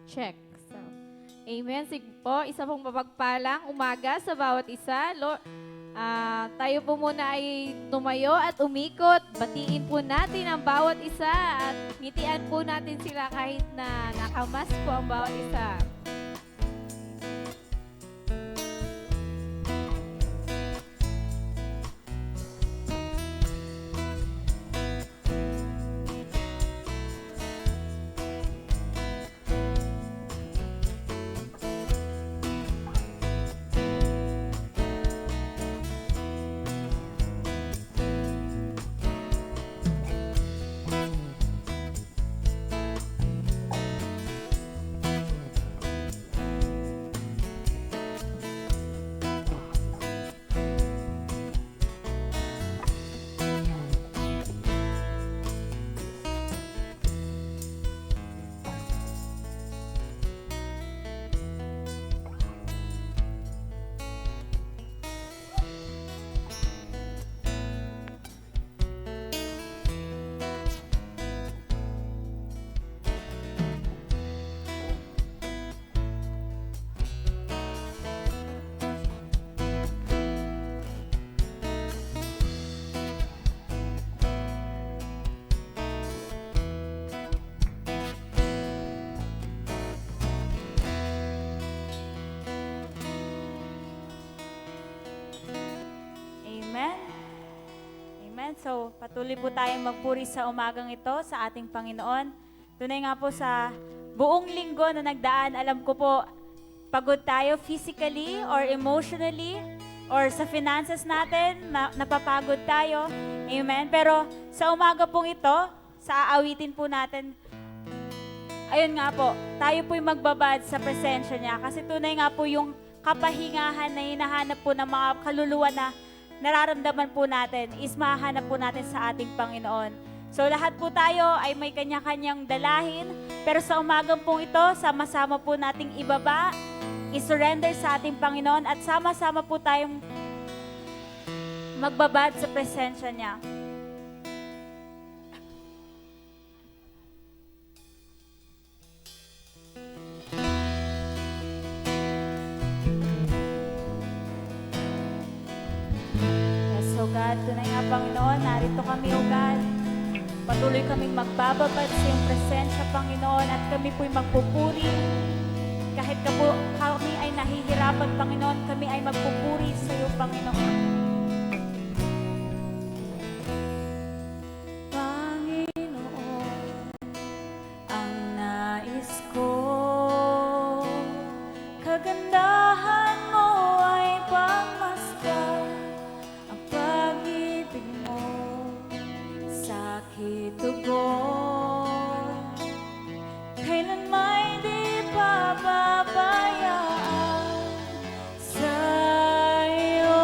Check. So, amen. Sige po, isa pong mapagpalang umaga sa bawat isa. Lord, tayo po muna ay tumayo at umikot. Batiin po natin ang bawat isa at ngitian po natin sila kahit na nakamas po ang bawat isa. Amen. Amen. So, patuloy po tayong magpuri sa umagang ito sa ating Panginoon. Tunay nga po sa buong linggo na nagdaan, alam ko po, pagod tayo physically or emotionally or sa finances natin, napapagod tayo. Amen. Pero sa umaga pong ito, sa aawitin po natin, ayun nga po, tayo po'y magbabad sa presensya niya. Kasi tunay nga po yung kapahingahan na hinahanap po ng mga kaluluwa na nararamdaman po natin is mahanap po natin sa ating Panginoon. So lahat po tayo ay may kanya-kanyang dalahin, pero sa umagang pong ito, sama-sama po nating ibaba, isurrender sa ating Panginoon at sama-sama po tayong magbabad sa presensya niya. O God, tunay nga Panginoon, narito kami o God. Patuloy kaming magbababad sa iyong presensya, Panginoon, at kami po'y magpupuri. Kahit kami ay nahihirapan, Panginoon, kami ay magpupuri sa iyo, Panginoon. Panginoon, ang nais ko, kagandahan mo ay pagmasdan. Tugon, kailan may di pababayaan sa iyo.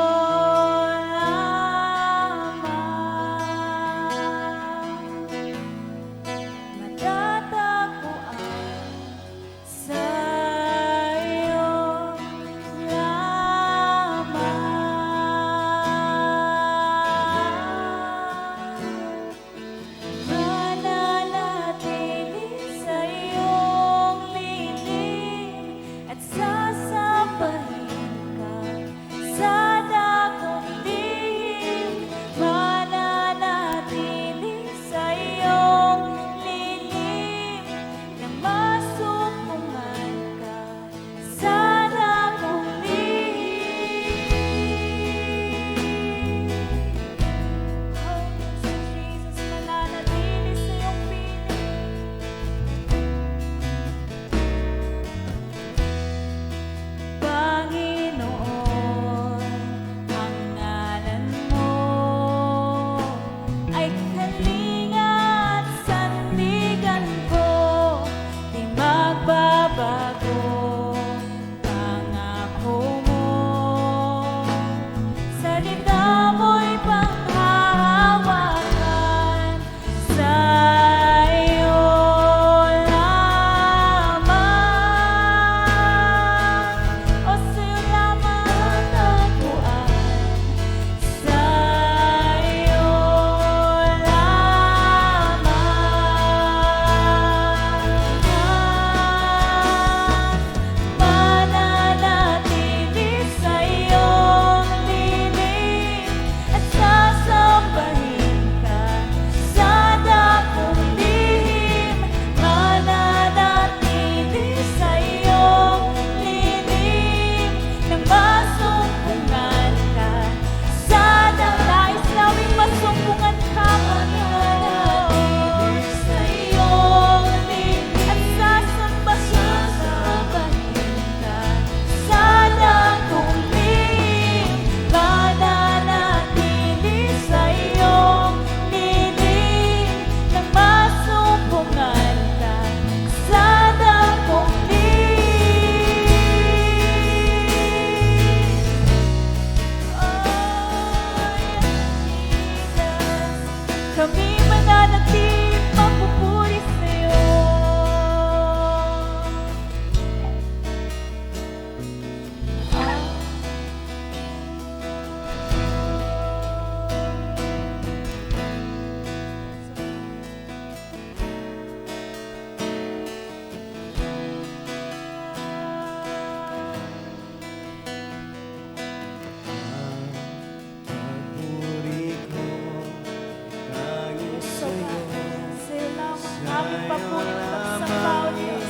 aming papuri at pagsamba, O Diyos.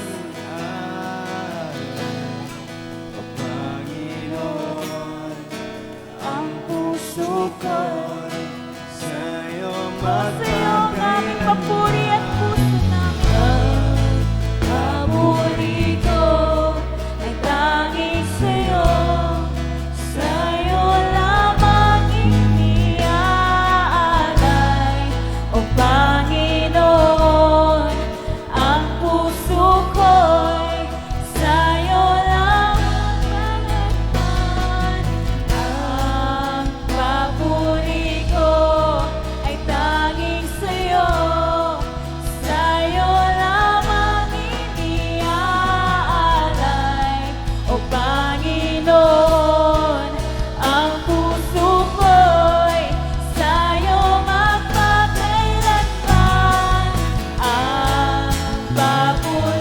O Panginoon, Ang puso ko'y sa'yo sa'yo ang aming papuri at puso namin. Papuri ko ay tanging sa'yo, sa'yo lamang iniaalay. O Panginoon, ang puso ko'y sa'yo lamang malatpan. Ang papuri ko ay tanging sa'yo, sa'yo lamang iniaalay. O Panginoon, ang puso ko'y sa'yo magpakailanman.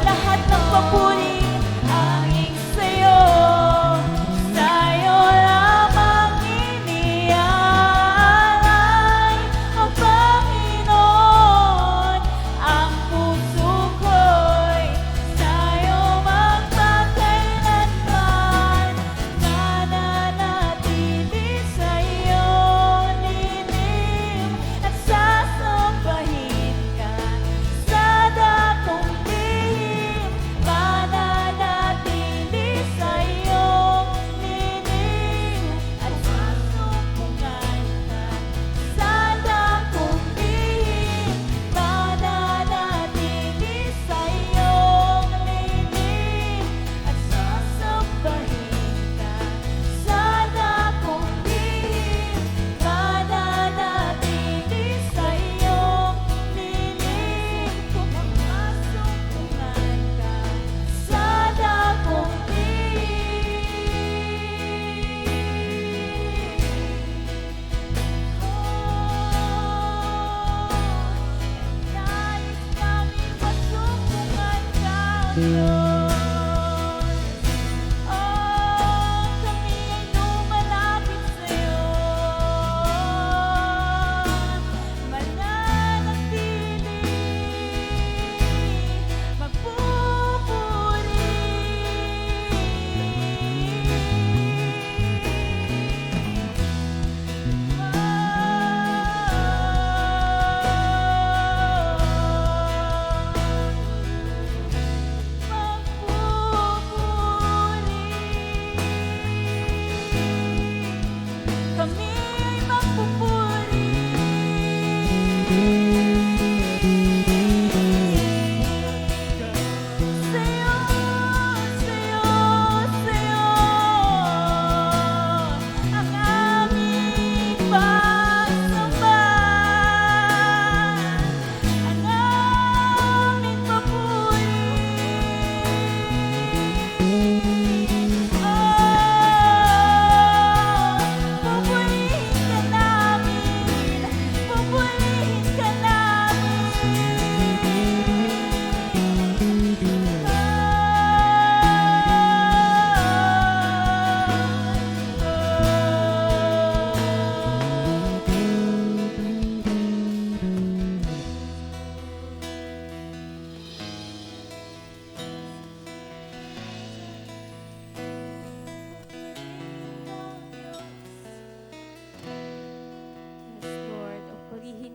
Lahat ng papuri hanging sa'yo, sa'yo lamang iniaalay. O Panginoon, ang puso ko'y sa'yo magpakailanman. Nananatili sa'yo lilim at sasambahin ka sa dakong lihim. Mananatili sa'yo lilim at sasumpungan ka sa dakong lihim. Mananatili sa'yo lilim at sasambahin ka sa dakong lihim. Mananatili sa'yo lilim kung makasumpungan ka sa dakong nais namin masumpungan ka, O Diyos. Kami ay lumalapit sa'yo. Mananatili, magpupuri. Kami ay magpupuri. Sa'yo, sa'yo, sa'yo ang aming pagsamba, ang aming papuri. Pupurihin ka namin, pupurihin ka Yes, Lord. O purihin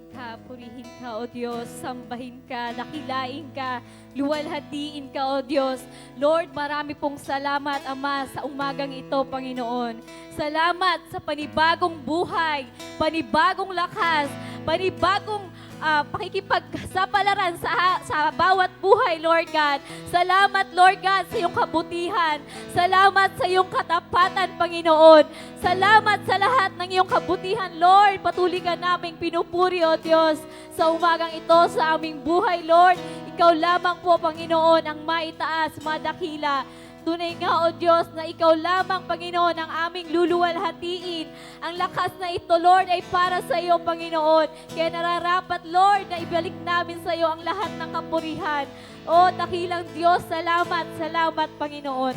ka, O Diyos. Sambahin ka, dakilain ka, luwalhatiin ka, O Diyos. Lord, marami pong salamat, Ama, sa umagang ito, Panginoon. Salamat sa panibagong buhay, panibagong lakas, panibagong pakikipagsapalaran sa bawat buhay, Lord God. Salamat, Lord God, sa iyong kabutihan. Salamat sa iyong katapatan, Panginoon. Salamat sa lahat ng iyong kabutihan, Lord. Patuloy ka naming pinupuri, O Diyos, sa umagang ito, sa aming buhay, Lord. Ikaw lamang po, Panginoon, ang maitaas, madakila. Tunay nga, O Diyos, na Ikaw lamang, Panginoon, ang aming luluwalhatiin. Ang lakas na ito, Lord, ay para sa iyo, Panginoon. Kaya nararapat, Lord, na ibalik namin sa iyo ang lahat ng kapurihan. O, dakilang Diyos, salamat, salamat, Panginoon.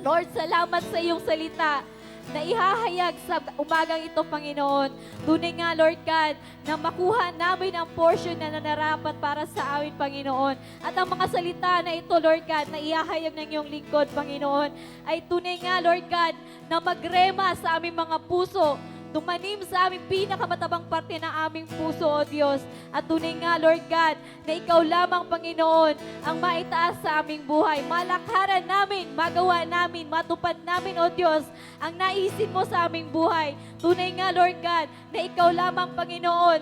Lord, salamat sa iyong salita na ihahayag sa umagang ito, Panginoon. Tunay nga, Lord God, na makuha namin ang portion na nanarapat para sa amin, Panginoon. At ang mga salita na ito, Lord God, na ihahayag ng iyong lingkod, Panginoon, ay tunay nga, Lord God, na magrema sa aming mga puso, tumanim sa aming pinakamatabang parte ng aming puso, O Diyos. At tunay nga, Lord God, na Ikaw lamang, Panginoon, ang maitaas sa aming buhay. Malakaran namin, magawa namin, matupad namin, O Diyos, ang naisin mo sa aming buhay. Tunay nga, Lord God, na Ikaw lamang, Panginoon,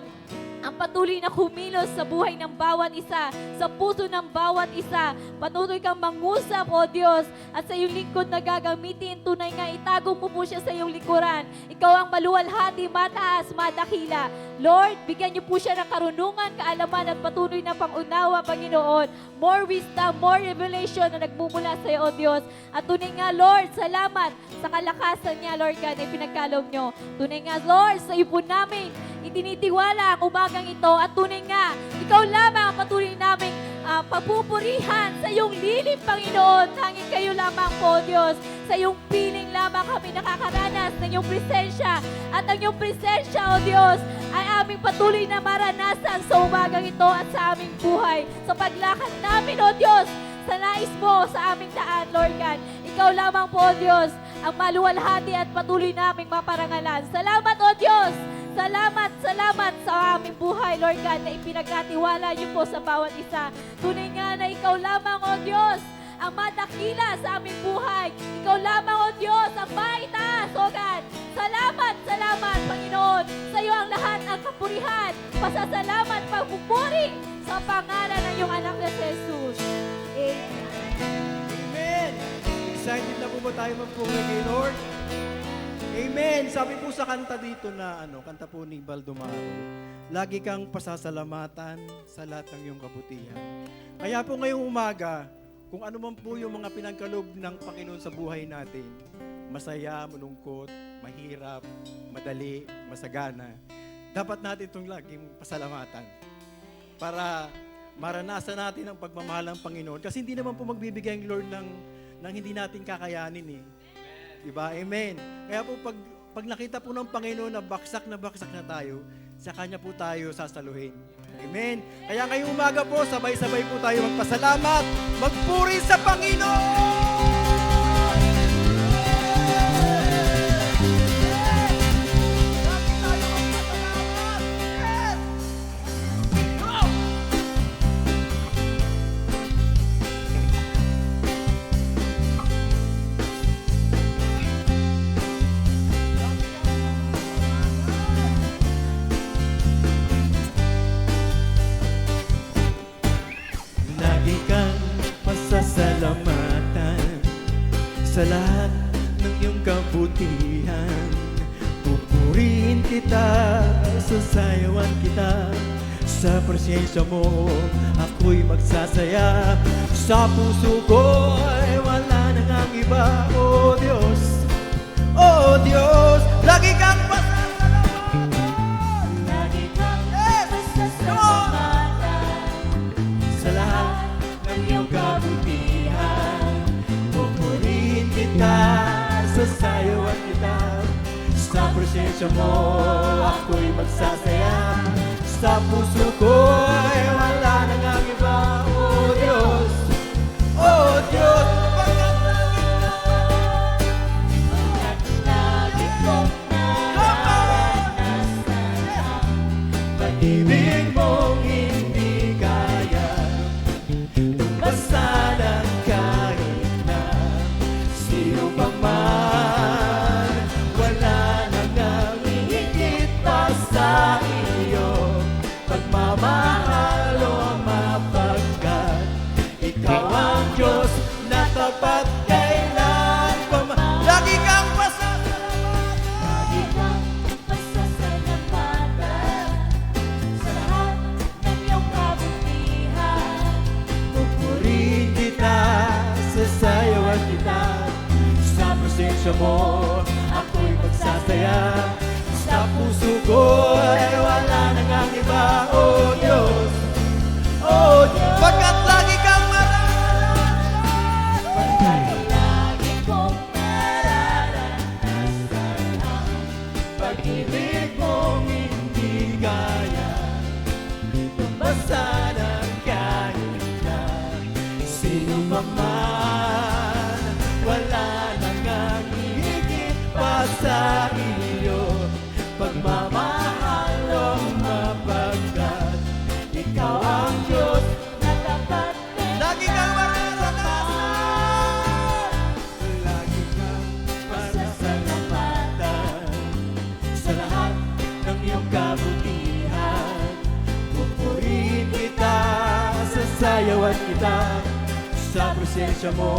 ang patuloy na kumilos sa buhay ng bawat isa, sa puso ng bawat isa. Patuloy kang mangusap, O Diyos, at sa iyong lingkod na gagamitin, tunay nga itago mo po siya sa iyong likuran. Ikaw ang maluwalhati, mataas, madakila. Lord, bigyan niyo po siya ng karunungan, kaalaman at patuloy na pangunawa, Panginoon. More wisdom, more revelation na nagmumula sa iyo, O Diyos. At tunay nga, Lord, salamat sa kalakasan niya, Lord God, na pinagkaloob niyo. Tunay nga, Lord, sa iyo po namin itinitiwala ang umagang ito at tunay nga, ikaw lamang ang patuloy naming pagpupurihan sa iyong lilim, Panginoon. Tanging kayo lamang po, Diyos. Sa iyong piling lamang kami nakakaranas ng iyong presensya at ang iyong presensya, O Diyos, ay aming patuloy na maranasan sa umagang ito at sa aming buhay. Sa paglakad namin, O Diyos, sa nais mo sa aming daan, Lord God. Ikaw lamang po, O Diyos, ang maluwalhati at patuloy naming maparangalan. Salamat, O Diyos! Salamat, salamat sa aming buhay, Lord God, na ipinagkatiwala niyo po sa bawat isa. Tunay nga na ikaw lamang, O Diyos, ang madakila sa aming buhay. Ikaw lamang, O Diyos, ang maitaas, O God. Salamat, salamat, Panginoon. Sa iyo ang lahat ng kapurihan, pasasalamat, pagpupuri sa pangalan ng iyong anak na si Jesus. Amen. Amen! Excited na po ba tayo magpungay kay Lord? Amen! Sabi po sa kanta dito na, kanta po ni Baldomaro, lagi kang pasasalamatan sa lahat ng iyong kabutihan. Kaya po ngayong umaga, kung ano man po yung mga pinagkaloob ng Panginoon sa buhay natin, masaya, malungkot, mahirap, madali, masagana, dapat natin itong laging pasalamatan para maranasan natin ang pagmamahal ng Panginoon. Kasi hindi naman po magbibigay ang Lord ng hindi natin kakayanin eh. Diba? Amen. Kaya po pag nakita po ng Panginoon na baksak na tayo, sa Kanya po tayo sasaluhin. Amen. Kaya ngayong umaga po, sabay-sabay po tayo magpasalamat, magpuri sa Panginoon! Lagi tayo magpasalamat! Yes! Go! Lagi kang pasasalamatan sa lahat ng iyong kabutihan. Pupurihin kita, sasayawan kita. Sa presensya mo, ako'y magsasaya. Sa puso ko ay wala nang ang iba. O Diyos, O Diyos, lagi kang pasasalamatan. Lagi kang Yes! pasasalamatan Sa lahat ng iyong kabutihan, pupurihin kita, sasayawan kita. Sa presensya mo, ako'y magsasaya. Sa puso ko ay wala nang ang iba. O Diyos, O Diyos, lagi kong nararanasan ang pag-ibig mong hindi kaya tumbasan ang kahit na sino pa man. Wala nang ang higit pa sa iyo, pagmamahal o mapagkat ikaw ang Diyos na tapat kailan pa man. Lagi kang pasasalamatan. Lagi kang pasasalamatan sa lahat ng iyong kabutihan. Pupurihin kita, sasayawan kita. Sa presensya mo, ako'y magsasaya. Sa puso ko ay wala nang ang iba. O Diyos, O Diyos, pagkat lagi kang maranasan. Lagi kong nararanasan pag-ibig mong hindi kaya tumbasa ng kahit na sino pa man. Wala nang ang higit pa sa iyo, pagmamahal o mapagkat ikaw ang Diyos na tapat lagi kang mararanasan, lagi kang masasalamatan sa lahat ng iyong kabutihan. Pupurihin kita, sasayawan kita, sa presensya mo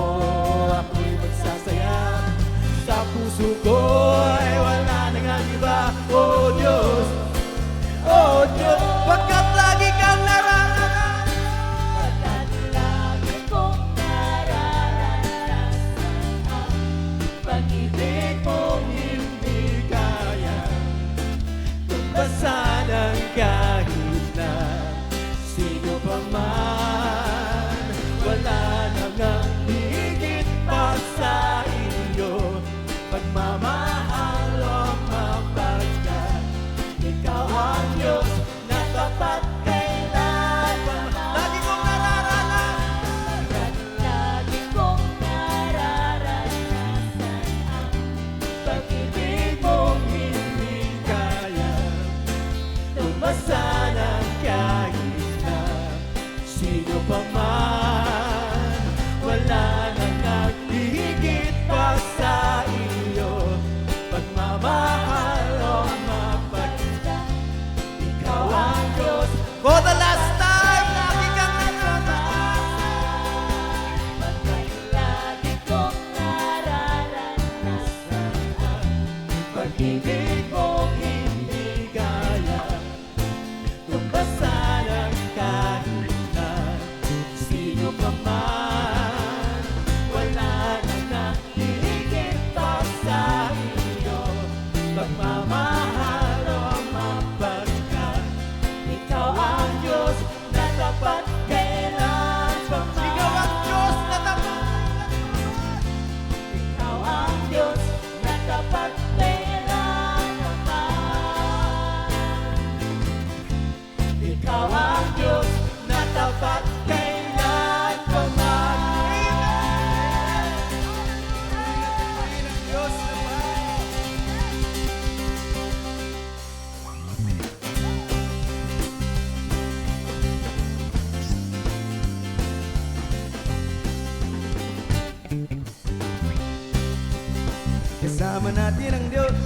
ako'y magsasaya. Sa puso ko ay wala nang ang iba, oh Diyos, oh Diyos, pagkat lagi kang nararanasan. pagkat lagi kong nararanasan ang Pag-ibig mong hindi kaya tumbasan ang kahit na sino pa man. Wala nang ang higit pa sa iyo, pagmamahal o mapagkat ikaw ang Diyos na tapat kailanman. Lagi kong nararanasan. pagkat lagi kong nararanasan ang Pag-ibig mong hindi kaya tumbasa ng kahit na sino pa man. Wala nang naghihigit pa sa iyo, pagmamahal o mapagkat ikaw ang Diyos. For the last time, lagi kang nararanasan. pagkat lagi kong nararanasan ang Pag-ibig mong hindi kaya tumbasa ng kahit na sino pa man. Wala nang naghihigit pa sa iyo, pagmamahal o mapagkat ikaw ang Diyos na tapat kailanman. Ikaw ang Diyos na tapat. ikaw ang Diyos na tapat kailanman. Ikaw ang Diyos na tapat kailanman. Amen. Ang Diyos naman. Kasama natin ang Diyos.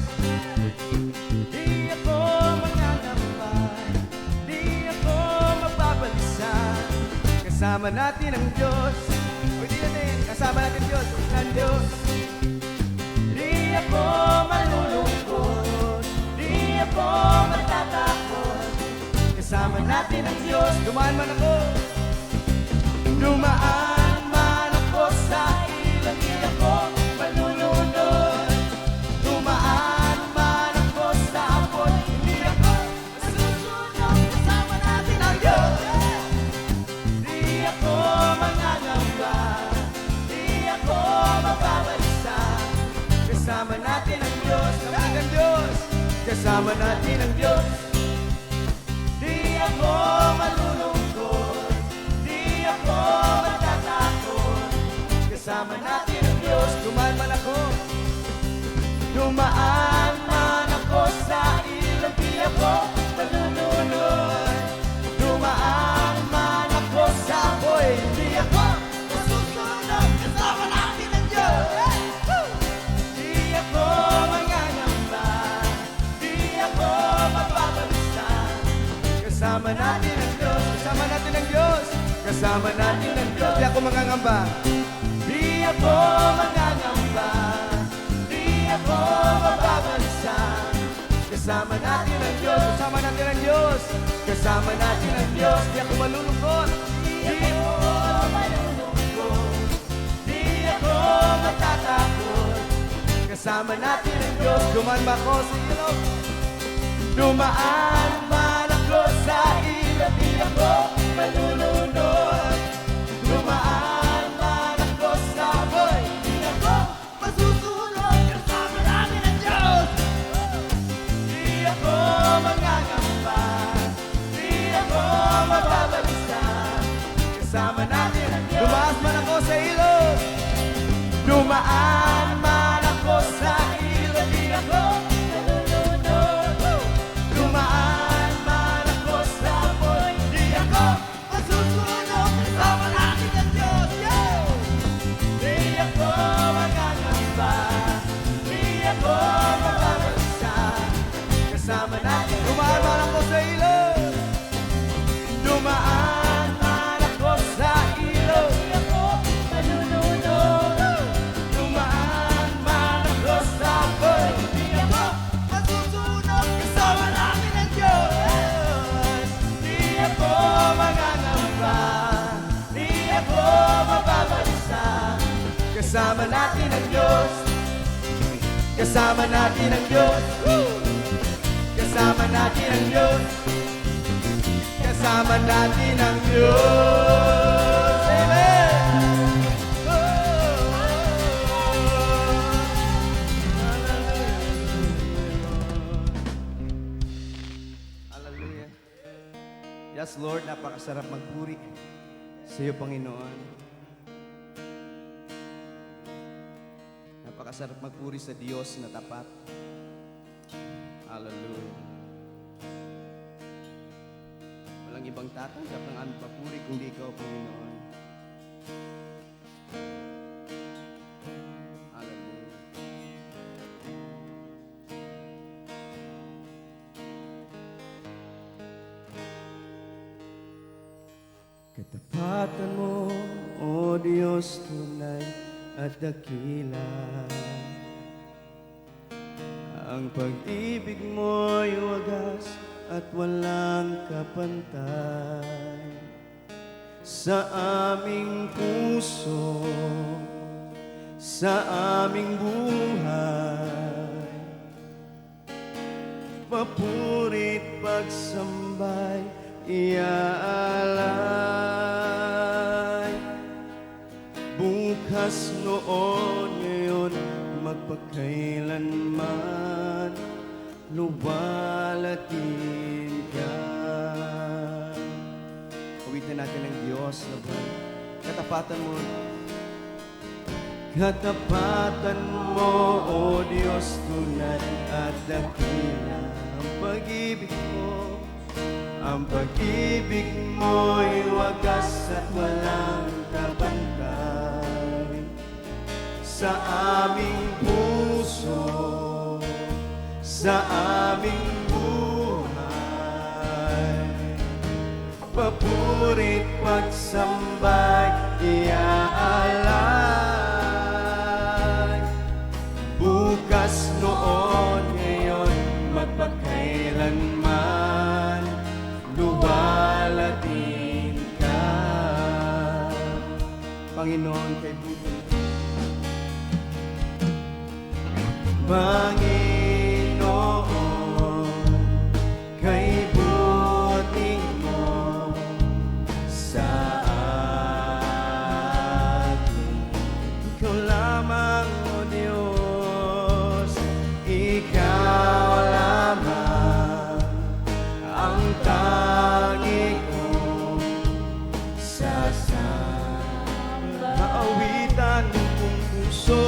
Di ako mangangamba, di ako magbabalisa. Kasama natin ang Diyos. O di natin, kasama natin ang Diyos. Ang Diyos. Di ako malulungkot, di ako matatakot. Kasama natin ang Diyos. Dumaan man ako, dumaan man ako sa ilang di ako malulunod. Dumaan man ako sa apoy, hindi ako masusunod. Kasama natin ang Diyos. Di ako mangangamba, di ako mababalisa. Kasama natin ang Diyos. Kapag ang Diyos, kasama natin ang Diyos. Di ako malulungkot, di ako matatakot. Kasama natin ang Diyos. Dumaan man ako, dumaan man ako sa ilog, di ako malulunod. Dumaan man ako sa apoy, di ako masusunod. Kasama natin ang Diyos. Di ako mangangamba, di ako mababalisa. Kasama natin ang Diyos. Kasama natin ang Diyos. Kasama natin ang Diyos. Di ako mangangamba. Di ako mangangamba, di ako mababalisa. Kasama natin ang Diyos. Kasama natin ang Diyos. Kasama natin ang Diyos. Di ako malulungkot. Di ako malulungkot. Di ako matatakot. Kasama natin ang Diyos. Dumaan ba ako sa ilog? Dumaan man ako sa ilog, di ako malulunod. Dumaan man ako sa apoy, di ako masusunod. Kasama natin ang Diyos. Di Dumaan man ako sa ilog, di ako malulunod. Dumaan man ako sa apoy, di ako masusunog. Kasama natin ang Diyos, yo! Di ako magagamba, di ako mababalagsak. Kasama natin. Dumaan man ako sa ilog, dumaan man ako sa ilog, di ako malulunod. Dumaan man ako sa apoy, di ako masusunog. Kasama natin ang Diyos. Di ako magagamba, di ako mababalagsak. Kasama natin ang Diyos. Kasama natin ang Diyos. Kasama natin ang Diyos. Kasama natin ang Diyos. Amen! Hallelujah. Yes, Lord, napakasarap magpuri sa iyo, Panginoon. Napakasarap magpuri sa Diyos na tapat. Hallelujah. Walang ibang tatanggap ng aming papuri kundi ikaw, Panginoon. Hallelujah. Katapatan mo, O Diyos, tunay at dakila. Ang pag-ibig mo'y wagas at walang kapantay sa aming puso, sa aming buhay. Papuri't pagsambay, iaalay. Bukas, noon, ngayon, magpakailanman, luwalatin ka. Awitin natin ang Diyos na buhay. Katapatan mo. Katapatan mo, O Diyos, tunay at dakila. Ang pag-ibig mo, ang pag-ibig mo'y wagas at walang kabantay sa aming puso, sa aming buhay. Papuri't pagsambay, iaalay. Bukas, noon, ngayon, magpakailanman, luwalatin ka. Panginoon, kay buhay. Panginoon, kay buting mo sa akin. Ikaw lamang, O Diyos, ikaw lamang ang tangi kong sasamba. Maawitan ng kong puso,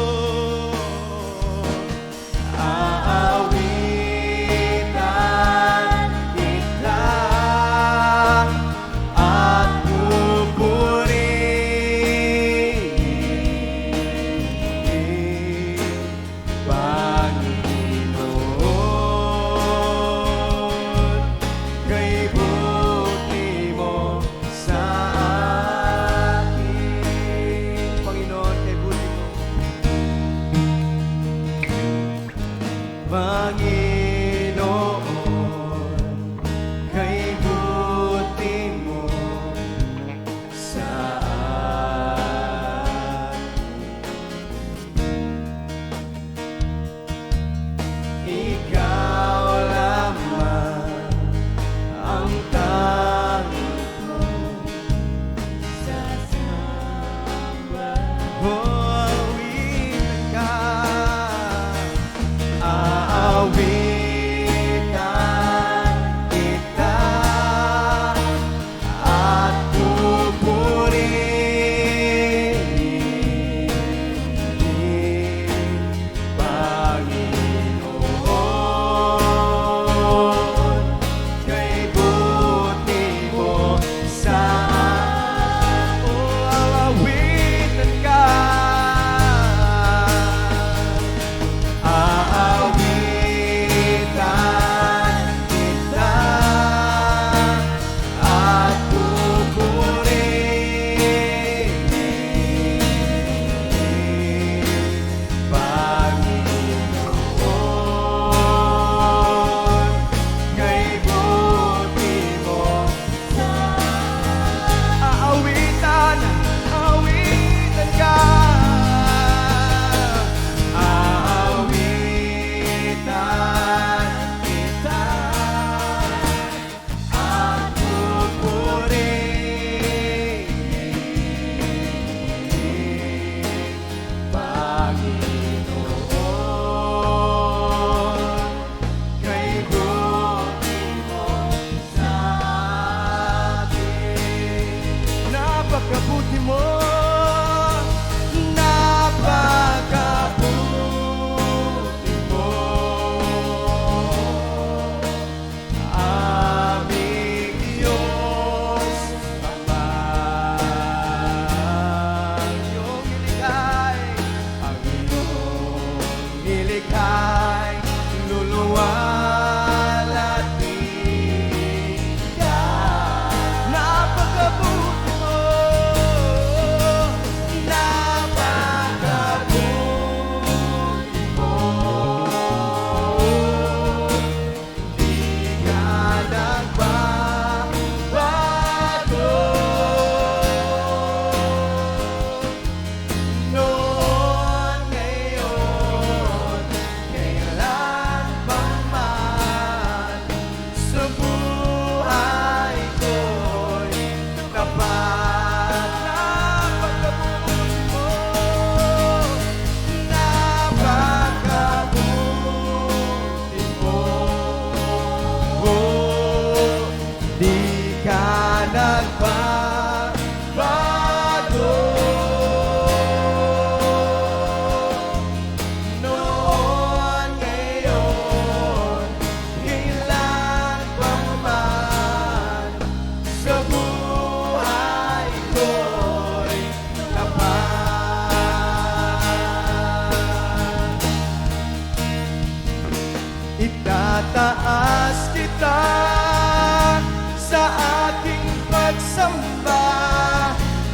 kita sa ating pagsamba,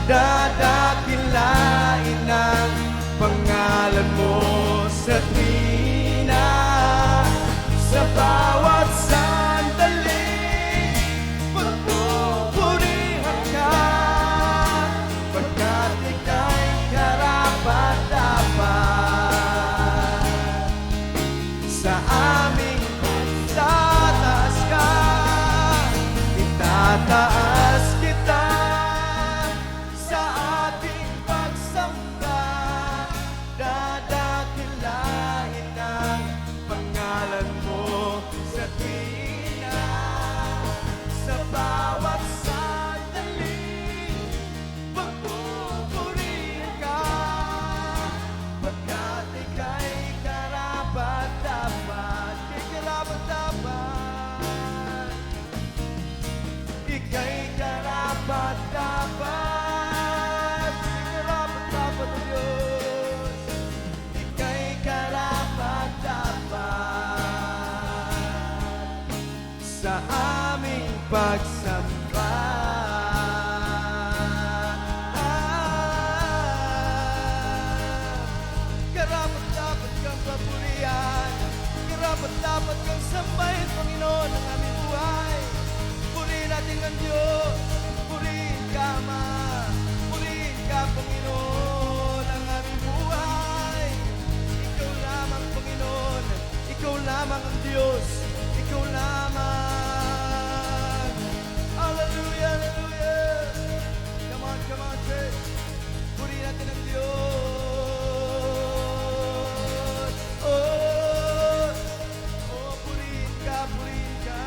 dadakilain ang pangalan mo sa tuwina, sa bawat sandali, pagpupurihan ka, pagkat ika'y karapat-dapat. Sa aming pagtataas ka, itataas kita sa ating pagsamba, dadakilain ang pangalan mo sa tuwina, sa bawat sandali, pagpupurihan ka, pagkat ika'y karapat-dapat, ika'y karapat-dapat, o Diyos, ika'y karapat-dapat sa aming pagsamba. Karapat-dapat kang papurihan, karapat-dapat kang sambahin, Panginoon, ng aming buhay. Purihin natin ang Diyos, purihin ka, Ama, purihin ka, Panginoon, ang aming buhay. Ikaw lamang, Panginoon, ikaw lamang ang Diyos, ikaw lamang. Hallelujah, hallelujah. Come on, church. Purihin natin ang Diyos. Oh, purihin ka, purihin ka.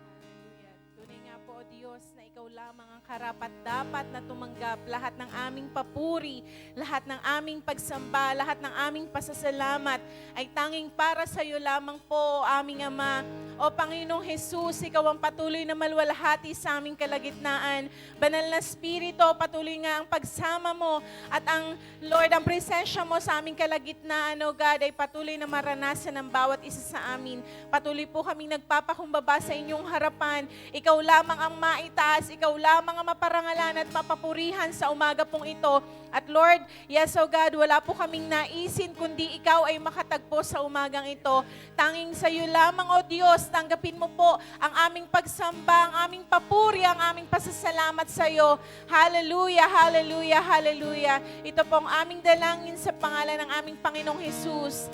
Hallelujah. Tunay nga po, O Diyos, na Ikaw lamang ang karapat-dapat na tumanggap lahat ng aming papuri, lahat ng aming pagsamba, lahat ng aming pasasalamat ay tanging para sa iyo lamang po, aming Ama. O Panginoong Jesus, Ikaw ang patuloy na malwalhati sa aming kalagitnaan. Banal na Espiritu, patuloy nga ang pagsama mo at ang Lord, ang presensya mo sa aming kalagitnaan, O God, ay patuloy na maranasan ng bawat isa sa amin. Patuloy po kaming nagpapakumbaba sa inyong harapan. Ikaw lamang ang maitaas, Ikaw lamang ang maparangalan at mapapurihan sa umaga pong ito. At Lord, yes, O God, wala po kaming naisin kundi Ikaw ay makatagpo sa umagang ito. Tanging sa iyo lamang, O Diyos, tanggapin mo po ang aming pagsamba, ang aming papuri, ang aming pasasalamat sa iyo. Hallelujah, hallelujah, hallelujah. Ito po ang aming dalangin sa pangalan ng aming Panginoong Jesus.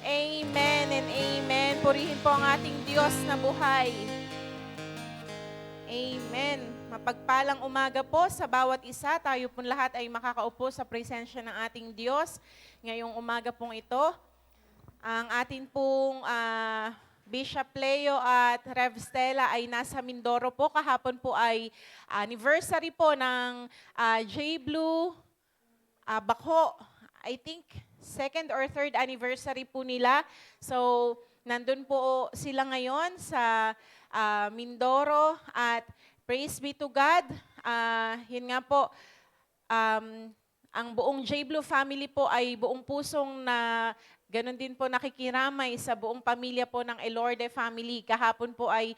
Amen and amen. Purihin po ang ating Diyos na buhay. Amen. Mapagpalang umaga po sa bawat isa. Tayo pong lahat ay makakaupo sa presensya ng ating Diyos. Ngayong umaga pong ito, ang atin pong Bishop Leo at Rev Stella ay nasa Mindoro po. Kahapon po ay anniversary po ng J-Blue Bako. I think second or third anniversary po nila. So, nandun po sila ngayon sa Mindoro at praise be to God. Yun nga po, ang buong J-Blue family po ay buong pusong na ganon din po nakikiramay sa buong pamilya po ng Elorde family. Kahapon po ay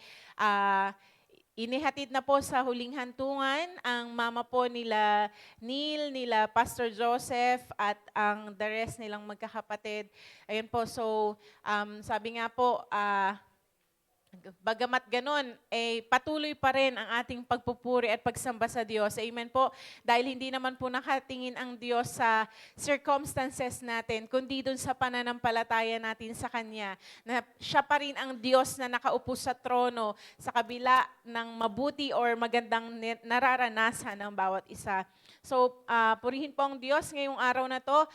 inihatid na po sa huling hantungan ang mama po nila Neil, nila Pastor Joseph at ang the rest nilang magkakapatid. Ayun po, so sabi nga po, bagamat ganon, patuloy pa rin ang ating pagpupuri at pagsamba sa Diyos. Amen po. Dahil hindi naman po nakatingin ang Diyos sa circumstances natin, kundi dun sa pananampalataya natin sa Kanya. Na siya pa rin ang Diyos na nakaupo sa trono sa kabila ng mabuti or magandang nararanasan ng bawat isa. So, purihin po ang Diyos ngayong araw na to.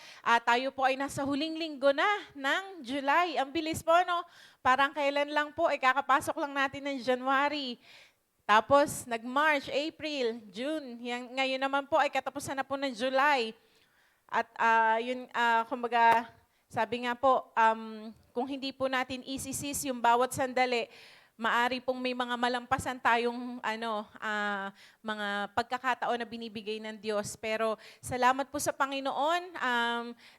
Tayo po ay nasa huling linggo na ng July. Ang bilis po, no? Parang kailan lang po, kakapasok lang natin ng January. Tapos, nag-March, April, June. Ngayon naman po ay katapusan na po ng July. At kumbaga, sabi nga po, kung hindi po natin isisis yung bawat sandali, maari pong may mga malampasan tayong mga pagkakataon na binibigay ng Diyos. Pero salamat po sa Panginoon.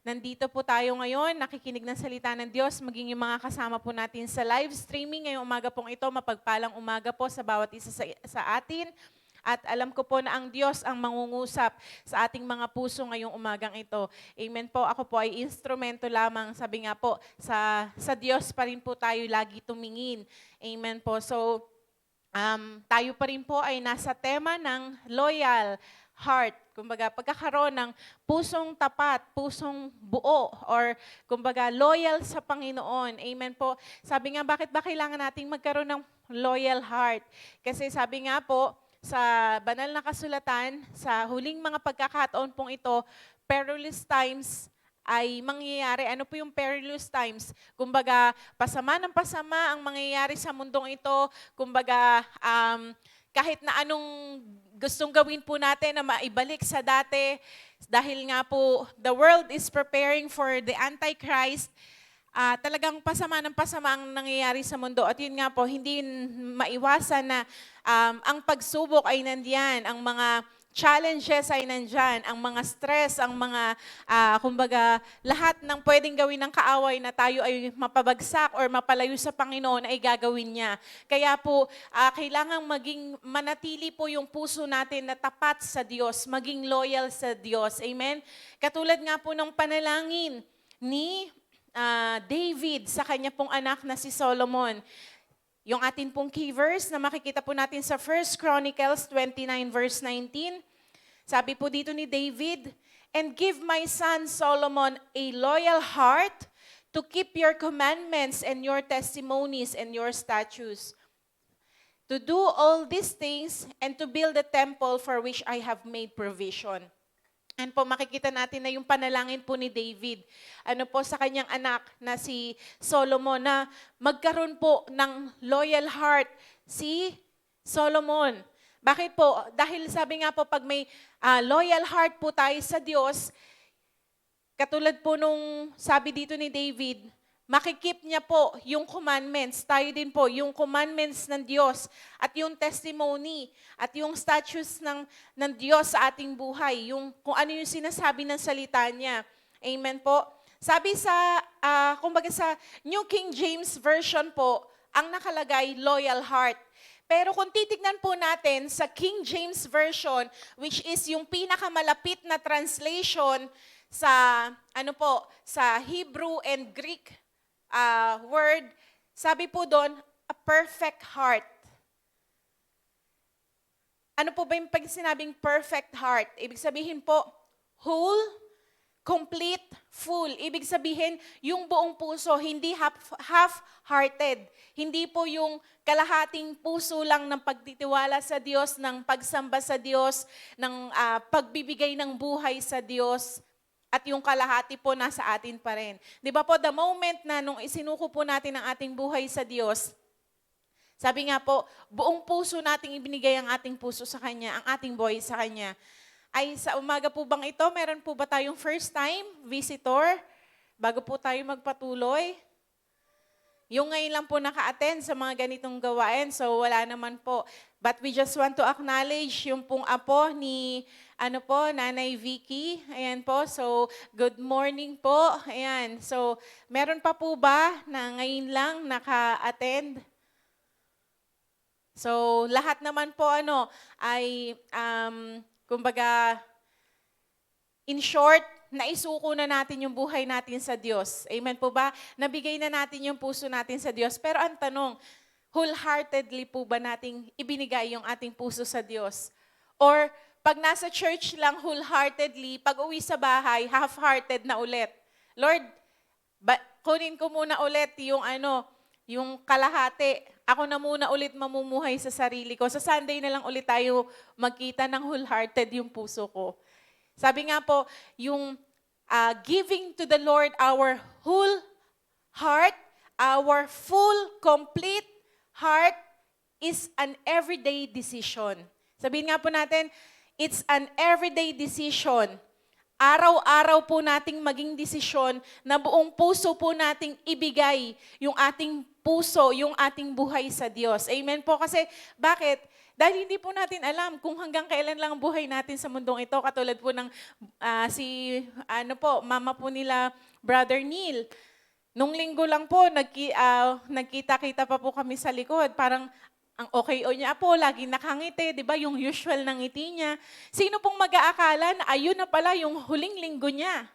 Nandito po tayo ngayon, nakikinig ng salita ng Diyos, maging yung mga kasama po natin sa live streaming ngayong umaga pong ito. Mapagpalang umaga po sa bawat isa sa atin. At alam ko po na ang Diyos ang mangungusap sa ating mga puso ngayong umagang ito. Amen po. Ako po ay instrumento lamang. Sabi nga po, sa Diyos pa rin po tayo lagi tumingin. Amen po. So, tayo pa rin po ay nasa tema ng loyal heart. Kumbaga, pagkakaroon ng pusong tapat, pusong buo, or kumbaga, loyal sa Panginoon. Amen po. Sabi nga, bakit ba kailangan nating magkaroon ng loyal heart? Kasi sabi nga po, sa banal na kasulatan, sa huling mga pagkakataon pong ito, perilous times ay mangyayari. Ano po yung perilous times? Kumbaga, pasama ng pasama ang mangyayari sa mundong ito. Kumbaga, kahit na anong gustong gawin po natin na maibalik sa dati, dahil nga po, the world is preparing for the Antichrist, talagang pasama ng pasama ang nangyayari sa mundo. At yun nga po, hindi maiwasan na ang pagsubok ay nandiyan, ang mga challenges ay nandyan, ang mga stress, ang mga, kumbaga, lahat ng pwedeng gawin ng kaaway na tayo ay mapabagsak or mapalayo sa Panginoon ay gagawin niya. Kaya po, kailangang manatili po yung puso natin na tapat sa Diyos, maging loyal sa Diyos. Amen? Katulad nga po ng panalangin ni David sa kanya pong anak na si Solomon. Yung atin pong key verse na makikita po natin sa 1 Chronicles 29 verse 19. Sabi po dito ni David, "And give my son Solomon a loyal heart to keep your commandments and your testimonies and your statutes, to do all these things and to build a temple for which I have made provision." And po makikita natin na yung panalangin po ni David, ano po sa kanyang anak na si Solomon, na magkaroon po ng loyal heart si Solomon. Bakit po? Dahil sabi nga po, pag may loyal heart po tayo sa Diyos, katulad po nung sabi dito ni David, makikip niya po yung commandments. Tayo din po, yung commandments ng Diyos at yung testimony at yung statutes ng Diyos sa ating buhay. Yung, kung ano yung sinasabi ng salita niya. Amen po. Sabi kumbaga sa New King James Version po, ang nakalagay, loyal heart. Pero kung titignan po natin sa King James Version, which is yung pinakamalapit na translation sa, sa Hebrew and Greek word, sabi po doon, a perfect heart. Ano po ba yung pag sinabing perfect heart? Ibig sabihin po, whole, complete, full. Ibig sabihin, yung buong puso, hindi half-hearted. Hindi po yung kalahating puso lang ng pagtitiwala sa Diyos, ng pagsamba sa Diyos, ng pagbibigay ng buhay sa Diyos. At yung kalahati po nasa atin pa rin. Di ba po, the moment na nung isinuko po natin ang ating buhay sa Diyos, sabi nga po, buong puso nating ibinigay ang ating puso sa Kanya, ang ating buhay sa Kanya. Ay sa umaga po bang ito, meron po ba tayong first time visitor? Bago po tayo magpatuloy? Yung ngayon lang po naka-attend sa mga ganitong gawain, so wala naman po. But we just want to acknowledge yung pong apo ni Nanay Vicky. Ayan po, so good morning po. Ayan, so meron pa po ba na ngayon lang naka-attend? So lahat naman po ay kumbaga in short, naisuko na natin yung buhay natin sa Diyos. Amen po ba? Nabigay na natin yung puso natin sa Diyos. Pero ang tanong, wholeheartedly po ba nating ibinigay yung ating puso sa Diyos? Or pag nasa church lang wholeheartedly, pag uwi sa bahay, half-hearted na ulit. Lord, kunin ko muna ulit yung kalahati. Ako na muna ulit mamumuhay sa sarili ko. Sa Sunday na lang ulit tayo magkita ng wholehearted yung puso ko. Sabi nga po, yung giving to the Lord our whole heart, our full, complete heart is an everyday decision. Sabihin nga po natin, it's an everyday decision. araw-araw po nating maging desisyon na buong puso po nating ibigay yung ating puso, yung ating buhay sa Diyos. Amen po. Kasi bakit? Dahil hindi po natin alam kung hanggang kailan lang ang buhay natin sa mundong ito. Katulad po ng mama po nila, Brother Neil. Nung linggo lang po, nagkita-kita pa po kami sa likod. Parang ang okay niya po, lagi nakangiti, di ba? Yung usual ng ngiti niya. Sino pong mag-aakala na ayun na pala yung huling linggo niya?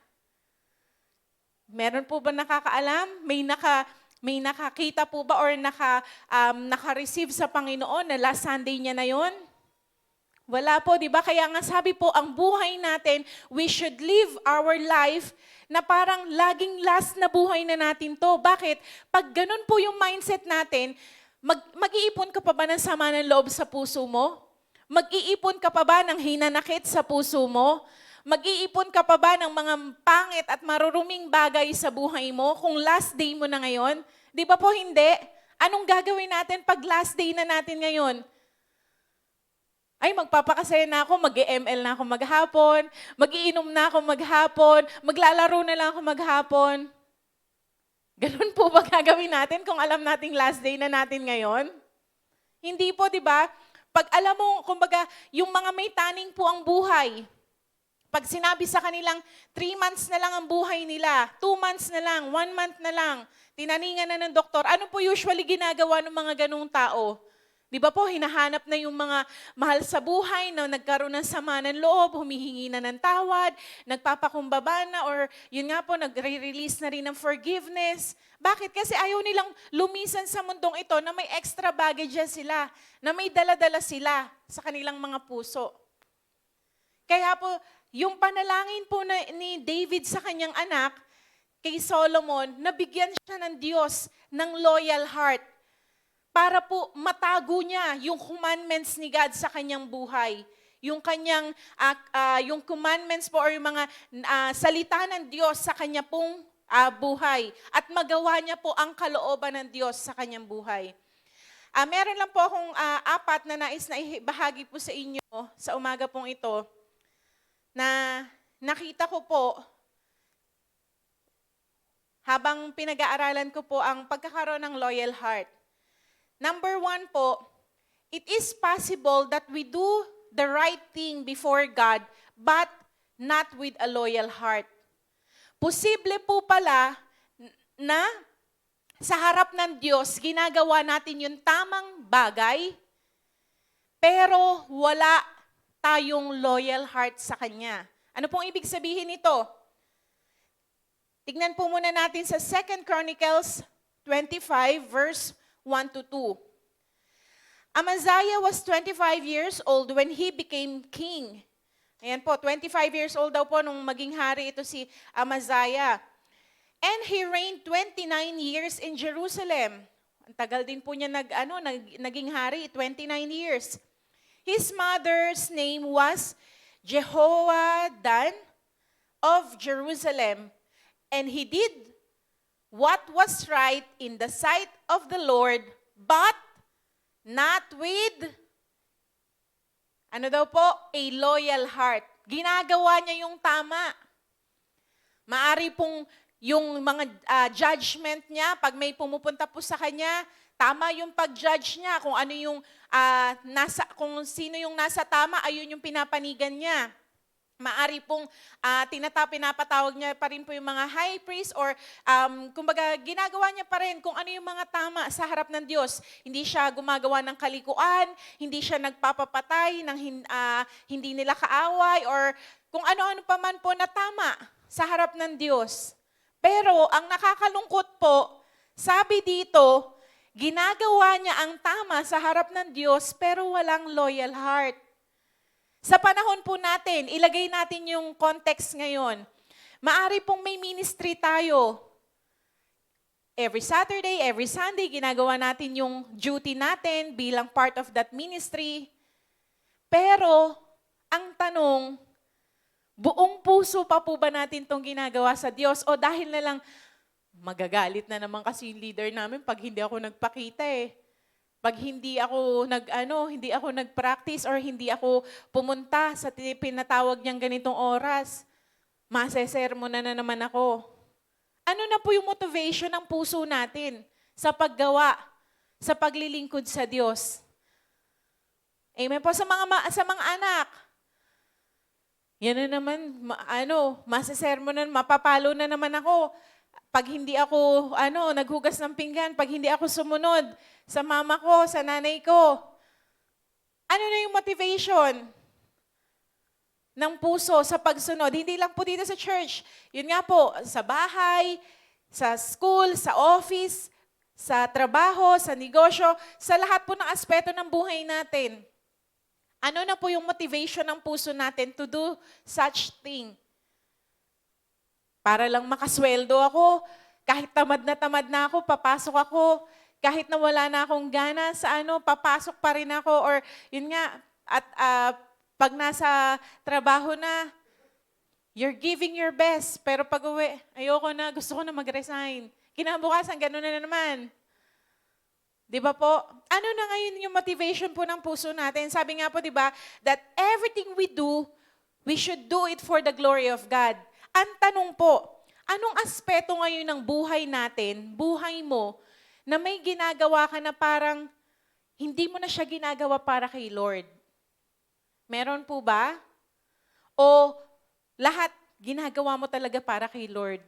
Meron po ba nakakaalam? May nakakita po ba or naka-receive sa Panginoon na last Sunday niya na yon? Wala po, di ba? Kaya nga sabi po, ang buhay natin, we should live our life na parang laging last na buhay na natin to. Bakit? Pag ganun po yung mindset natin, mag-iipon ka pa ba ng sama ng loob sa puso mo? Mag-iipon ka pa ba ng hinanakit sa puso mo? Mag-iipon ka pa ba ng mga pangit at maruruming bagay sa buhay mo kung last day mo na ngayon? Di ba po hindi? Anong gagawin natin pag last day na natin ngayon? Ay, magpapakasaya na ako, mag-ML na ako maghapon, mag-iinom na ako maghapon, maglalaro na lang ako maghapon. Ganun po ba gagawin natin kung alam nating last day na natin ngayon? Hindi po, di ba? Pag alam mo, kumbaga, yung mga may taning po ang buhay, pag sinabi sa kanilang 3 months na lang ang buhay nila, 2 months na lang, 1 month na lang, tinaningan na ng doktor, ano po usually ginagawa ng mga ganung tao? Di ba po, hinahanap na yung mga mahal sa buhay na nagkaroon ng sama ng loob, humihingi na ng tawad, nagpapakumbaba na, or yun nga po, nagre-release na rin ng forgiveness. Bakit? Kasi ayaw nilang lumisan sa mundong ito na may extra baggages sila, na may dala-dala sila sa kanilang mga puso. Kaya po, yung panalangin po ni David sa kanyang anak, kay Solomon, nabigyan siya ng Diyos ng loyal heart para po matago niya yung commandments ni God sa kanyang buhay. Yung kanyang, yung commandments po or yung mga salita ng Diyos sa kanya pong buhay. At magawa niya po ang kalooban ng Diyos sa kanyang buhay. Meron lang po akong 4 na nais na ibahagi po sa inyo sa umaga pong ito na nakita ko po habang pinag-aaralan ko po ang pagkakaroon ng loyal heart. Number 1 po, it is possible that we do the right thing before God, but not with a loyal heart. Posible po pala na sa harap ng Diyos, ginagawa natin yung tamang bagay, pero wala tayong loyal heart sa Kanya. Ano pong ibig sabihin nito? Tignan po muna natin sa 2 Chronicles 25, verse 1 to 2. Amaziah was 25 years old when he became king. Ayan po, 25 years old daw po nung maging hari ito si Amaziah. And he reigned 29 years in Jerusalem. Ang tagal din po niya naging hari, 29 years. His mother's name was Jehoadan of Jerusalem. And he did what was right in the sight of the Lord, but not with, a loyal heart. Ginagawa niya yung tama. Maari pong yung mga judgment niya, pag may pumupunta po sa kanya, tama yung pag-judge niya, kung ano yung kung sino yung nasa tama, ayun yung pinapanigan niya. Maari pong pinapatawag niya pa rin po yung mga high priest or kumbaga ginagawa niya pa rin kung ano yung mga tama sa harap ng Diyos. Hindi siya gumagawa ng kalikuan, hindi siya nagpapapatay ng hindi nila kaaway or kung ano-ano pa man po na tama sa harap ng Diyos. Pero ang nakakalungkot po, sabi dito, ginagawa niya ang tama sa harap ng Diyos pero walang loyal heart. Sa panahon po natin, ilagay natin yung context ngayon. Maari pong may ministry tayo. Every Saturday, every Sunday, ginagawa natin yung duty natin bilang part of that ministry. Pero, ang tanong, buong puso pa po ba natin itong ginagawa sa Diyos? O dahil na lang, magagalit na naman kasi yung leader namin pag hindi ako nagpakita eh. Pag hindi ako nag-practice or hindi ako pumunta sa pinatawag niyang ganitong oras. masesermon na naman ako. Ano na po yung motivation ng puso natin sa paggawa, sa paglilingkod sa Diyos? Amen po sa mga anak. Yan na naman, masesermon na, mapapalo na naman ako. Pag hindi ako, naghugas ng pinggan, pag hindi ako sumunod sa mama ko, sa nanay ko. Ano na yung motivation ng puso sa pagsunod? Hindi lang po dito sa church. Yun nga po, sa bahay, sa school, sa office, sa trabaho, sa negosyo, sa lahat po ng aspeto ng buhay natin. Ano na po yung motivation ng puso natin to do such thing? Para lang makasweldo ako, kahit tamad na ako, papasok ako, kahit na wala na akong gana sa papasok pa rin ako, or yun nga, at pag nasa trabaho na, you're giving your best, pero pag uwi, ayoko na, gusto ko na mag-resign. Kinabukasan, gano'n na naman. Di ba po? Ano na ngayon yung motivation po ng puso natin? Sabi nga po, di ba, that everything we do, we should do it for the glory of God. Ang tanong po, anong aspeto ngayon ng buhay natin, buhay mo, na may ginagawa ka na parang hindi mo na siya ginagawa para kay Lord? Meron po ba? O lahat ginagawa mo talaga para kay Lord?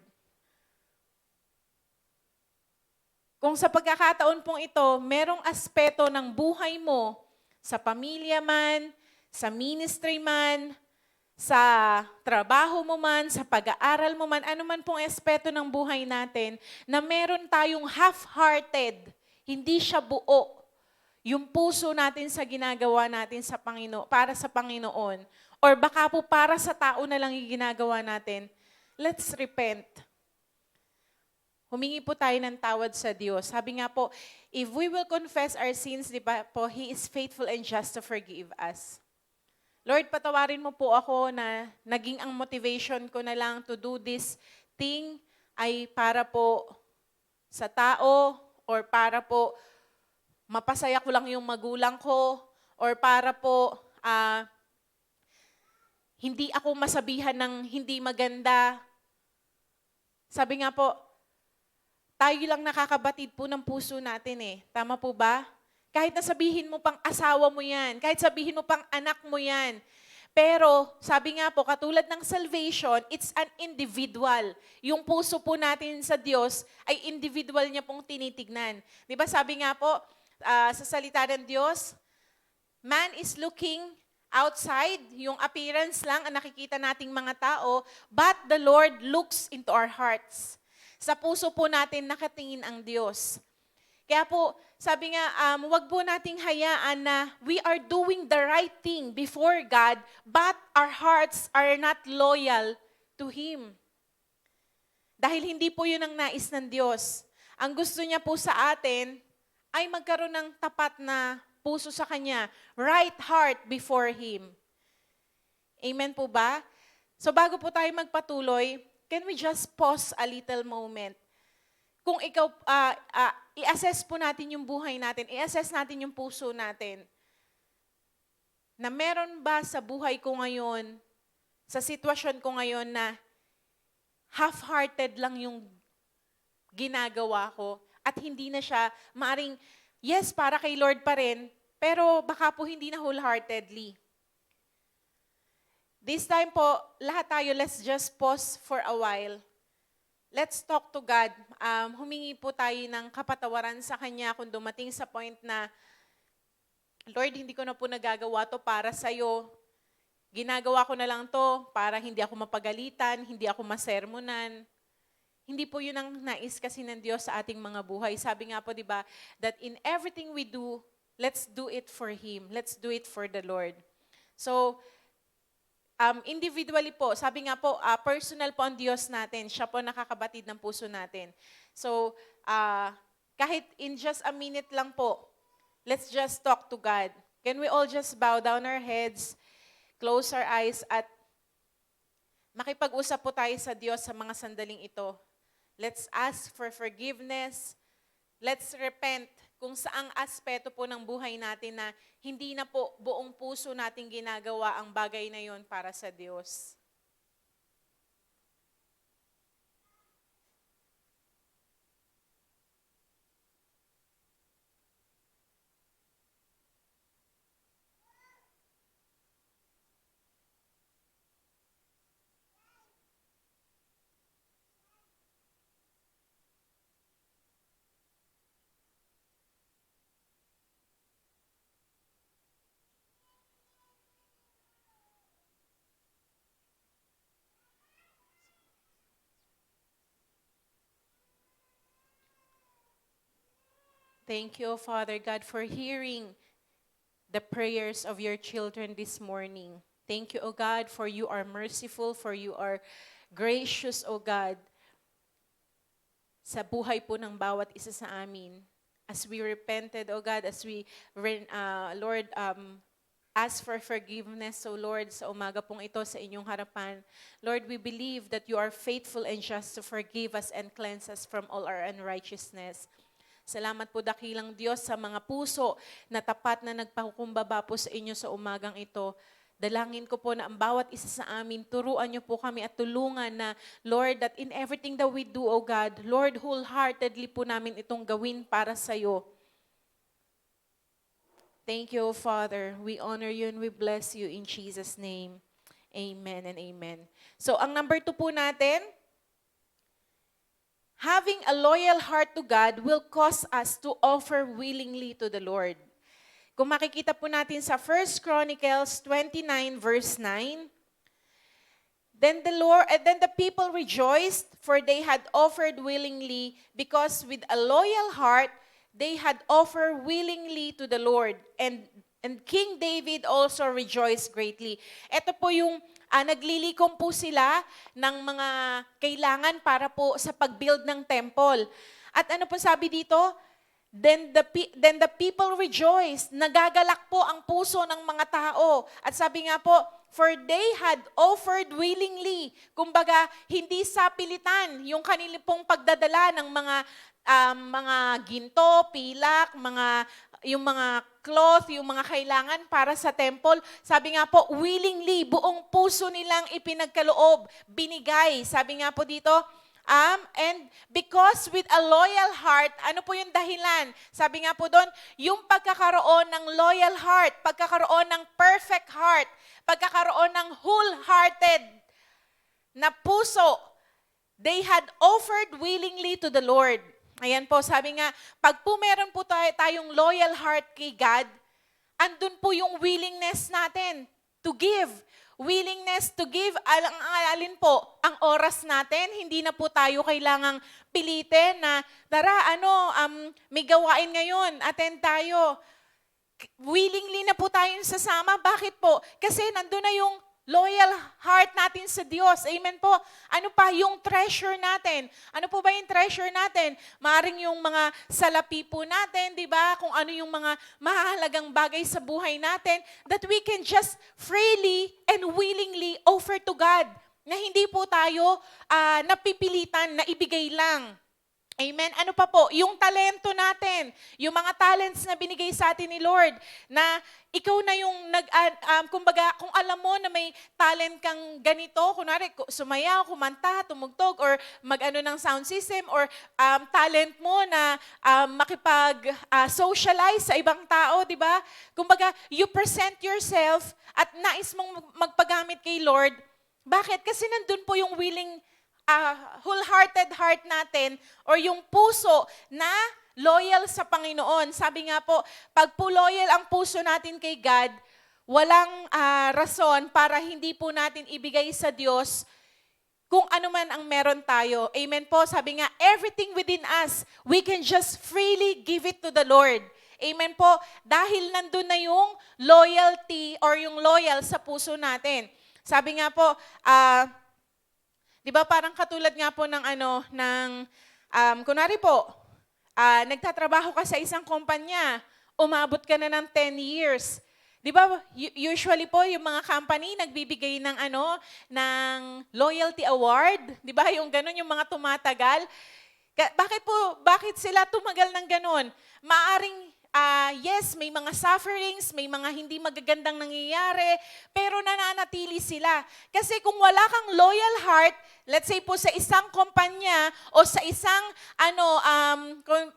Kung sa pagkakataon pong ito, merong aspeto ng buhay mo, sa pamilya man, sa ministry man, sa trabaho mo man, sa pag-aaral mo man, ano man pong aspeto ng buhay natin, na meron tayong half-hearted, hindi siya buo, yung puso natin sa ginagawa natin sa Panginoon, para sa Panginoon, or baka po para sa tao na lang yung ginagawa natin, let's repent. Humingi po tayo ng tawad sa Diyos. Sabi nga po, if we will confess our sins, di ba po, He is faithful and just to forgive us. Lord, patawarin mo po ako na naging ang motivation ko na lang to do this thing ay para po sa tao, or para po mapasaya ko lang yung magulang ko, or para po hindi ako masabihan ng hindi maganda. Sabi nga po, tayo lang nakakabatid po ng puso natin eh. Tama po ba? Kahit nasabihin mo pang asawa mo yan, kahit sabihin mo pang anak mo yan. Pero sabi nga po, katulad ng salvation, it's an individual. Yung puso po natin sa Diyos ay individual niya pong tinitignan. Di ba sabi nga po sa salita ng Diyos, man is looking outside, yung appearance lang ang nakikita nating mga tao, but the Lord looks into our hearts. Sa puso po natin nakatingin ang Diyos. Kaya po, sabi nga, wag po nating hayaan na we are doing the right thing before God, but our hearts are not loyal to Him. Dahil hindi po yun ang nais ng Diyos. Ang gusto niya po sa atin ay magkaroon ng tapat na puso sa Kanya, right heart before Him. Amen po ba? So bago po tayo magpatuloy, can we just pause a little moment? Kung ikaw, i-assess po natin yung buhay natin, i-assess natin yung puso natin. Na meron ba sa buhay ko ngayon, sa sitwasyon ko ngayon na half-hearted lang yung ginagawa ko at hindi na siya, maaring, yes, para kay Lord pa rin, pero baka po hindi na wholeheartedly. This time po, lahat tayo, let's just pause for a while. Let's talk to God. Humingi po tayo ng kapatawaran sa Kanya kung dumating sa point na, Lord, hindi ko na po nagagawa to para sa'yo. Ginagawa ko na lang to para hindi ako mapagalitan, hindi ako masermonan. Hindi po yun ang nais kasi ng Diyos sa ating mga buhay. Sabi nga po, di ba, that in everything we do, let's do it for Him. Let's do it for the Lord. So, individually po, sabi nga po, personal po ang Diyos natin. Siya po nakakabatid ng puso natin. So, kahit in just a minute lang po, let's just talk to God. Can we all just bow down our heads, close our eyes, at makipag-usap po tayo sa Diyos sa mga sandaling ito. Let's ask for forgiveness. Let's repent kung saang aspeto po ng buhay natin na hindi na po buong puso natin ginagawa ang bagay na yon para sa Diyos. Thank you, Father God, for hearing the prayers of your children this morning. Thank you, O God, for you are merciful, for you are gracious, O God, sa buhay po ng bawat isa sa amin. As we repented, O God, as we, Lord, ask for forgiveness, so Lord, sa umaga pong ito sa inyong harapan. Lord, we believe that you are faithful and just to forgive us and cleanse us from all our unrighteousness. Salamat po dakilang Diyos sa mga puso na tapat na nagpakukumbaba po sa inyo sa umagang ito. Dalangin ko po na ang bawat isa sa amin, turuan niyo po kami at tulungan na, Lord, that in everything that we do, O God, Lord, wholeheartedly po namin itong gawin para sa iyo. Thank you, Father. We honor you and we bless you in Jesus' name. Amen and amen. So, ang number 2 po natin, having a loyal heart to God will cause us to offer willingly to the Lord. Kung makikita po natin sa 1 Chronicles 29 verse 9, then the people rejoiced, for they had offered willingly, because with a loyal heart they had offered willingly to the Lord. And King David also rejoiced greatly. Ito po yung naglilikom po sila ng mga kailangan para po sa pag-build ng temple. At ano po sabi dito? Then the people rejoiced. Nagagalak po ang puso ng mga tao. At sabi nga po, for they had offered willingly. Kumbaga, hindi sa pilitan yung kanilang pong pagdadala ng mga ginto, pilak, yung mga cloth, yung mga kailangan para sa temple. Sabi nga po, willingly, buong puso nilang ipinagkaloob, binigay. Sabi nga po dito, and because with a loyal heart, ano po yung dahilan? Sabi nga po doon, yung pagkakaroon ng loyal heart, pagkakaroon ng perfect heart, pagkakaroon ng wholehearted na puso, they had offered willingly to the Lord. Ayan po, sabi nga, pag po meron po tayong loyal heart kay God, andun po yung willingness natin to give. Willingness to give, alin po, ang oras natin, hindi na po tayo kailangang pilitin na, tara, may gawain ngayon, attend tayo. Willingly na po tayong sasama. Bakit po? Kasi nandun na yung loyal heart natin sa Diyos. Amen po. Ano pa yung treasure natin? Ano po ba yung treasure natin? Maaring yung mga salapi po natin, di ba? Kung ano yung mga mahalagang bagay sa buhay natin, that we can just freely and willingly offer to God. Na hindi po tayo napipilitan na ibigay lang. Amen. Ano pa po? Yung talento natin, yung mga talents na binigay sa atin ni Lord, na ikaw na yung kumbaga, kung alam mo na may talent kang ganito, kunwari, sumayaw, kumanta, tumugtog, or mag-ano ng sound system, or talent mo na makipag-socialize sa ibang tao, di ba? Kumbaga, you present yourself at nais mong magpagamit kay Lord. Bakit? Kasi nandun po yung willing wholehearted heart natin or yung puso na loyal sa Panginoon. Sabi nga po, pag po loyal ang puso natin kay God, walang rason para hindi po natin ibigay sa Diyos kung ano man ang meron tayo. Amen po. Sabi nga, everything within us, we can just freely give it to the Lord. Amen po. Dahil nandun na yung loyalty or yung loyal sa puso natin. Sabi nga po, di ba parang katulad nga po ng kunwari po, nagtatrabaho ka sa isang kumpanya, umabot ka na ng 10 years. Di ba usually po yung mga company nagbibigay ng ng loyalty award, di ba yung ganun yung mga tumatagal. Bakit sila tumagal ng ganun? Maaring yes, may mga sufferings, may mga hindi magagandang nangyayari, pero nananatili sila. Kasi kung wala kang loyal heart, let's say po sa isang kumpanya o sa isang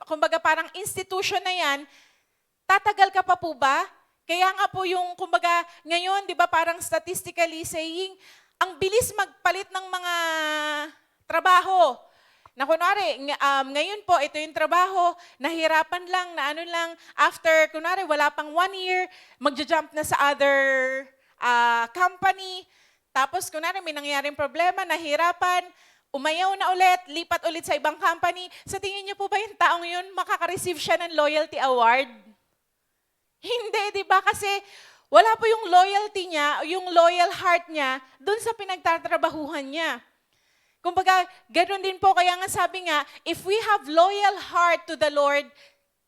kumbaga parang institution na yan, tatagal ka pa po ba? Kaya nga po yung kumbaga ngayon, 'di ba, parang statistically saying, ang bilis magpalit ng mga trabaho. Na kunwari, ngayon po, ito yung trabaho, nahirapan lang, after, kunwari, wala pang 1 year, magja-jump na sa other company, tapos kunwari, may nangyaring problema, nahirapan, umayaw na ulit, lipat ulit sa ibang company, sa tingin niyo po ba yung taong yun, makaka-receive siya ng loyalty award? Hindi, di ba? Kasi wala po yung loyalty niya, yung loyal heart niya, dun sa pinagtatrabahuhan niya. Kumbaga, ganoon din po, kaya nga sabi nga, if we have loyal heart to the Lord,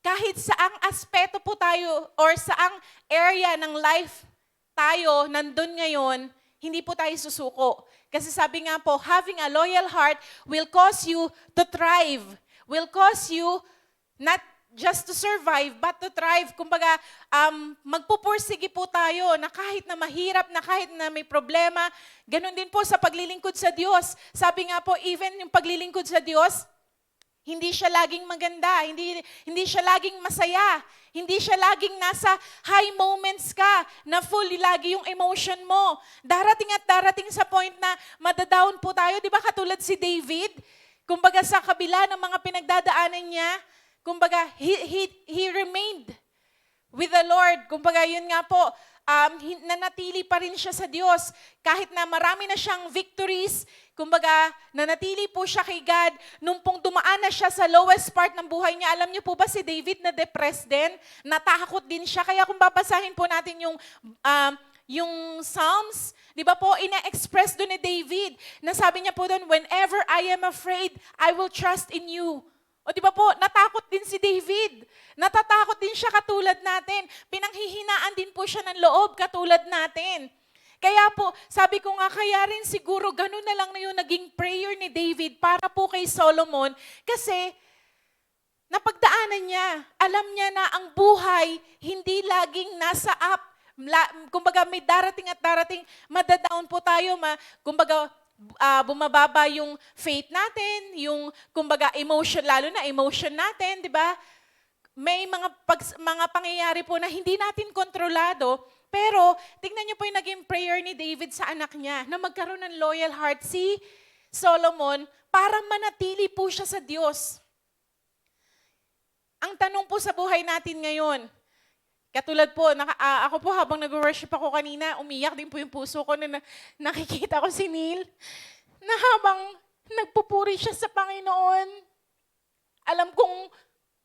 kahit saang aspeto po tayo or saang area ng life tayo nandun ngayon, hindi po tayo susuko. Kasi sabi nga po, having a loyal heart will cause you to thrive. Will cause you not just to survive, but to thrive. Kumbaga, magpupursige po tayo na kahit na mahirap, na kahit na may problema, ganun din po sa paglilingkod sa Diyos. Sabi nga po, even yung paglilingkod sa Diyos, hindi siya laging maganda, hindi siya laging masaya, hindi siya laging nasa high moments ka, na fully lagi yung emotion mo. Darating at darating sa point na madadown po tayo, di ba katulad si David? Kumbaga sa kabila ng mga pinagdadaanan niya, kumbaga he remained with the Lord. Kumbaga yun nga po, nanatili pa rin siya sa Diyos. Kahit na marami na siyang victories, kumbaga, nanatili po siya kay God. Nung pong dumaan na siya sa lowest part ng buhay niya, alam niyo po ba si David na depressed din? Natakot din siya. Kaya kung babasahin po natin yung Psalms, di ba po, ina-express doon ni David, na sabi niya po doon, whenever I am afraid, I will trust in you. O di ba po, natakot din si David. Natatakot din siya katulad natin. Pinanghihinaan din po siya ng loob katulad natin. Kaya po, sabi ko nga, kaya rin siguro ganun na lang na yung naging prayer ni David para po kay Solomon. Kasi napagdaanan niya, alam niya na ang buhay hindi laging nasa up. Kumbaga may darating at darating, madadown po tayo. Kumbaga bumababa yung faith natin, yung kumbaga emotion, lalo na emotion natin, di ba? May mga pangyayari po na hindi natin kontrolado, pero tingnan niyo po yung naging prayer ni David sa anak niya, na magkaroon ng loyal heart si Solomon para manatili po siya sa Diyos. Ang tanong po sa buhay natin ngayon, katulad po, ako po habang nag-worship ako kanina, umiyak din po yung puso ko na nakikita ko si Neil, na habang nagpupuri siya sa Panginoon, alam kong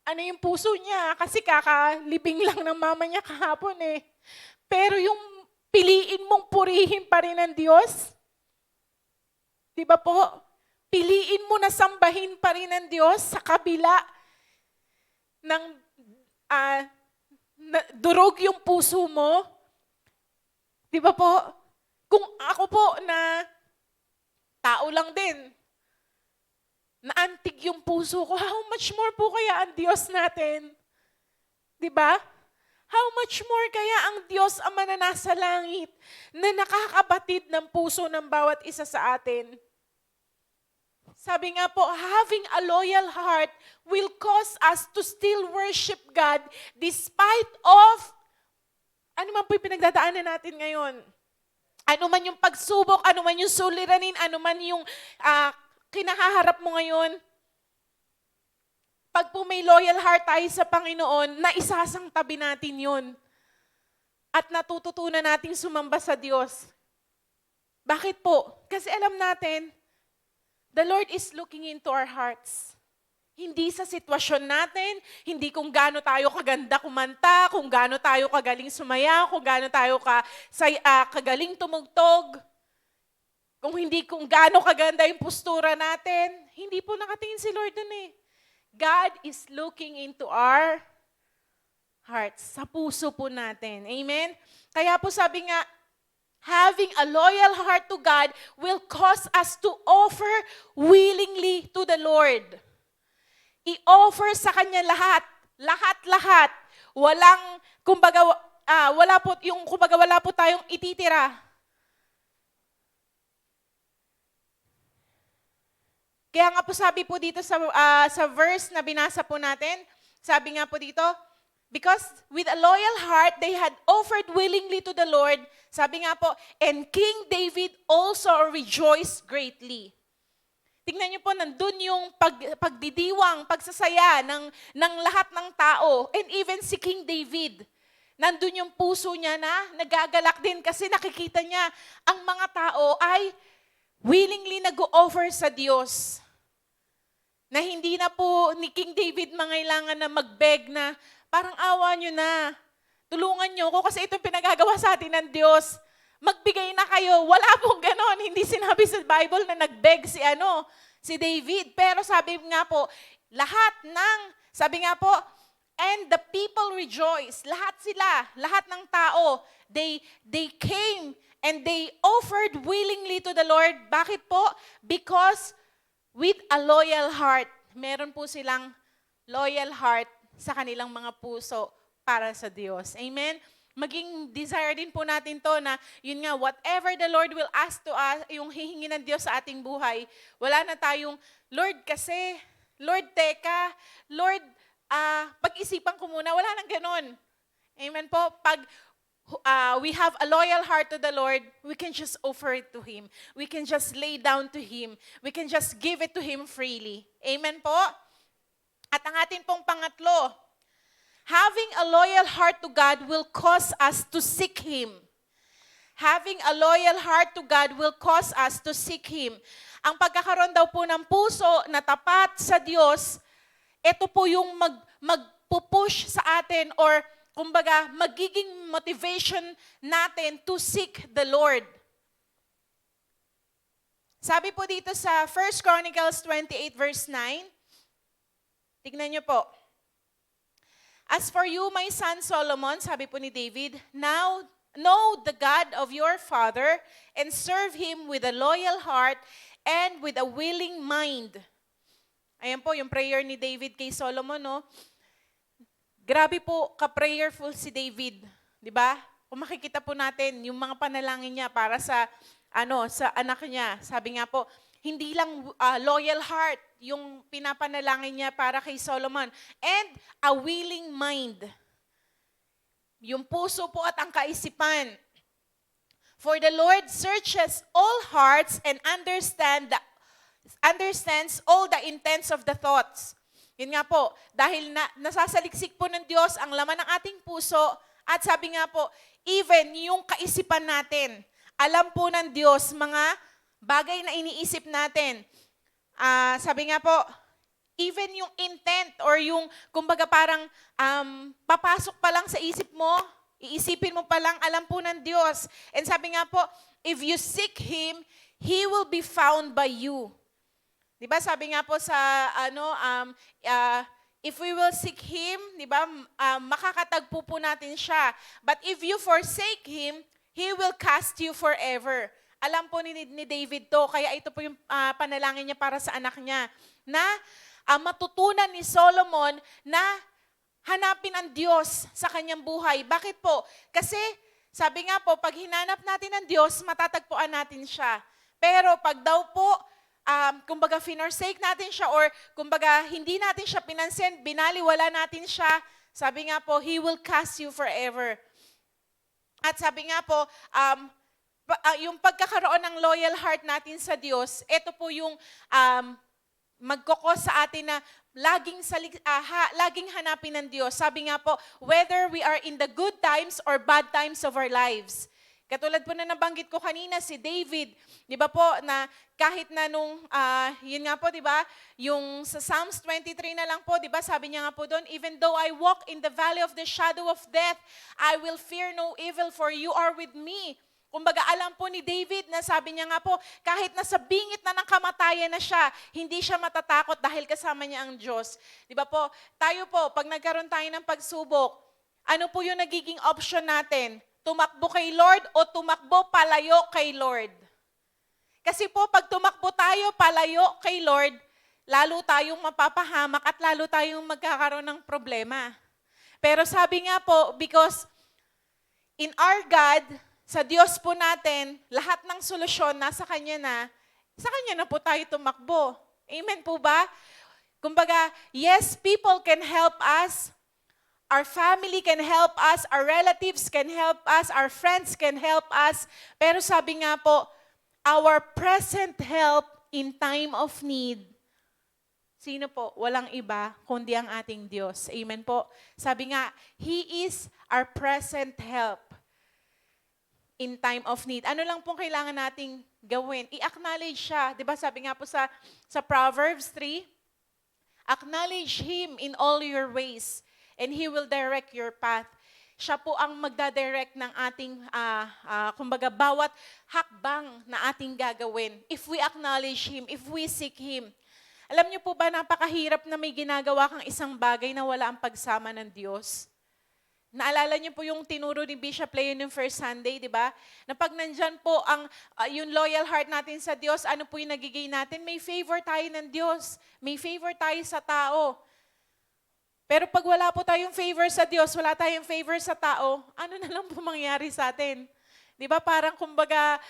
ano yung puso niya, kasi kakalibing lang ng mama niya kahapon eh. Pero yung piliin mong purihin pa rin ng Diyos, di ba po? Piliin mo na sambahin pa rin ng Diyos sa kabila ng durog yung puso mo. Di ba po? Kung ako po na tao lang din, naantig yung puso ko, how much more po kaya ang Diyos natin? Di ba? How much more kaya ang Diyos Ama na nasa langit na nakakabatid ng puso ng bawat isa sa atin? Sabi nga po, having a loyal heart will cause us to still worship God despite of ano man po yung pinagdadaanan natin ngayon. Ano man yung pagsubok, ano man yung suliranin, ano man yung kinahaharap mo ngayon. Pag po may loyal heart tayo sa Panginoon, na isasang tabi natin yun. At natututunan nating sumamba sa Diyos. Bakit po? Kasi alam natin, the Lord is looking into our hearts. Hindi sa sitwasyon natin, hindi kung gaano tayo kaganda kumanta, kung gaano tayo kagaling sumaya, kung gaano tayo kagaling tumugtog, kung gaano kaganda yung postura natin. Hindi po nakatingin si Lord dun eh. God is looking into our hearts, sa puso po natin. Amen? Kaya po sabi nga, having a loyal heart to God will cause us to offer willingly to the Lord. I-offer sa Kanya lahat. Lahat-lahat. Walang, wala po tayong ititira. Kaya nga po sabi po dito sa verse na binasa po natin, sabi nga po dito, because with a loyal heart, they had offered willingly to the Lord. Sabi nga po, and King David also rejoiced greatly. Tingnan niyo po, nandun yung pagdidiwang, pagsasaya ng lahat ng tao. And even si King David, nandun yung puso niya na nagagalak din kasi nakikita niya ang mga tao ay willingly nag-o-offer sa Diyos, na hindi na po ni King David mangailangan na mag-beg na, parang awa nyo na, tulungan nyo ko kasi ito pinagagawa sa atin ng Diyos. Magbigay na kayo. Wala pong ganon. Hindi sinabi sa Bible na nag-beg si David. Pero sabi nga po, sabi nga po, and the people rejoice. Lahat sila, lahat ng tao, they came and they offered willingly to the Lord. Bakit po? Because with a loyal heart. Meron po silang loyal heart sa kanilang mga puso para sa Diyos. Amen? Maging desire din po natin to na, yun nga, whatever the Lord will ask to us, yung hihingi ng Diyos sa ating buhay, wala na tayong, Lord kasi, Lord teka, Lord, pag-isipan ko muna, wala nang ganon. Amen po? Pag we have a loyal heart to the Lord, we can just offer it to Him. We can just lay down to Him. We can just give it to Him freely. Amen po? At ang atin pong pangatlo, having a loyal heart to God will cause us to seek Him. Having a loyal heart to God will cause us to seek Him. Ang pagkakaroon daw po ng puso na tapat sa Diyos, ito po yung magpupush sa atin or kumbaga magiging motivation natin to seek the Lord. Sabi po dito sa 1 Chronicles 28 verse 9, tignan niyo po. As for you, my son Solomon, sabi po ni David, now know the God of your father and serve Him with a loyal heart and with a willing mind. Ayan po yung prayer ni David kay Solomon, no? Grabe po ka-prayerful si David, di ba? Kung makikita po natin yung mga panalangin niya para sa anak niya. Sabi nga po, hindi lang loyal heart yung pinapanalangin niya para kay Solomon, and a willing mind. Yung puso po at ang kaisipan. For the Lord searches all hearts and understands all the intents of the thoughts. Yun nga po, dahil nasasaliksik po ng Diyos ang laman ng ating puso, at sabi nga po, even yung kaisipan natin, alam po ng Diyos mga bagay na iniisip natin. Sabi nga po, even yung intent or yung, kumbaga parang papasok pa lang sa isip mo, iisipin mo pa lang, alam po ng Diyos. And sabi nga po, if you seek Him, He will be found by you. Diba sabi nga po sa if we will seek Him, diba, makakatagpo po natin siya. But if you forsake Him, He will cast you forever. Alam po ni David to, kaya ito po yung panalangin niya para sa anak niya, na matutunan ni Solomon na hanapin ang Diyos sa kanyang buhay. Bakit po? Kasi sabi nga po, pag hinanap natin ang Diyos, matatagpuan natin siya. Pero pag daw po, kumbaga finosake natin siya or kumbaga hindi natin siya pinansin, binaliwala natin siya, sabi nga po, He will cast you forever. At sabi nga po, yung pagkakaroon ng loyal heart natin sa Diyos, ito po yung magkokos sa atin na laging hanapin ng Diyos. Sabi nga po, whether we are in the good times or bad times of our lives. Katulad po na nabanggit ko kanina, si David, di ba po, na kahit na nung, yun nga po, di ba, yung sa Psalms 23 na lang po, di ba, sabi niya nga po doon, even though I walk in the valley of the shadow of death, I will fear no evil for you are with me. Kumbaga, alam po ni David na sabi niya nga po, kahit nasa bingit na ng kamatayan na siya, hindi siya matatakot dahil kasama niya ang Diyos. Di ba po, tayo po, pag nagkaroon tayo ng pagsubok, ano po yung nagiging option natin? Tumakbo kay Lord o tumakbo palayo kay Lord? Kasi po, pag tumakbo tayo palayo kay Lord, lalo tayong mapapahamak at lalo tayong magkakaroon ng problema. Pero sabi nga po, because in our God, sa Diyos po natin, lahat ng solusyon nasa Kanya na, sa Kanya na po tayo tumakbo. Amen po ba? Kumbaga, yes, people can help us. Our family can help us, our relatives can help us, our friends can help us. Pero sabi nga po, our present help in time of need, sino po? Walang iba kundi ang ating Diyos. Amen po. Sabi nga, He is our present help in time of need. Ano lang pong kailangan nating gawin? I-acknowledge siya. Di ba sabi nga po sa Proverbs 3, acknowledge Him in all your ways and He will direct your path. Siya po ang magdadirect ng ating, kumbaga, bawat hakbang na ating gagawin. If we acknowledge Him, if we seek Him. Alam niyo po ba, napakahirap na may ginagawa kang isang bagay na wala ang pagsama ng Diyos? Naalala niyo po yung tinuro ni Bishop Leon yung first Sunday, di ba? Na pag nandyan po ang, yung loyal heart natin sa Diyos, ano po yung nagiging natin? May favor tayo ng Diyos. May favor tayo sa tao. Pero pag wala po tayong favor sa Diyos, wala tayong favor sa tao, ano na lang po mangyari sa atin? Di ba? Parang kumbaga,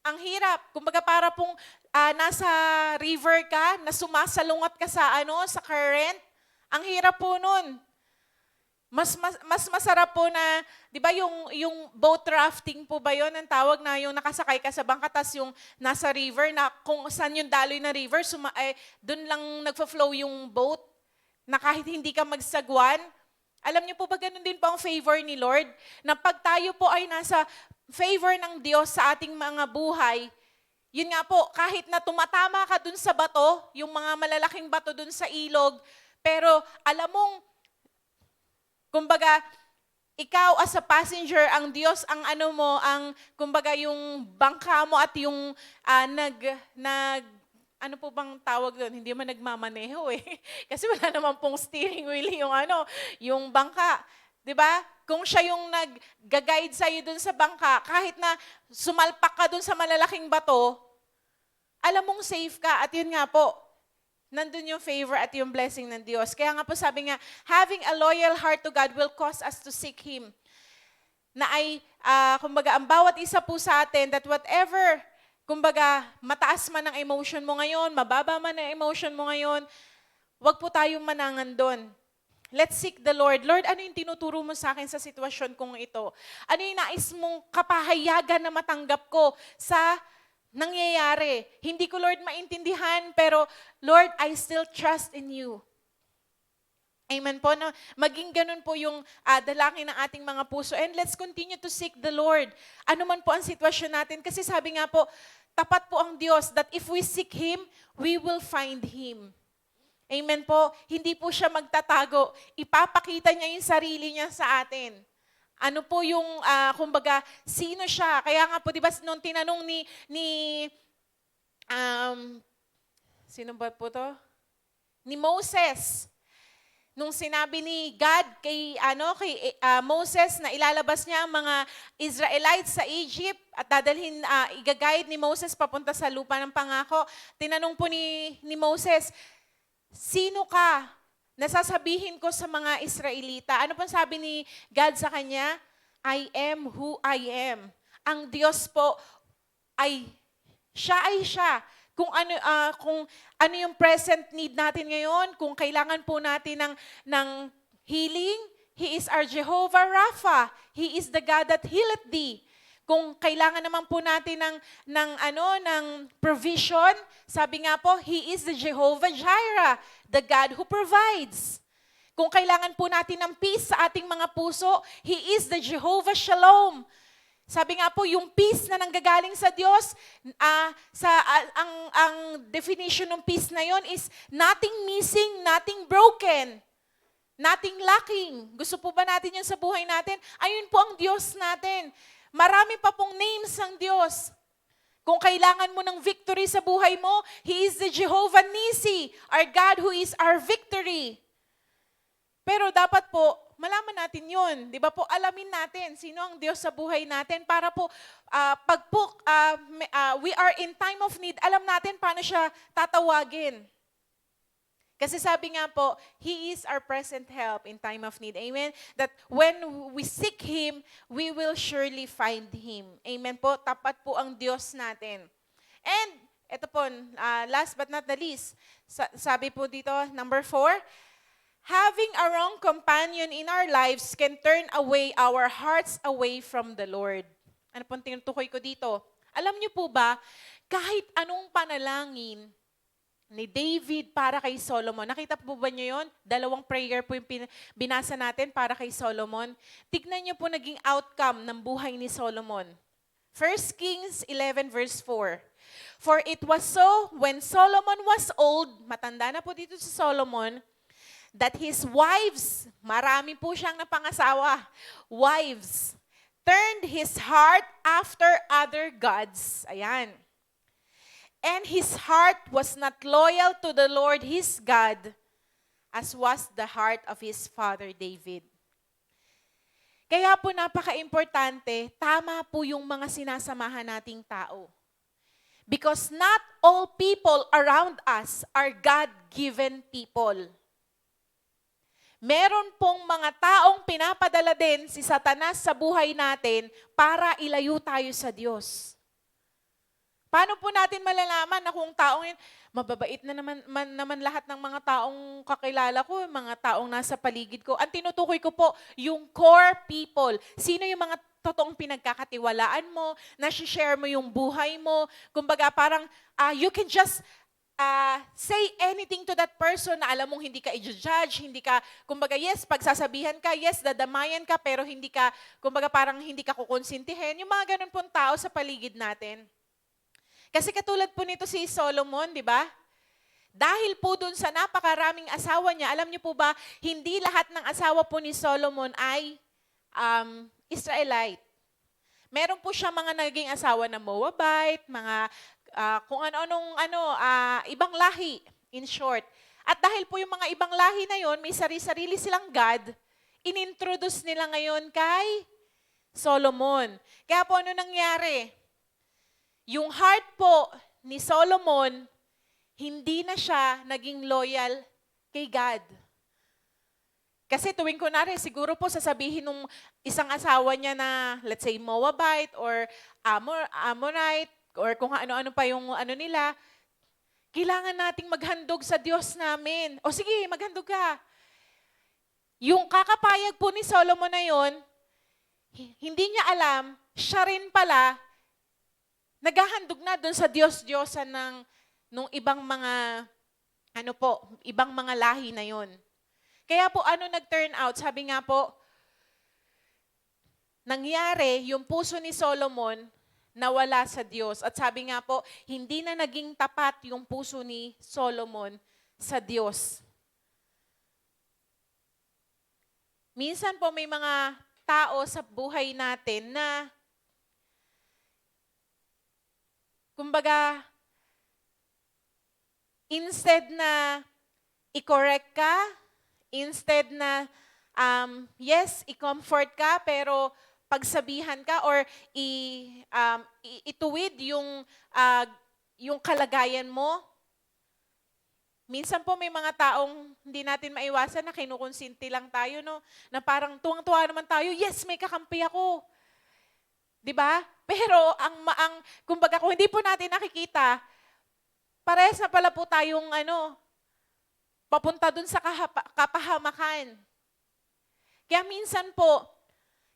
ang hirap. Kumbaga para pong nasa river ka, na sumasalungat ka sa sa current. Ang hirap po nun. Mas masarap po na, di ba yung boat rafting po ba yun? Ang tawag na yung nakasakay ka sa bangka, tas yung nasa river, na kung saan yung daloy na river, dun lang nagfa-flow yung boat, na kahit hindi ka magsagwan. Alam niyo po ba ganun din po ang favor ni Lord? Na pag tayo po ay nasa favor ng Diyos sa ating mga buhay, yun nga po, kahit na tumatama ka dun sa bato, yung mga malalaking bato dun sa ilog, pero alam mong, kumbaga, ikaw as a passenger, ang Diyos ang kumbaga yung bangka mo at yung ano po bang tawag doon? Hindi man nagmamaneho eh. Kasi wala naman pong steering wheel yung bangka. 'Di ba? Kung siya yung nag-guide sa iyo doon sa bangka, kahit na sumalpak ka doon sa malalaking bato, alam mong safe ka. At yun nga po, nandun yung favor at yung blessing ng Diyos. Kaya nga po sabi nga, having a loyal heart to God will cause us to seek Him. Na ay, kumbaga, ang bawat isa po sa atin, that whatever, kumbaga, mataas man ang emotion mo ngayon, mababa man ang emotion mo ngayon, wag po tayong manangan doon. Let's seek the Lord. Lord, ano yung tinuturo mo sa akin sa sitwasyon kong ito? Ano yung nais mong kapahayagan na matanggap ko sa nangyayari? Hindi ko, Lord, maintindihan, pero Lord, I still trust in you. Amen po. No? Maging ganun po yung dalangin ng ating mga puso. And let's continue to seek the Lord. Ano man po ang sitwasyon natin. Kasi sabi nga po, tapat po ang Diyos that if we seek Him, we will find Him. Amen po. Hindi po siya magtatago. Ipapakita niya yung sarili niya sa atin. Ano po yung, kumbaga, sino siya? Kaya nga po, di ba, nung tinanong sino ba po to? Ni Moses. Nung sinabi ni God kay Moses na ilalabas niya ang mga Israelites sa Egypt at dadalhin, i-guide ni Moses papunta sa lupa ng pangako, tinanong po ni Moses, sino ka? Nasasabihin ko sa mga Israelita. Ano pang sabi ni God sa kanya? I am who I am. Ang Diyos po ay siya. Kung ano yung present need natin ngayon, kung kailangan po natin ng healing, He is our Jehovah Rapha. He is the God that healeth thee. Kung kailangan naman po natin ng provision, sabi nga po, He is the Jehovah Jireh, the God who provides. Kung kailangan po natin ng peace sa ating mga puso, He is the Jehovah Shalom. Sabi nga po, yung peace na nanggagaling sa Diyos, ang definition ng peace na yon is nothing missing, nothing broken, nothing lacking. Gusto po ba natin yun sa buhay natin? Ayun po ang Diyos natin. Marami pa pong names ng Diyos. Kung kailangan mo ng victory sa buhay mo, He is the Jehovah Nisi, our God who is our victory. Pero dapat po, malaman natin yun. Di ba po, alamin natin sino ang Diyos sa buhay natin para po, pag po we are in time of need, alam natin paano siya tatawagin. Kasi sabi nga po, He is our present help in time of need. Amen? That when we seek Him, we will surely find Him. Amen po? Tapat po ang Diyos natin. And, ito po, last but not the least, sabi po dito, number 4, having a wrong companion in our lives can turn away our hearts away from the Lord. Ano pong tinutukoy ko dito? Alam niyo po ba, kahit anong panalangin ni David para kay Solomon. Nakita po ba niyo yun? Dalawang prayer po yung binasa natin para kay Solomon. Tignan niyo po naging outcome ng buhay ni Solomon. 1 Kings 11 verse 4. For it was so when Solomon was old, matanda na po dito si Solomon, that his wives, marami po siyang napangasawa, wives, turned his heart after other gods. Ayan. And his heart was not loyal to the Lord his God, as was the heart of his father David. Kaya po napaka-importante, tama po yung mga sinasamahan nating tao. Because not all people around us are God-given people. Meron pong mga taong pinapadala din si Satanas sa buhay natin para ilayo tayo sa Diyos. Paano po natin malalaman na kung taong yun, mababait na naman lahat ng mga taong kakilala ko, mga taong nasa paligid ko. Ang tinutukoy ko po, yung core people. Sino yung mga totoong pinagkakatiwalaan mo, na-share mo yung buhay mo. Kumbaga parang you can just say anything to that person na alam mong hindi ka i-judge, hindi ka, kumbaga yes, pagsasabihan ka, yes, dadamayan ka, pero hindi ka, kumbaga parang hindi ka kukonsintihin. Yung mga ganun pong tao sa paligid natin. Kasi katulad po nito si Solomon, di ba? Dahil po dun sa napakaraming asawa niya, alam niyo po ba, hindi lahat ng asawa po ni Solomon ay Israelite. Meron po siya mga naging asawa na Moabite, mga kung ibang lahi, in short. At dahil po yung mga ibang lahi na yon, may sarili silang God, inintroduce nila ngayon kay Solomon. Kaya po ano nangyari? Yung heart po ni Solomon, hindi na siya naging loyal kay God. Kasi tuwing kunwari, siguro po sasabihin nung isang asawa niya na, let's say, Moabite or Amorite, or kung ano-ano pa yung ano nila, kailangan nating maghandog sa Diyos namin. O sige, maghandog ka. Yung kakapayag po ni Solomon na yon, hindi niya alam, siya rin pala, naghahandog na doon sa Diyos-Diyosan nung ibang mga, ibang mga lahi na yon. Kaya po, nag-turn out? Sabi nga po, nangyari, yung puso ni Solomon, nawala sa Diyos. At sabi nga po, hindi na naging tapat yung puso ni Solomon sa Diyos. Minsan po may mga tao sa buhay natin na kumbaga, instead na i-correct ka, instead na, yes, i-comfort ka, pero pagsabihan ka or ituwid yung kalagayan mo. Minsan po may mga taong hindi natin maiwasan na kinukonsinti lang tayo, no? Na parang tuwang-tuwa naman tayo, yes, may kakampi ako. 'Di ba? Pero kumbaga kung hindi po natin nakikita, parehas na pala po tayong papunta dun sa kapahamakan. Kaya minsan po,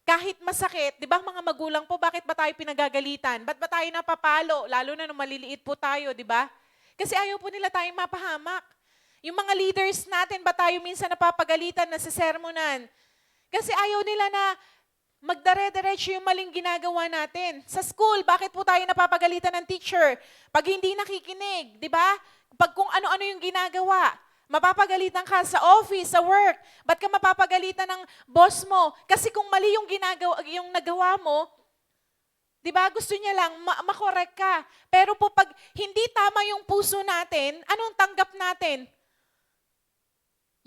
kahit masakit, 'di ba mga magulang po, bakit ba tayo pinagagalitan? Ba't ba tayo napapalo? Lalo na nung maliliit po tayo, 'di ba? Kasi ayaw po nila tayong mapahamak. Yung mga leaders natin, ba tayo minsan napapagalitan na sa sermonan? Kasi ayaw nila na magdare-diretso yung maling ginagawa natin. Sa school, bakit po tayo napapagalitan ng teacher? Pag hindi nakikinig, di ba? Pag kung ano-ano yung ginagawa, mapapagalitan ka sa office, sa work. Ba't ka mapapagalitan ng boss mo? Kasi kung mali yung nagawa mo, di ba, gusto niya lang makorek ka. Pero po pag hindi tama yung puso natin, anong tanggap natin?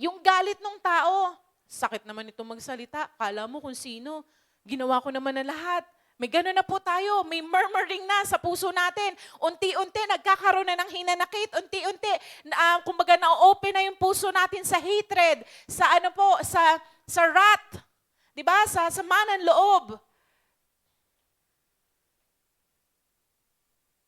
Yung galit ng tao. Sakit naman ito magsalita. Kala mo kung sino. Ginawa ko naman na lahat. May gano'n na po tayo. May murmuring na sa puso natin. Unti-unti, nagkakaroon na ng hinanakit. Unti-unti, kumbaga na-open na yung puso natin sa hatred, sa wrath. Diba? Sa sama ng loob.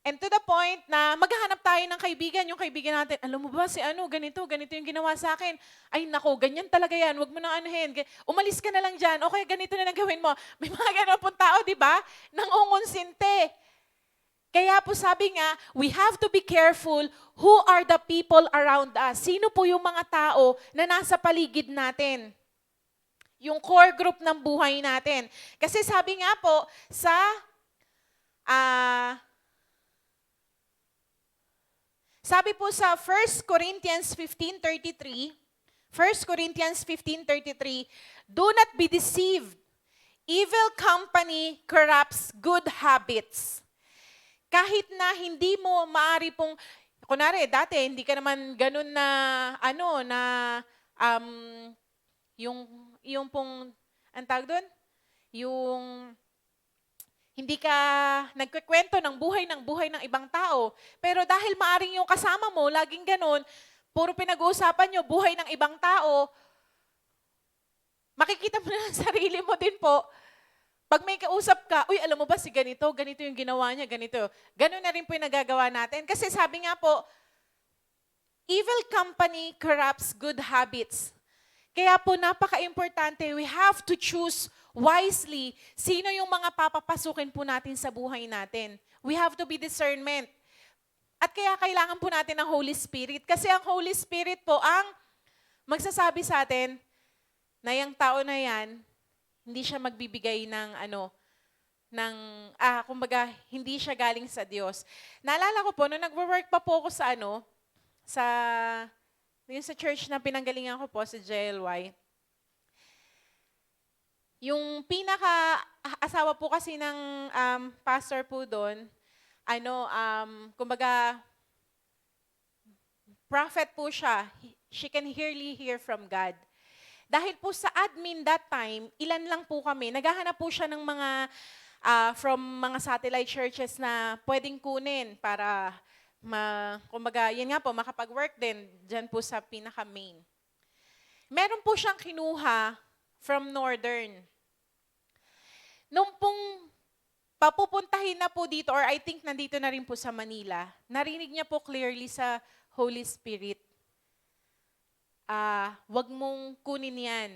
And to the point na maghahanap tayo ng kaibigan, yung kaibigan natin, alam mo ba si ganito yung ginawa sa akin. Ay nako, ganyan talaga yan, wag mo nang anuhin. Umalis ka na lang dyan, okay, ganito na lang gawin mo. May mga ganun pong tao, di ba? Nangungonsinte. Kaya po sabi nga, we have to be careful who are the people around us. Sino po yung mga tao na nasa paligid natin? Yung core group ng buhay natin. Kasi sabi nga po sa sabi po sa 1 Corinthians 15:33, 1 Corinthians 15:33, do not be deceived. Evil company corrupts good habits. Kahit na hindi mo maari pong, kunwari, dati hindi ka naman ganun na, yung pong, ang tawag doon? Yung, hindi ka nagkikwento ng buhay ng ibang tao. Pero dahil maaring yung kasama mo, laging ganun, puro pinag-uusapan nyo, buhay ng ibang tao, makikita mo na ang sarili mo din po. Pag may kausap ka, uy, alam mo ba si ganito yung ginawa niya, ganito. Ganun na rin po yung nagagawa natin. Kasi sabi nga po, evil company corrupts good habits. Kaya po napaka-importante, we have to choose wisely sino yung mga papapasukin po natin sa buhay natin. We have to be discernment. At kaya kailangan po natin ng Holy Spirit. Kasi ang Holy Spirit po ang magsasabi sa atin na yung tao na yan, hindi siya magbibigay ng kumbaga, hindi siya galing sa Diyos. Naalala ko po, nung nagwo-work pa po ako sa sa church na pinanggalingan ko po, sa JLY, yung pinaka-asawa po kasi ng pastor po doon, kumbaga, prophet po siya. She can really hear from God. Dahil po sa admin that time, ilan lang po kami, naghahanap po siya ng mga, from mga satellite churches na pwedeng kunin para, kumbaga, yan nga po, makapag-work din dyan po sa pinaka-main. Meron po siyang kinuha from Northern. Nung pong papupuntahin na po dito, or I think nandito na rin po sa Manila, narinig niya po clearly sa Holy Spirit, wag mong kunin yan.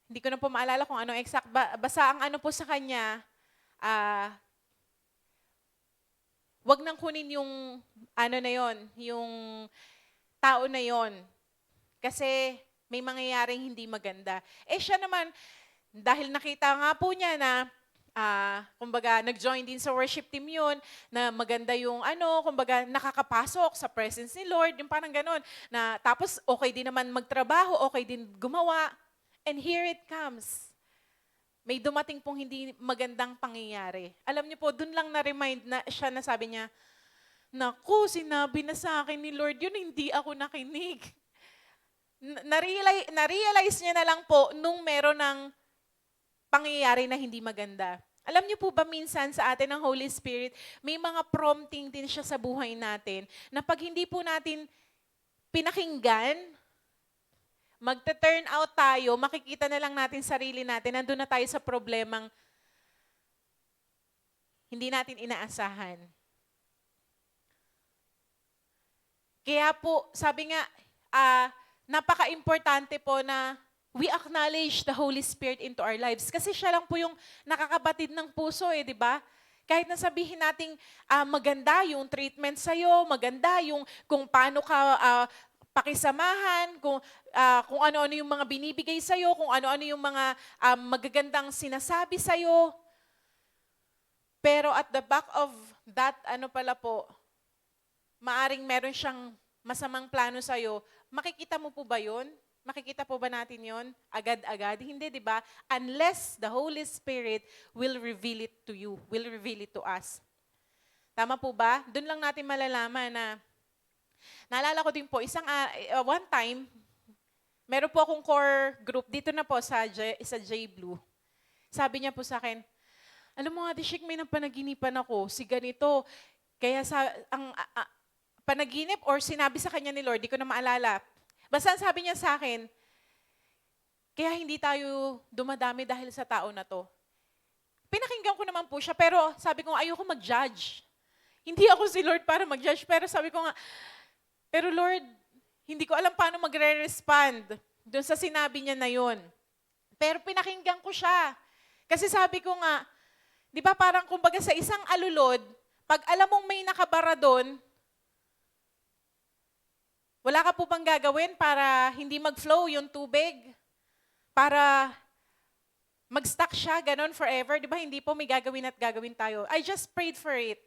Hindi ko na po maalala kung anong exact. Basta ang ano po sa kanya, wag nang kunin yung yung tao na yon. Kasi may mangyayaring hindi maganda. Siya naman, dahil nakita nga po niya na kumbaga, nag-join din sa worship team yun, na maganda yung kumbaga, nakakapasok sa presence ni Lord, yung parang ganon. Na, tapos, okay din naman magtrabaho, okay din gumawa. And here it comes. May dumating pong hindi magandang pangyayari. Alam niyo po, dun lang na-remind na siya na sabi niya, naku, sinabi na sa akin ni Lord yun, hindi ako nakinig. Na-realize niya na lang po nung meron ng pangyayari na hindi maganda. Alam niyo po ba minsan sa atin ng Holy Spirit, may mga prompting din siya sa buhay natin na pag hindi po natin pinakinggan, magte-turn out tayo, makikita na lang natin sarili natin, nandun na tayo sa problemang hindi natin inaasahan. Kaya po, sabi nga, napaka-importante po na we acknowledge the Holy Spirit into our lives. Kasi siya lang po yung nakakabatid ng puso di ba? Kahit na sabihin nating maganda yung treatment sa'yo, maganda yung kung paano ka pakisamahan, kung ano-ano yung mga binibigay sa'yo, kung ano-ano yung mga magagandang sinasabi sa'yo. Pero at the back of that, maaring meron siyang masamang plano sa'yo. Makikita mo po ba yun? Makikita po ba natin yon agad-agad? Hindi, di ba? Unless the Holy Spirit will reveal it to you, will reveal it to us. Tama po ba? Doon lang natin malalaman na, naalala ko din po, one time, meron po akong core group, dito na po sa J Blue. Sabi niya po sa akin, alam mo nga, Dishik, may napanaginipan ako, si ganito. Kaya ang panaginip or sinabi sa kanya ni Lord, di ko na maalala. Basta sabi niya sa akin, kaya hindi tayo dumadami dahil sa tao na to. Pinakinggan ko naman po siya, pero sabi ko, ayoko mag-judge. Hindi ako si Lord para mag-judge, pero sabi ko nga, pero Lord, hindi ko alam paano magre-respond doon sa sinabi niya na yun. Pero pinakinggan ko siya. Kasi sabi ko nga, Di ba parang kumbaga sa isang alulod, pag alam mong may nakabara doon, wala ka po bang gagawin para hindi mag-flow yung tubig? Para mag-stuck siya, ganon forever? Di ba hindi po may gagawin at gagawin tayo? I just prayed for it.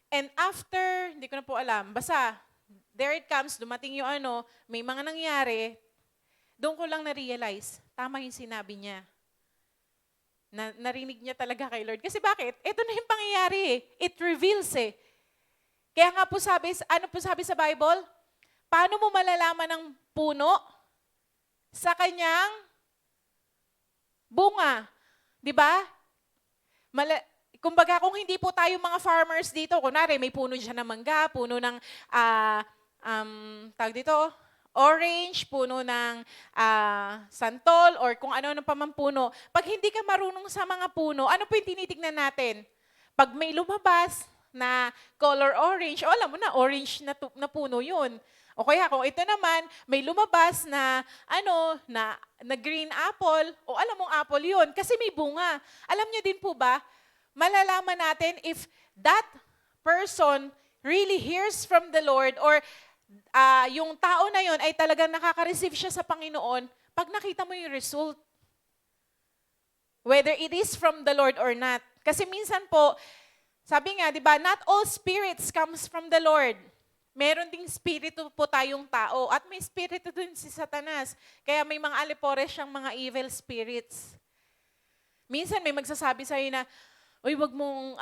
And after, hindi ko na po alam, basta, there it comes, dumating yung may mga nangyari, doon ko lang na-realize, tama yung sinabi niya. Narinig niya talaga kay Lord. Kasi bakit? Ito na yung pangyayari eh. It reveals eh. Kaya nga po sabi, ano po sabi sa Bible? Paano mo malalaman ng puno? Sa kanyang bunga. Di ba? Kumbaga, kung hindi po tayo mga farmers dito, kunwari may puno dyan ng mangga, puno ng, tawag dito, orange, puno ng santol, or kung ano-ano pa man puno. Pag hindi ka marunong sa mga puno, ano po yung tinitignan natin? Pag may lumabas na color orange, alam mo na, orange na puno yun. O kaya kung ito naman, may lumabas na na green apple, o alam mong apple yun, kasi may bunga. Alam niyo din po ba, malalaman natin if that person really hears from the Lord, or yung tao na yun ay talagang nakaka-receive siya sa Panginoon pag nakita mo yung result. Whether it is from the Lord or not. Kasi minsan po, sabi nga, di ba, not all spirits comes from the Lord. Meron ding spirito po tayong tao at may spirito din si Satanas. Kaya may mga alipores siyang mga evil spirits. Minsan may magsasabi sa'yo na, uy, wag mong,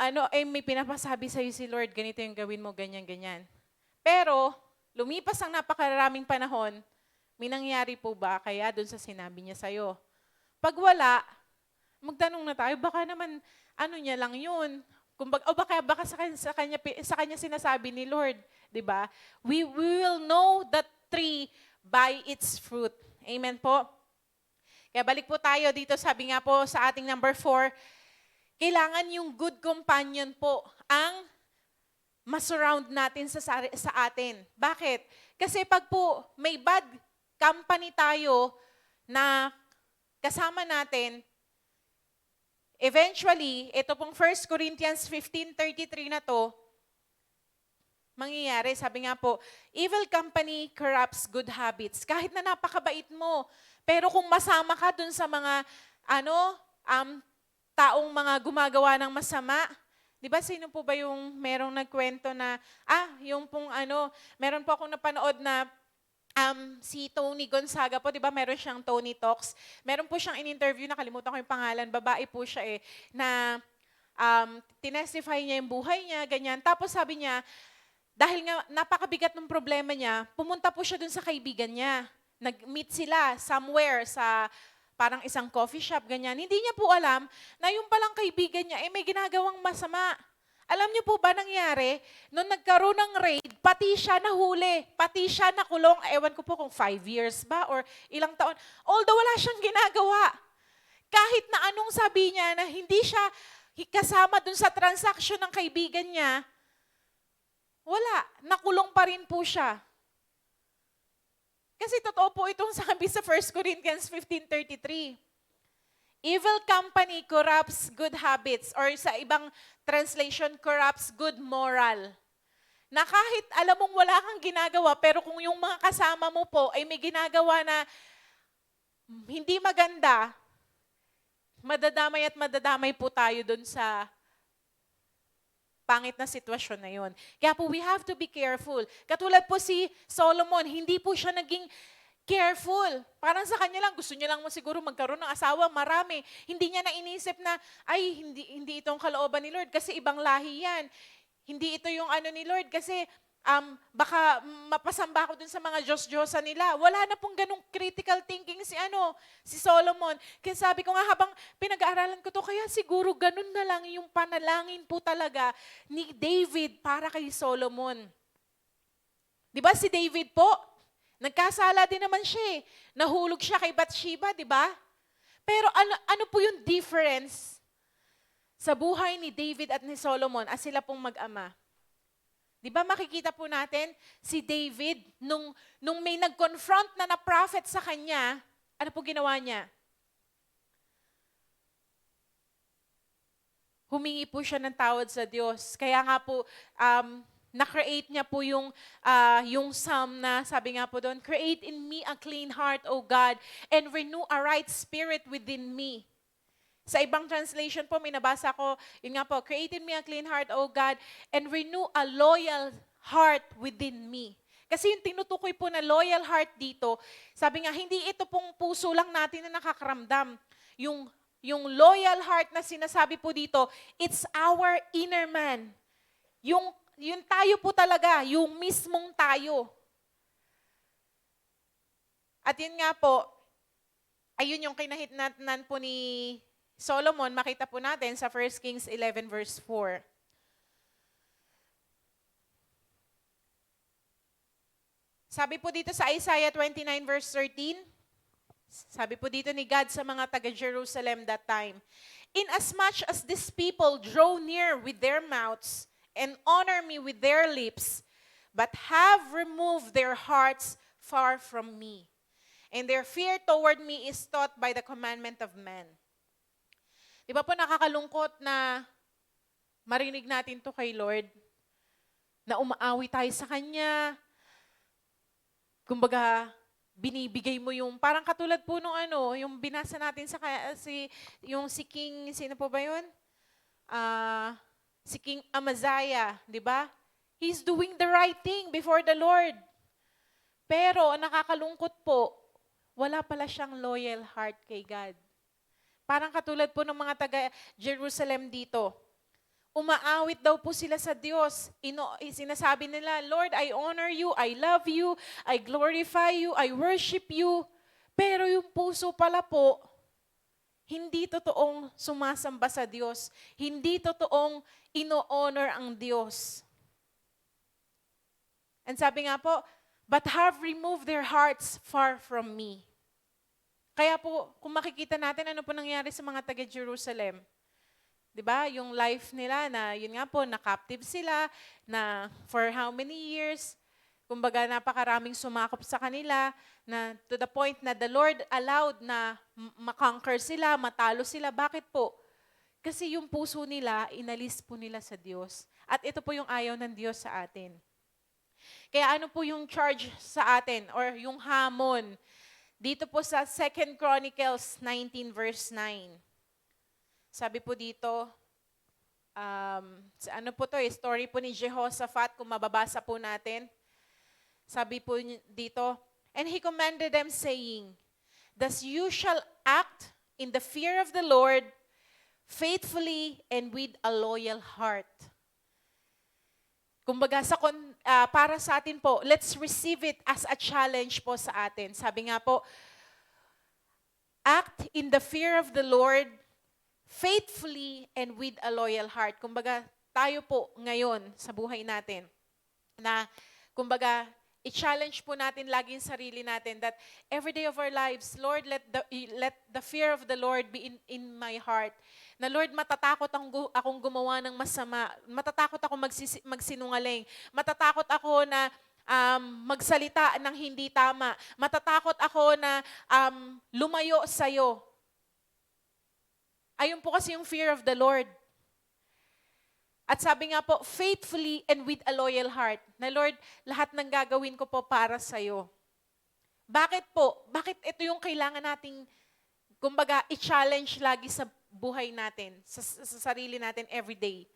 may pinapasabi sa'yo si Lord, ganito yung gawin mo, ganyan, ganyan. Pero, lumipas ang napakaraming panahon, may nangyari po ba kaya doon sa sinabi niya sa'yo? Pag wala, magtanong na tayo, baka naman, niya lang yun. Baka sa kanya sinasabi ni Lord, 'di ba? We will know the tree by its fruit. Amen po. Kaya balik po tayo dito, sabi nga po sa ating number 4, kailangan yung good companion po ang masurround natin sa atin. Bakit? Kasi pag po may bad company tayo na kasama natin, eventually, ito pong 1 Corinthians 15:33 na to, mangyayari, sabi nga po, evil company corrupts good habits. Kahit na napakabait mo, pero kung masama ka dun sa mga, taong mga gumagawa ng masama, di ba sino po ba yung merong nagkwento na, yung pong meron po akong napanood na si Tony Gonzaga po, di ba, meron siyang Tony Talks. Meron po siyang in-interview, nakalimutan ko yung pangalan, babae po siya na tinestify niya yung buhay niya, ganyan. Tapos sabi niya, dahil nga napakabigat ng problema niya, pumunta po siya dun sa kaibigan niya. Nag-meet sila somewhere sa parang isang coffee shop, ganyan. Hindi niya po alam na yung palang kaibigan niya, may ginagawang masama. Alam niyo po ba nangyari? Nung nagkaroon ng raid, pati siya nahuli, pati siya nakulong, ewan ko po kung 5 years ba or ilang taon. Although wala siyang ginagawa. Kahit na anong sabi niya na hindi siya kasama dun sa transaction ng kaibigan niya, wala, nakulong pa rin po siya. Kasi totoo po itong sabi sa 1 Corinthians 15:33. Evil company corrupts good habits, or sa ibang translation, corrupts good moral. Na kahit alam mong wala kang ginagawa, pero kung yung mga kasama mo po ay may ginagawa na hindi maganda, madadamay at madadamay po tayo dun sa pangit na sitwasyon na yun. Kaya po, we have to be careful. Katulad po si Solomon, hindi po siya naging careful. Parang sa kanya lang, gusto niya lang siguro magkaroon ng asawa, marami. Hindi niya na inisip na, ay, hindi itong kalooban ni Lord kasi ibang lahi yan. Hindi ito yung ni Lord kasi baka mapasamba ako dun sa mga Diyos-Diyosa nila. Wala na pong ganong critical thinking si Solomon. Kaya sabi ko nga, habang pinag-aaralan ko to, kaya siguro ganun na lang yung panalangin po talaga ni David para kay Solomon. Di ba si David po, nagkasala din naman siya eh. Nahulog siya kay Bathsheba, di ba? Pero ano po yung difference sa buhay ni David at ni Solomon as sila pong mag-ama? Di ba makikita po natin si David, nung may nag-confront na prophet sa kanya, ano po ginawa niya? humingi po siya ng tawad sa Diyos. Kaya nga po, na-create niya po yung psalm na sabi nga po doon, "Create in me a clean heart, O God, and renew a right spirit within me." Sa ibang translation po, may nabasa ko, yun nga po, "Create in me a clean heart, O God, and renew a loyal heart within me." Kasi yung tinutukoy po na loyal heart dito, sabi nga, hindi ito pong puso lang natin na nakakaramdam. Yung loyal heart na sinasabi po dito, it's our inner man. Yung tayo po talaga, yung mismong tayo. At yun nga po, ayun yung kinahitnan po ni Solomon, makita po natin sa 1 Kings 11 verse 4. Sabi po dito sa Isaiah 29 verse 13, sabi po dito ni God sa mga taga-Jerusalem that time, "Inasmuch as this people draw near with their mouths and honor me with their lips, but have removed their hearts far from me, and their fear toward me is taught by the commandment of men." Di ba po nakakalungkot na marinig natin to kay Lord, na umaawi tayo sa Kanya, kumbaga, binibigay mo yung, parang katulad po nung yung binasa natin si King, sino po ba yun? Si King Amaziah, di ba? He's doing the right thing before the Lord. Pero, ang nakakalungkot po, wala pala siyang loyal heart kay God. Parang katulad po ng mga taga-Jerusalem dito. Umaawit daw po sila sa Diyos. Sinasabi nila, "Lord, I honor you, I love you, I glorify you, I worship you." Pero yung puso pala po, hindi totoong sumasamba sa Diyos. Hindi totoong ino-honor ang Diyos. And sabi nga po, "But have removed their hearts far from me." Kaya po, kung makikita natin ano po nangyari sa mga taga-Jerusalem, 'di ba? Yung life nila na yun nga po, na-captive sila na for how many years? Kumbaga napakaraming sumakop sa kanila na to the point na the Lord allowed na makonquer sila, matalo sila. Bakit po? Kasi yung puso nila, inalis po nila sa Diyos. At ito po yung ayaw ng Diyos sa atin. Kaya ano po yung charge sa atin or yung hamon? Dito po sa 2 Chronicles 19 verse 9. Sabi po dito, ano po to, story po ni Jehoshaphat, kung mababasa po natin. Sabi po dito, "And he commanded them saying, Thus you shall act in the fear of the Lord, faithfully and with a loyal heart." Kumbaga, para sa atin po, let's receive it as a challenge po sa atin. Sabi nga po, act in the fear of the Lord, faithfully and with a loyal heart. Kumbaga, tayo po ngayon sa buhay natin na, kumbaga, i-challenge po natin lagi yung sarili natin that every day of our lives, Lord, let the fear of the Lord be in my heart. Na Lord, matatakot akong gumawa ng masama. Matatakot ako magsinungaling. Matatakot ako na magsalita ng hindi tama. Matatakot ako na lumayo sa'yo. Ayun po kasi yung fear of the Lord. At sabi nga po, faithfully and with a loyal heart. Na Lord, lahat ng gagawin ko po para sa'yo. Bakit po? Bakit ito yung kailangan nating, kumbaga, i-challenge lagi sa buhay natin, sa sarili natin everyday?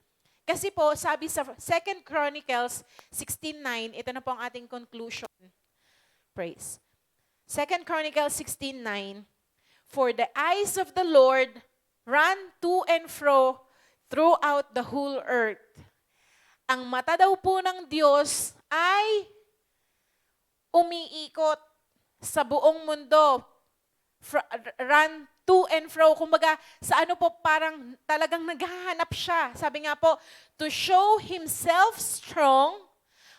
Kasi po, sabi sa 2 Chronicles 16:9, ito na po ang ating conclusion. Praise. 2 Chronicles 16:9, "For the eyes of the Lord run to and fro throughout the whole earth." Ang mata daw po ng Diyos ay umiikot sa buong mundo. Run to and fro. Kumbaga, sa ano po, parang talagang naghahanap siya. Sabi nga po, to show Himself strong,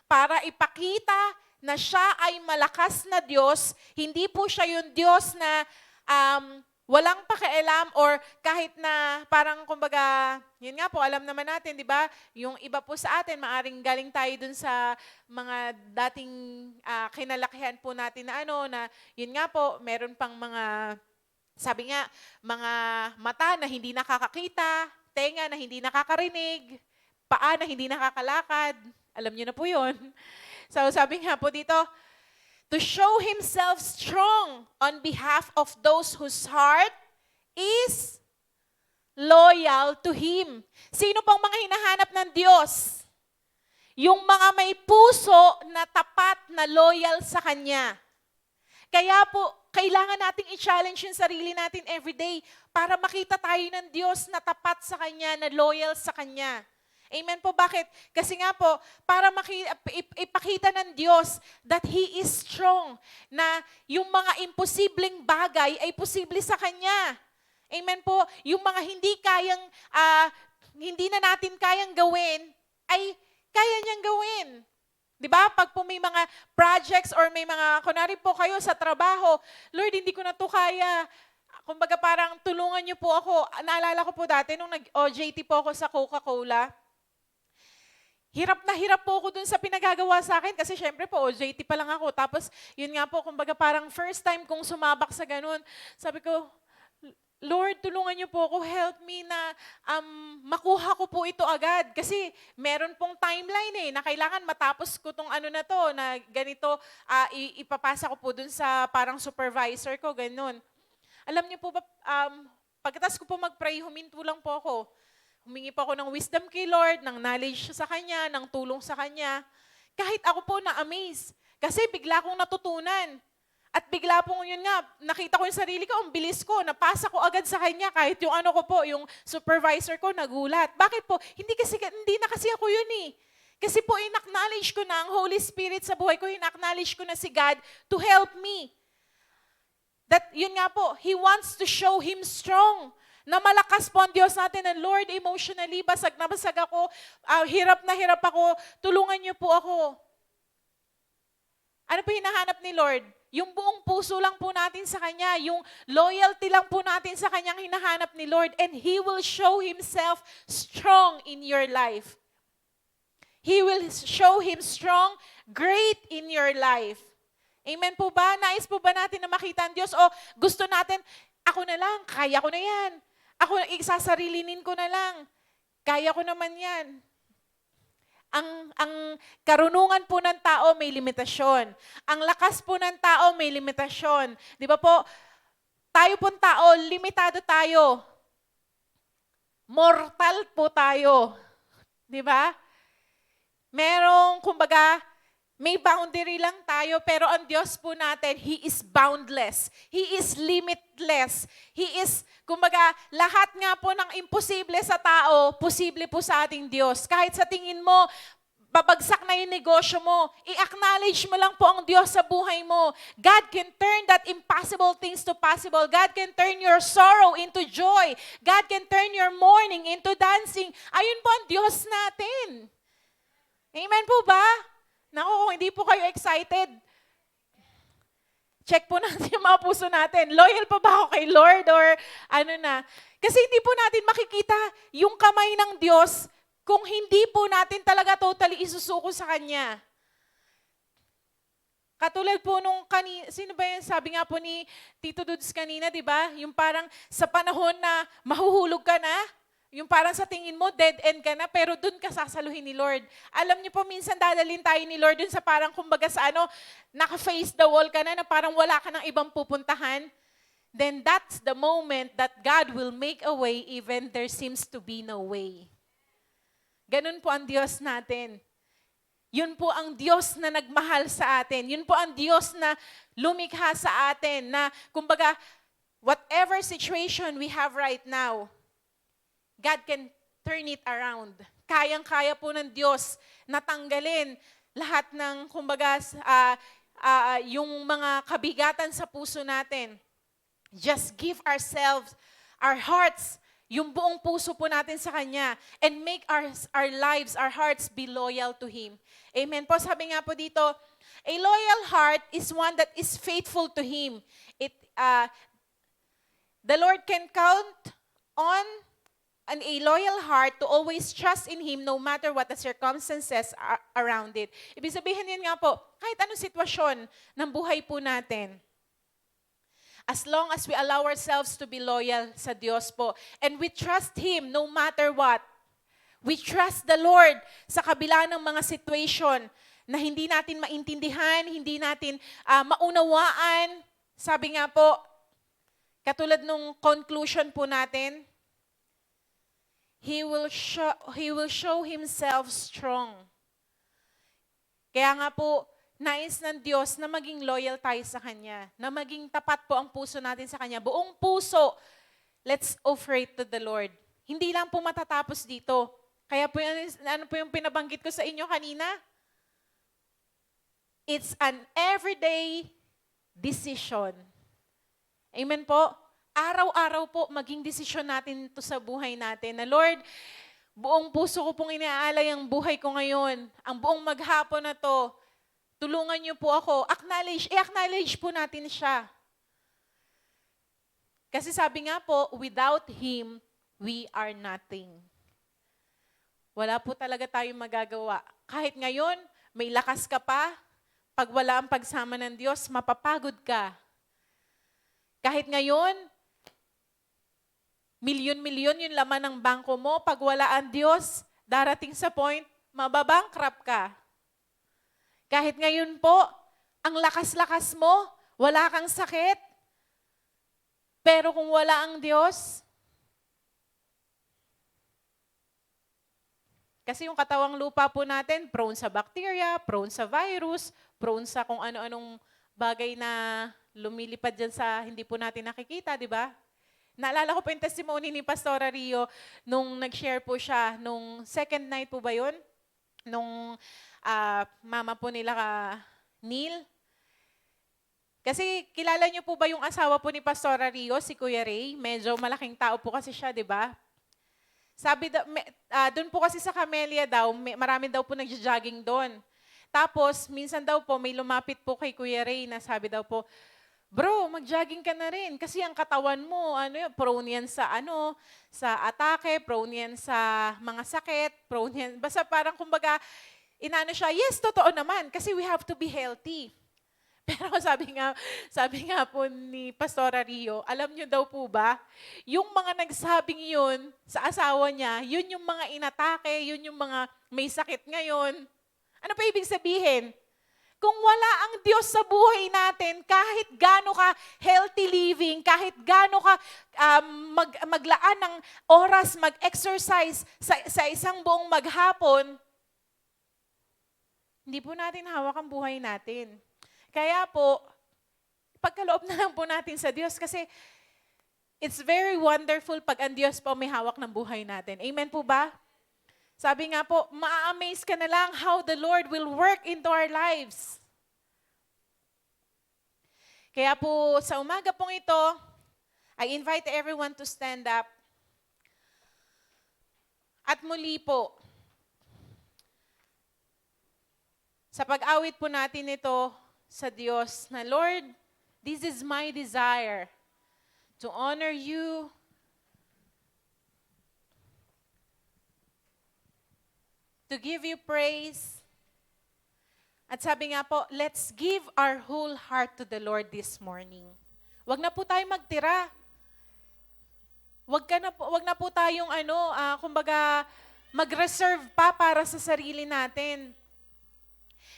para ipakita na siya ay malakas na Diyos. Hindi po siya yung Diyos na walang pakialam or kahit na parang kumbaga, yun nga po, alam naman natin, di ba? Yung iba po sa atin, maaring galing tayo dun sa mga dating kinalakihan po natin na na yun nga po, meron pang mga, sabi nga, mga mata na hindi nakakakita, tenga na hindi nakakarinig, paa na hindi nakakalakad. Alam niyo na po yun. So sabi nga po dito, to show himself strong on behalf of those whose heart is loyal to Him. Sino pong mga hinahanap ng Diyos? Yung mga may puso na tapat na loyal sa Kanya. Kaya po, kailangan nating i-challenge yung sarili natin everyday para makita tayo ng Diyos na tapat sa Kanya, na loyal sa Kanya. Amen po. Bakit? Kasi nga po, para ipakita ng Diyos that He is strong, na yung mga imposibleng bagay ay posible sa Kanya. Amen po. Yung mga hindi na natin kayang gawin, ay kaya niyang gawin. Di ba? Pag po may mga projects or may mga, kunwari po kayo sa trabaho, Lord, hindi ko na to kaya. Kumbaga parang tulungan niyo po ako. Naalala ko po dati nung nag-OJT po ako sa Coca-Cola, hirap na hirap po ako dun sa pinagagawa sa akin kasi syempre po, OJT pa lang ako. Tapos, yun nga po, kumbaga parang first time kong sumabak sa ganun. Sabi ko, Lord, tulungan niyo po ako, help me na makuha ko po ito agad. Kasi meron pong timeline na kailangan matapos ko tong ano na to, na ganito, ipapasa ko po dun sa parang supervisor ko, ganun. Alam niyo po ba, pagkatapos ko po mag-pray, huminto lang po ako. Humingi po ako ng wisdom kay Lord, ng knowledge sa Kanya, ng tulong sa Kanya. Kahit ako po na-amaze. Kasi bigla kong natutunan. At bigla pong yun nga, nakita ko yung sarili ko, ang bilis ko, napasa ko agad sa Kanya. Kahit yung ano ko po, yung supervisor ko, nagulat. Bakit po? Hindi na kasi ako yun Kasi po, in-acknowledge ko na ang Holy Spirit sa buhay ko, in-acknowledge ko na si God to help me. That, yun nga po, He wants to show Him strong. Na malakas po ang Diyos natin, and Lord, emotionally, basag na basag ako, hirap na hirap ako, tulungan niyo po ako. Ano po hinahanap ni Lord? Yung buong puso lang po natin sa Kanya, yung loyalty lang po natin sa Kanyang hinahanap ni Lord, and He will show Himself strong in your life. He will show Him strong, great in your life. Amen po ba? Nais po ba natin na makita ang Diyos? O gusto natin, ako na lang, kaya ko na yan. Ako, isasarilinin ko na lang. Kaya ko naman yan. Ang karunungan po ng tao may limitasyon. Ang lakas po ng tao may limitasyon. Di ba po? Tayo pong tao, limitado tayo. Mortal po tayo. Di ba? Merong, kumbaga, may boundary lang tayo, pero ang Diyos po natin, He is boundless. He is limitless. He is, kumbaga, lahat nga po ng imposible sa tao, posible po sa ating Diyos. Kahit sa tingin mo, babagsak na yung negosyo mo, i-acknowledge mo lang po ang Diyos sa buhay mo. God can turn that impossible things to possible. God can turn your sorrow into joy. God can turn your mourning into dancing. Ayun po ang Diyos natin. Amen po ba? Naku, kung hindi po kayo excited, check po natin yung mga puso natin. Loyal pa ba ako kay Lord or ano na? Kasi hindi po natin makikita yung kamay ng Diyos kung hindi po natin talaga totally isusuko sa Kanya. Katulad po nung sino ba yan? Sabi nga po ni Tito Dudes kanina, di ba? Yung parang sa panahon na mahuhulog ka na, yung parang sa tingin mo, dead end ka na, pero dun ka sasaluhin ni Lord. Alam niyo po, minsan dadalhin tayo ni Lord dun sa parang, kumbaga sa naka-face the wall ka na parang wala ka ng ibang pupuntahan. Then that's the moment that God will make a way even there seems to be no way. Ganun po ang Diyos natin. Yun po ang Diyos na nagmahal sa atin. Yun po ang Diyos na lumikha sa atin, na kumbaga, whatever situation we have right now, God can turn it around. Kayang-kaya po ng Diyos natanggalin lahat ng, kumbaga, yung mga kabigatan sa puso natin. Just give ourselves, our hearts, yung buong puso po natin sa Kanya, and make our lives, our hearts be loyal to Him. Amen po. Sabi nga po dito, a loyal heart is one that is faithful to Him. The Lord can count on a loyal heart to always trust in Him no matter what the circumstances around it. Ibig sabihin yun nga po, kahit anong sitwasyon ng buhay po natin, As long as we allow ourselves to be loyal sa Diyos po. And we trust Him no matter what. We trust the Lord sa kabila ng mga situation na hindi natin maintindihan, hindi natin maunawaan. Sabi nga po, katulad nung conclusion po natin, He will show Himself strong. Kaya nga po, nais ng Diyos na maging loyal tayo sa Kanya, na maging tapat po ang puso natin sa Kanya. Buong puso, let's offer it to the Lord. Hindi lang po matatapos dito. Kaya po, ano po yung pinabanggit ko sa inyo kanina? It's an everyday decision. Amen po? Araw-araw po, maging desisyon natin ito sa buhay natin. Na Lord, buong puso ko pong inaalay ang buhay ko ngayon. Ang buong maghapon na to, tulungan niyo po ako. I-acknowledge po natin siya. Kasi sabi nga po, without Him, we are nothing. Wala po talaga tayong magagawa. Kahit ngayon, may lakas ka pa, pag wala ang pagsama ng Diyos, mapapagod ka. Kahit ngayon, milyon-milyon yung laman ng bangko mo, pag wala ang Diyos, darating sa point, mababankrupt ka. Kahit ngayon po, ang lakas-lakas mo, wala kang sakit, pero kung wala ang Diyos, kasi yung katawang lupa po natin, prone sa bacteria, prone sa virus, prone sa kung ano-anong bagay na lumilipad dyan sa hindi po natin nakikita, di ba? Naalala ko po yung testimony ni Pastora Rio nung nag-share po siya, nung second night po ba yun? Nung mama po nila Neil. Kasi kilala niyo po ba yung asawa po ni Pastora Rio, si Kuya Ray? Medyo malaking tao po kasi siya, di ba? Sabi doon po kasi sa Camellia daw, marami daw po nagja-jogging doon. Tapos, minsan daw po, may lumapit po kay Kuya Ray na sabi daw po, bro, mag-jogging ka na rin kasi ang katawan mo, prone yan sa atake, prone yan sa mga sakit, prone yan, basta parang kumbaga, inano siya, yes, totoo naman, kasi we have to be healthy. Pero sabi nga po ni Pastora Rio, alam niyo daw po ba, yung mga nagsabing yun sa asawa niya, yun yung mga inatake, yun yung mga may sakit ngayon. Ano pa ibig sabihin? Kung wala ang Diyos sa buhay natin, kahit gaano ka healthy living, kahit gaano ka maglaan ng oras, mag-exercise sa isang buong maghapon, hindi po natin hawak ang buhay natin. Kaya po, pagkaloob na lang po natin sa Diyos kasi it's very wonderful pag ang Diyos po may hawak ng buhay natin. Amen po ba? Sabi nga po, ma-amaze ka na lang how the Lord will work into our lives. Kaya po, sa umaga pong ito, I invite everyone to stand up. At muli po, sa pag-awit po natin ito sa Diyos na, Lord, this is my desire to honor you, to give you praise. At sabi nga po, let's give our whole heart to the Lord this morning. Wag na po tayo magtira. Wag na po tayong kumbaga mag-reserve pa para sa sarili natin.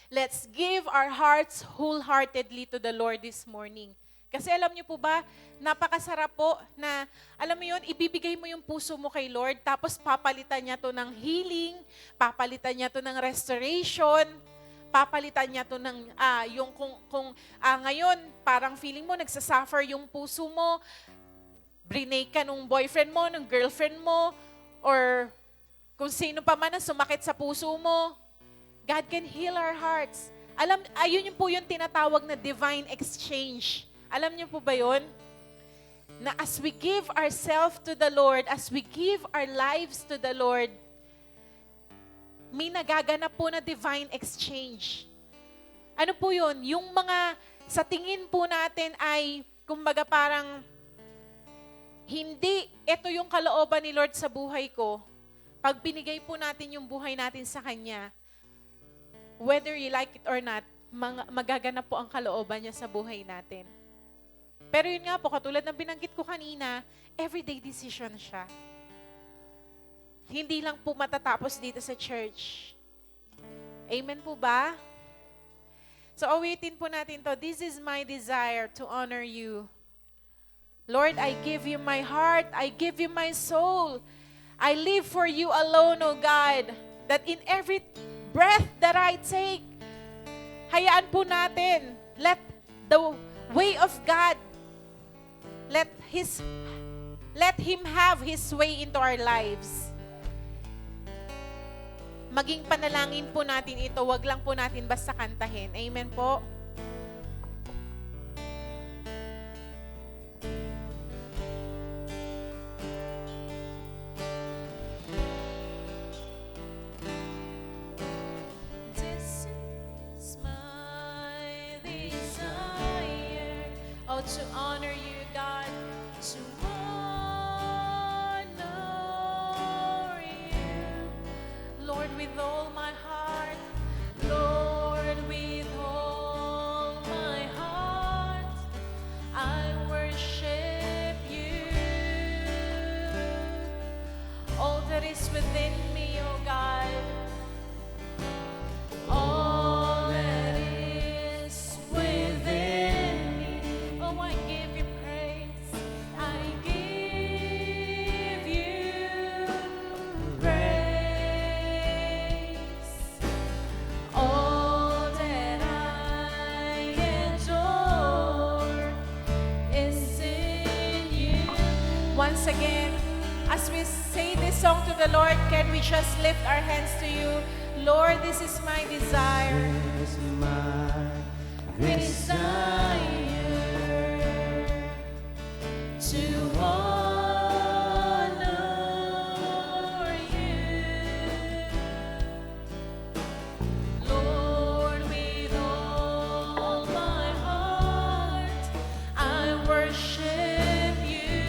Let's give our hearts wholeheartedly to the Lord this morning. Kasi alam niyo po ba, napakasarap po na, alam mo yun, ibibigay mo yung puso mo kay Lord, tapos papalitan niya to ng healing, papalitan niya to ng restoration, papalitan niya to ng, ngayon, parang feeling mo, nagsasuffer yung puso mo, brinake ka nung boyfriend mo, nung girlfriend mo, or kung sino pa man ang sumakit sa puso mo, God can heal our hearts. Ayun po yung tinatawag na divine exchange. Alam niyo po ba yun? Na as we give ourselves to the Lord, as we give our lives to the Lord, may nagaganap po na divine exchange. Ano po yun? Yung mga sa tingin po natin ay, kumbaga parang, hindi, ito yung kalooban ni Lord sa buhay ko. Pag binigay po natin yung buhay natin sa Kanya, whether you like it or not, magaganap po ang kalooban niya sa buhay natin. Pero yun nga po, katulad ng binanggit ko kanina, everyday decision siya. Hindi lang po matatapos dito sa church. Amen po ba? So awitin po natin to. This is my desire to honor you. Lord, I give you my heart. I give you my soul. I live for you alone, O God. That in every breath that I take, hayaan po natin, let the way of God, let Him have His way into our lives. Maging panalangin po natin ito, wag lang po natin basta kantahin. Amen po? This is my desire, oh, to honor you, God, to honor you, Lord, with all my heart, Lord, with all my heart, I worship you. All that is within me, oh God, all that is within me, oh, I give you praise, I give you praise. All that I adore is in you. Once again, as we say this song to the Lord, can we just lift our hands to you? Lord, this is my desire. Is my Desire to honor you, Lord, with all my heart, I worship you.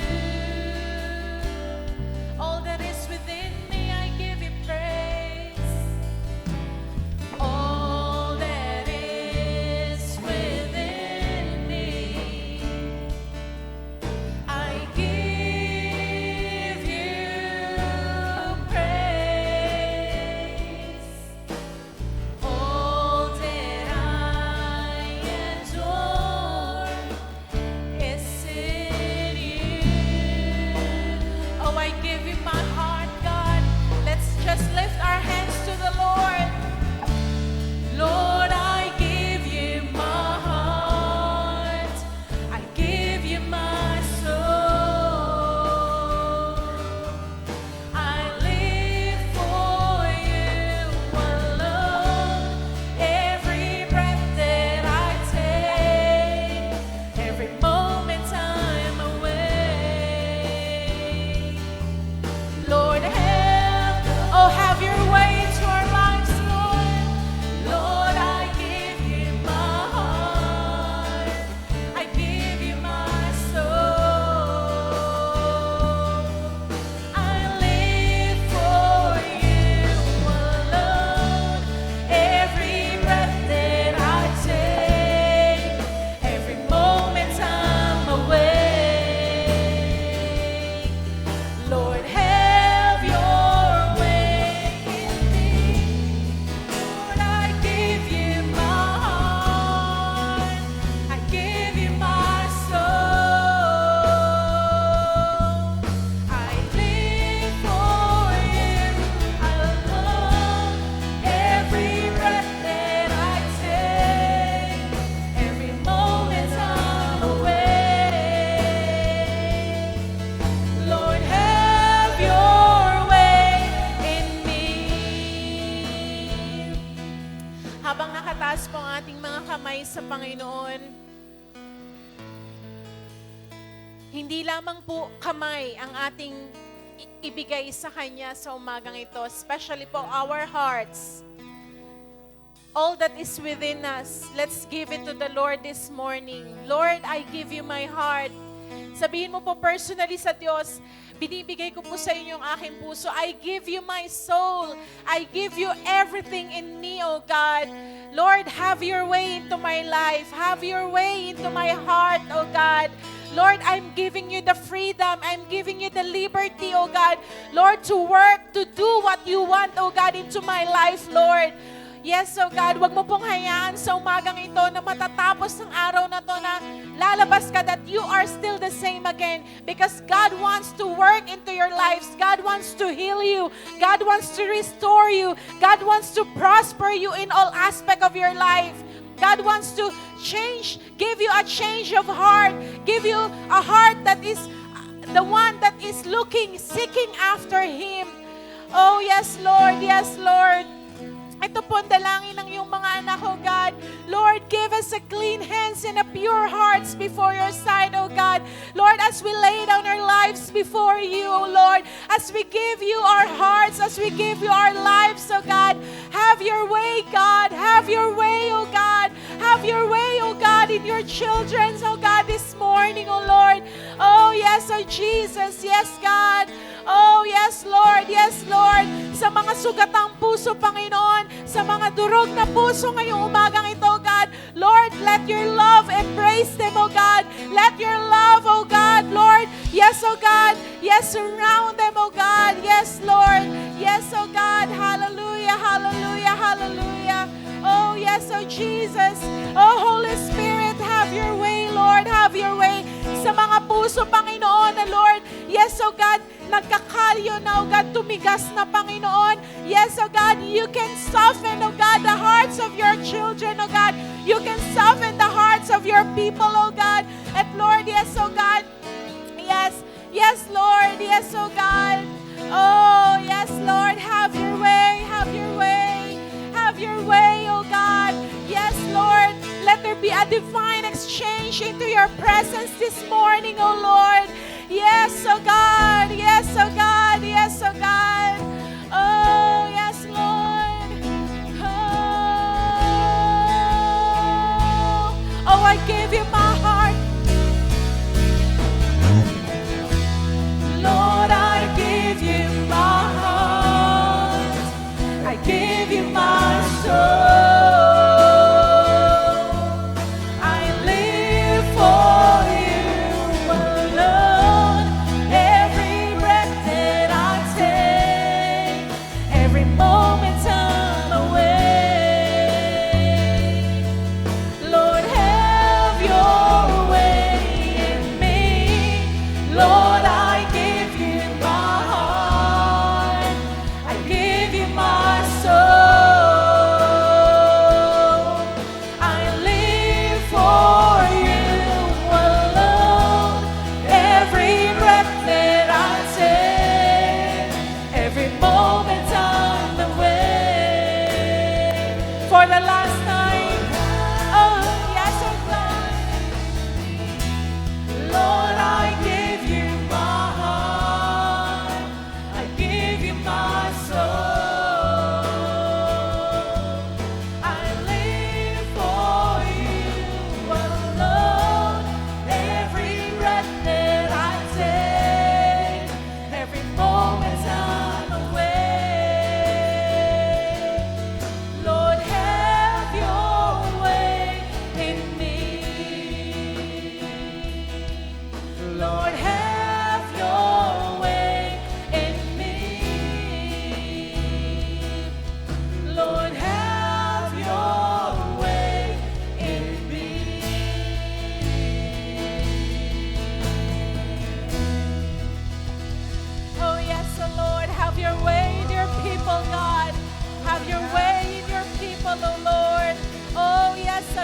All that is within me, I give you praise. All that is within me, I give you praise. All that I adore is in you. Oh, I give you my heart, God. Let's just lift our hands to the Lord. Lord, I give you my heart. I give you my soul. I live for you alone. Every breath that I take, every moment I'm away. Lord, have your way to our lives, Lord. Lord, I give you my heart. I give you my soul. I live for you alone. Every breath that I take, every moment I'm away. Lord, have your way in me. Lord, I give you my heart. I give you my soul. I live for you alone. Every breath that I take, every moment I'm away. Lord, have your way in me. Habang nakataas po ang ating mga kamay sa Panginoon, hindi lamang po kamay ang ating ibigay sa Kanya sa umagang ito, especially po our hearts. All that is within us, let's give it to the Lord this morning. Lord, I give you my heart. Sabihin mo po personally sa Diyos, Binibigay ko po sa inyo yung aking puso. I give you my soul. I give you everything in me, O God. Lord, have your way into my life. Have your way into my heart, O God. Lord, I'm giving you the freedom. I'm giving you the liberty, O God. Lord, to work, to do what you want, O God, into my life, Lord. Yes, oh God, wag mo pong hayaan sa umagang ito na matatapos ng araw na to na lalabas ka that you are still the same again because God wants to work into your lives. God wants to heal you. God wants to restore you. God wants to prosper you in all aspect of your life. God wants to change, give you a change of heart, give you a heart that is the one that is looking, seeking after Him. Oh, yes, Lord. Yes, Lord. Ito po ang dalangin ng iyong mga anak, oh God. Lord, give us a clean hands and a pure hearts before your side, oh God. Lord, as we lay down our lives before you, oh Lord, as we give you our hearts, as we give you our lives, oh God, have your way, God. Have your way, oh God. Have your way, oh God, in your children, oh God, this morning, oh Lord. Oh, yes, oh Jesus. Yes, God. Oh, yes, Lord. Yes, Lord. Sa mga sugatang puso, Panginoon, sa mga durog na puso ngayong umagang ito, God, Lord, let your love embrace them, oh God. Let your love, oh God, Lord, yes, oh God, yes, surround them, oh God. Yes, Lord. Yes, oh God. Hallelujah, hallelujah, hallelujah. Oh, yes, oh Jesus. Oh, Holy Spirit, have your way, Lord. Have your way sa mga puso, Panginoon, na Lord. Yes, oh God, nagkakalyo na, oh God, tumigas na, Panginoon. Yes, oh God, you can soften, oh God, the hearts of your children, oh God. You can soften the hearts of your people, oh God. And Lord, yes, oh God, yes, yes, Lord, yes, oh God. Oh, yes, Lord, have your way, have your way, have your way, oh God. Yes, Lord, let there be a divine exchange into your presence this morning, oh Lord. Yes, oh God. Yes, oh God. Yes, oh God. Oh, yes, Lord. Oh, I give you my heart. Lord, I give you my heart. I give you my soul.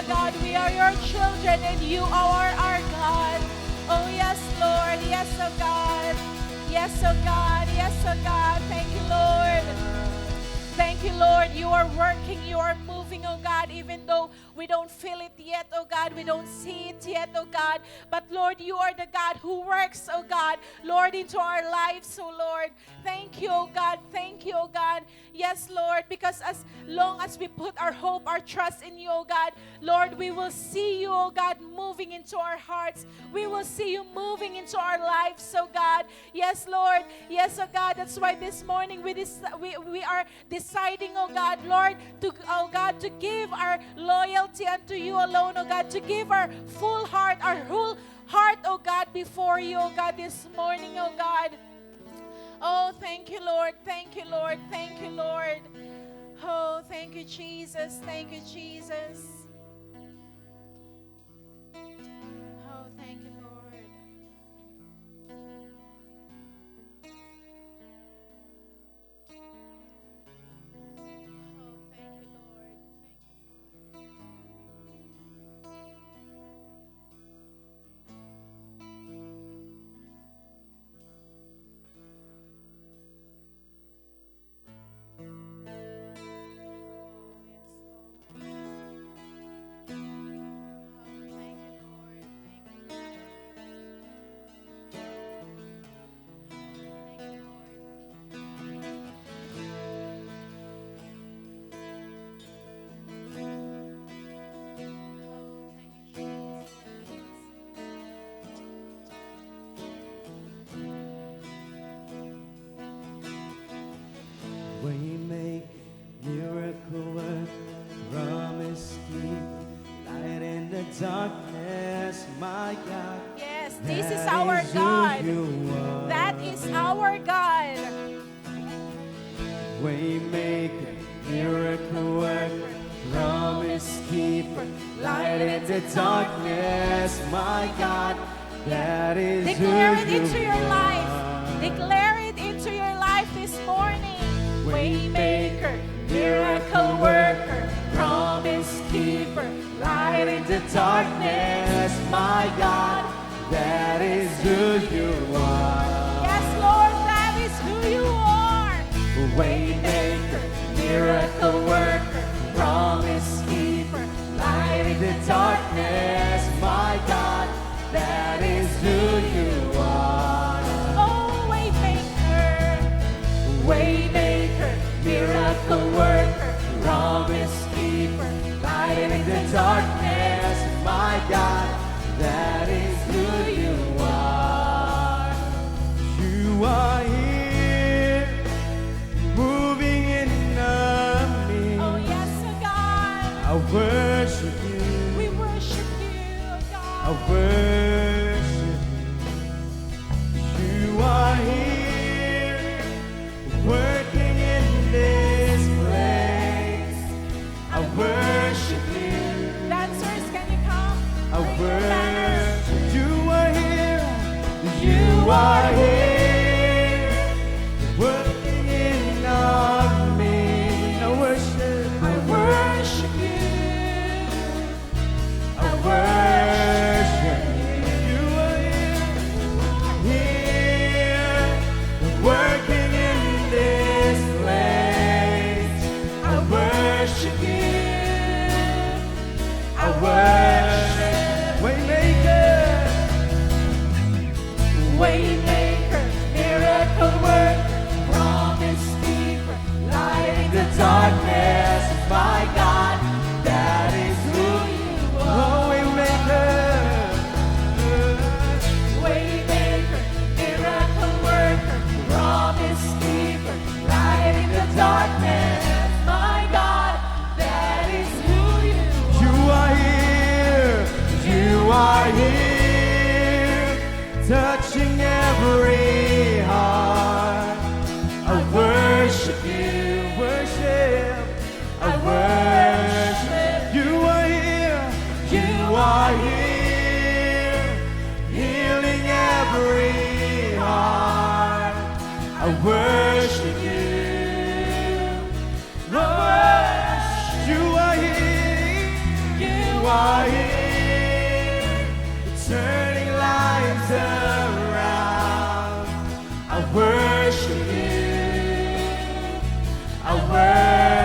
God, we are your children and you are our God. Oh, yes, Lord. Yes, oh God. Yes, oh God. Yes, oh God. Thank you, Lord. Thank Thank you, Lord. You are working, you are moving, oh God, even though we don't feel it yet, oh God, we don't see it yet, oh God. But Lord, you are the God who works, oh God, Lord, into our lives, oh Lord. Thank you, oh God. Thank you, oh God. Yes, Lord, because as long as we put our hope, our trust in you, oh God, Lord, we will see you, oh God, moving into our hearts. We will see you moving into our lives, oh God. Yes, Lord. Yes, oh God. That's why this morning we are deciding, oh God, Lord, to give our loyalty unto you alone, oh God, to give our full heart, our whole heart, oh God, before you, oh God, this morning, oh God. Oh, thank you, Lord. Thank you, Lord. Thank you, Lord. Oh, thank you, Jesus. Thank you, Jesus. Oh, thank you, Lord. Oh, thank you, Lord. Thank you. Oh, yes, Lord. Oh, thank you, Lord. Thank you, Lord. Thank you, Lord. Oh, thank you, Jesus. Waymaker, miracle work, promise keep, light in the darkness, my God. Yes, this is That our is who God. you are. That is our God. Waymaker, miracle work, promise keeper, light in the darkness, my God. That is Declare it who into you your life. are. Declare it into your life this morning. Waymaker, miracle worker, promise keeper, light in the darkness, my God, that is who you are. Yes, Lord, that is who you are. Waymaker, miracle worker, promise keeper, light in the darkness, my God, that is who you are. Oh, Waymaker. Waymaker, miracle worker, promise keeper, light in the darkness, my God, that is who you are. You are here, moving in me. Oh, yes, oh God. I worship you, We worship you, oh I God. worship you. You are here, working in this place. I worship you, Dancers, can you come? I Bring your banners. worship you. Are here, you are here, working in on me. I worship, I worship you. I worship you. You are here, working in this place. I worship you, I worship. Waymaker, miracle worker, promise keeper, light in the darkness, my God, that is who you are. Waymaker, miracle worker, promise keeper, light in the darkness, my God, that is who you are. You are here, touching every heart. I worship you, I worship. You are here, healing every heart. I worship you, I worship. You are here, turning lives around. I worship you, I worship.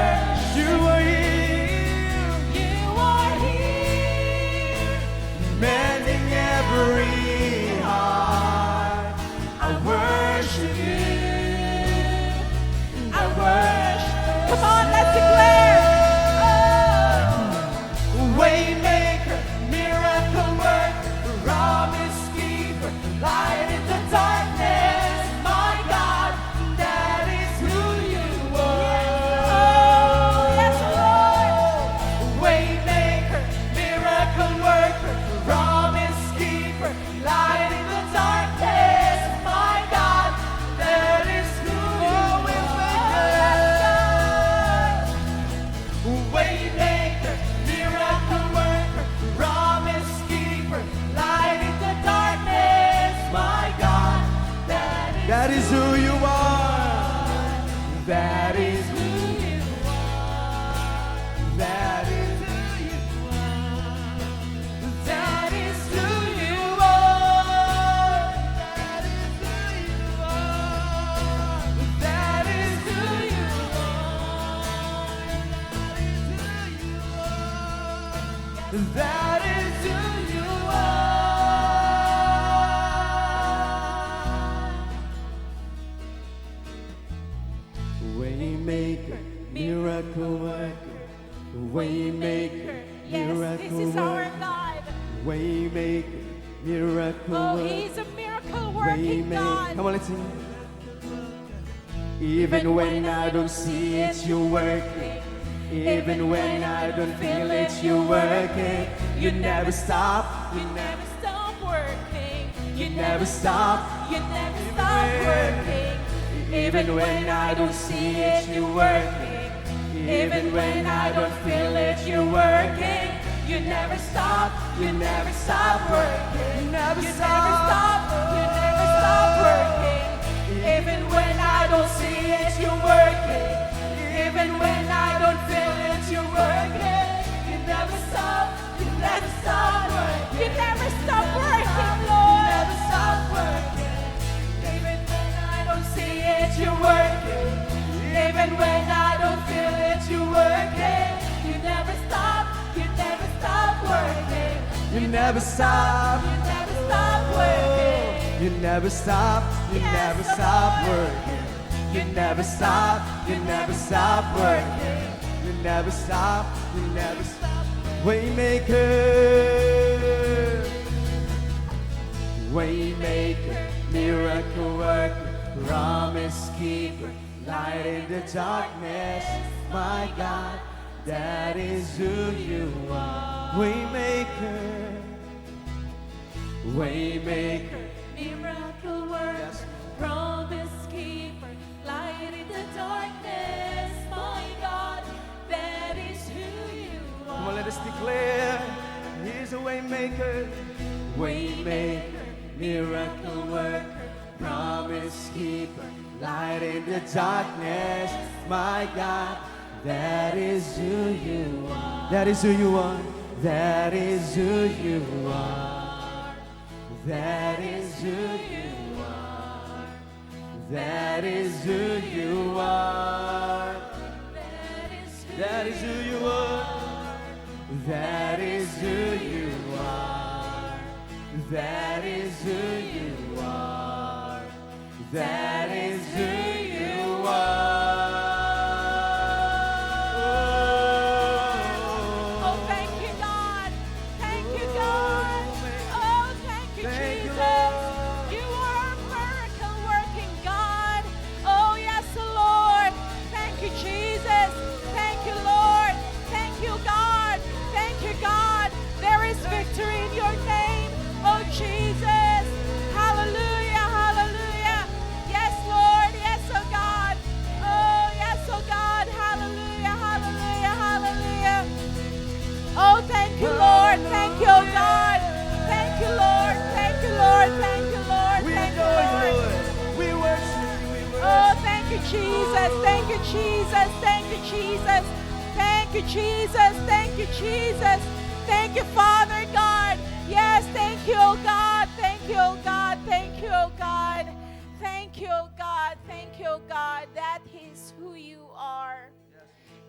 That is who you are. Waymaker, miracle worker, waymaker, Yes, miracle this is our worker, God. waymaker, miracle Oh, worker. He's a miracle working God. Come on, let's sing. Even when I don't see it, you're working. Even when I don't feel it, you're working. You never stop. You never stop working. You never stop. You never stop working. Even when I don't see it, you're working. Even when I don't feel it, you're working. You never stop. You never stop working. You never You stop. never stop. You never stop working. Even when I don't see it, you're working. Even when I don't feel it, you're working. You never stop. You never stop working. You never stop working, Lord. You never stop working. Even when I don't see it, you're working. Even when I don't feel it, you're working. You never stop. You never stop working. You never stop. You never stop working. You never stop. You Yes, never come stop on. working. You never stop. You never stop working. You never stop. You never stop. Waymaker, waymaker, miracle worker, promise keeper, light in the darkness. My God, that is who you are. Waymaker, waymaker. Miracle worker, promise keeper, light in the darkness. My God, that is who you Come on, are. let us declare. He's a waymaker, waymaker, miracle worker, promise keeper, light in the darkness. My God, that is who you are. That is who you are. That is who you are. That is who you are. That is who you are. That is who you are. That is who you are. That is who you are. That is who you are. Oh, thank you, God. Thank you, God. Oh, thank you, Thank you, Jesus. Lord. You are a miracle working God. Oh, yes, Lord. Thank you, Jesus. Thank you, Lord. Thank you, God. Thank you, God. There is victory in your name. Oh, Jesus. Hallelujah. Hallelujah. Yes, Lord. Yes, oh God. Oh, yes, oh God. Hallelujah. Hallelujah. Hallelujah. Oh, thank you, Lord. Thank you, oh God. Thank you, Lord. Thank you, Lord. Thank you, Lord. We Thank you, adore you, Lord. Lord. We worship you. We worship Oh, thank you, Jesus. Thank you, Jesus. Thank you, Jesus. Thank you, Jesus. Thank you, Jesus. Thank you, Father God. Yes, thank you, oh God. Thank you, oh God. Thank you, oh God. Thank you, oh God. Thank you, oh God. That is who you are.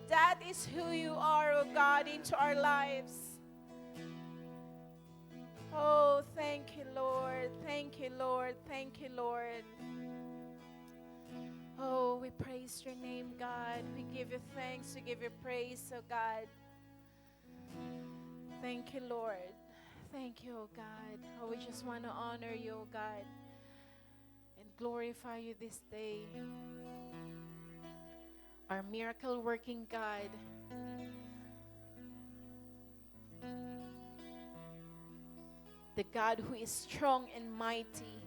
That is who you are, oh God, into our lives. Oh, thank you, Lord. Thank you, Lord. Thank you, Lord. Oh, we praise your name, God. We give you thanks. We give you praise, oh God. Thank you, Lord. Thank you, oh God. Oh, we just want to honor you, oh God, and glorify you this day. Our miracle working God. The God who is strong and mighty.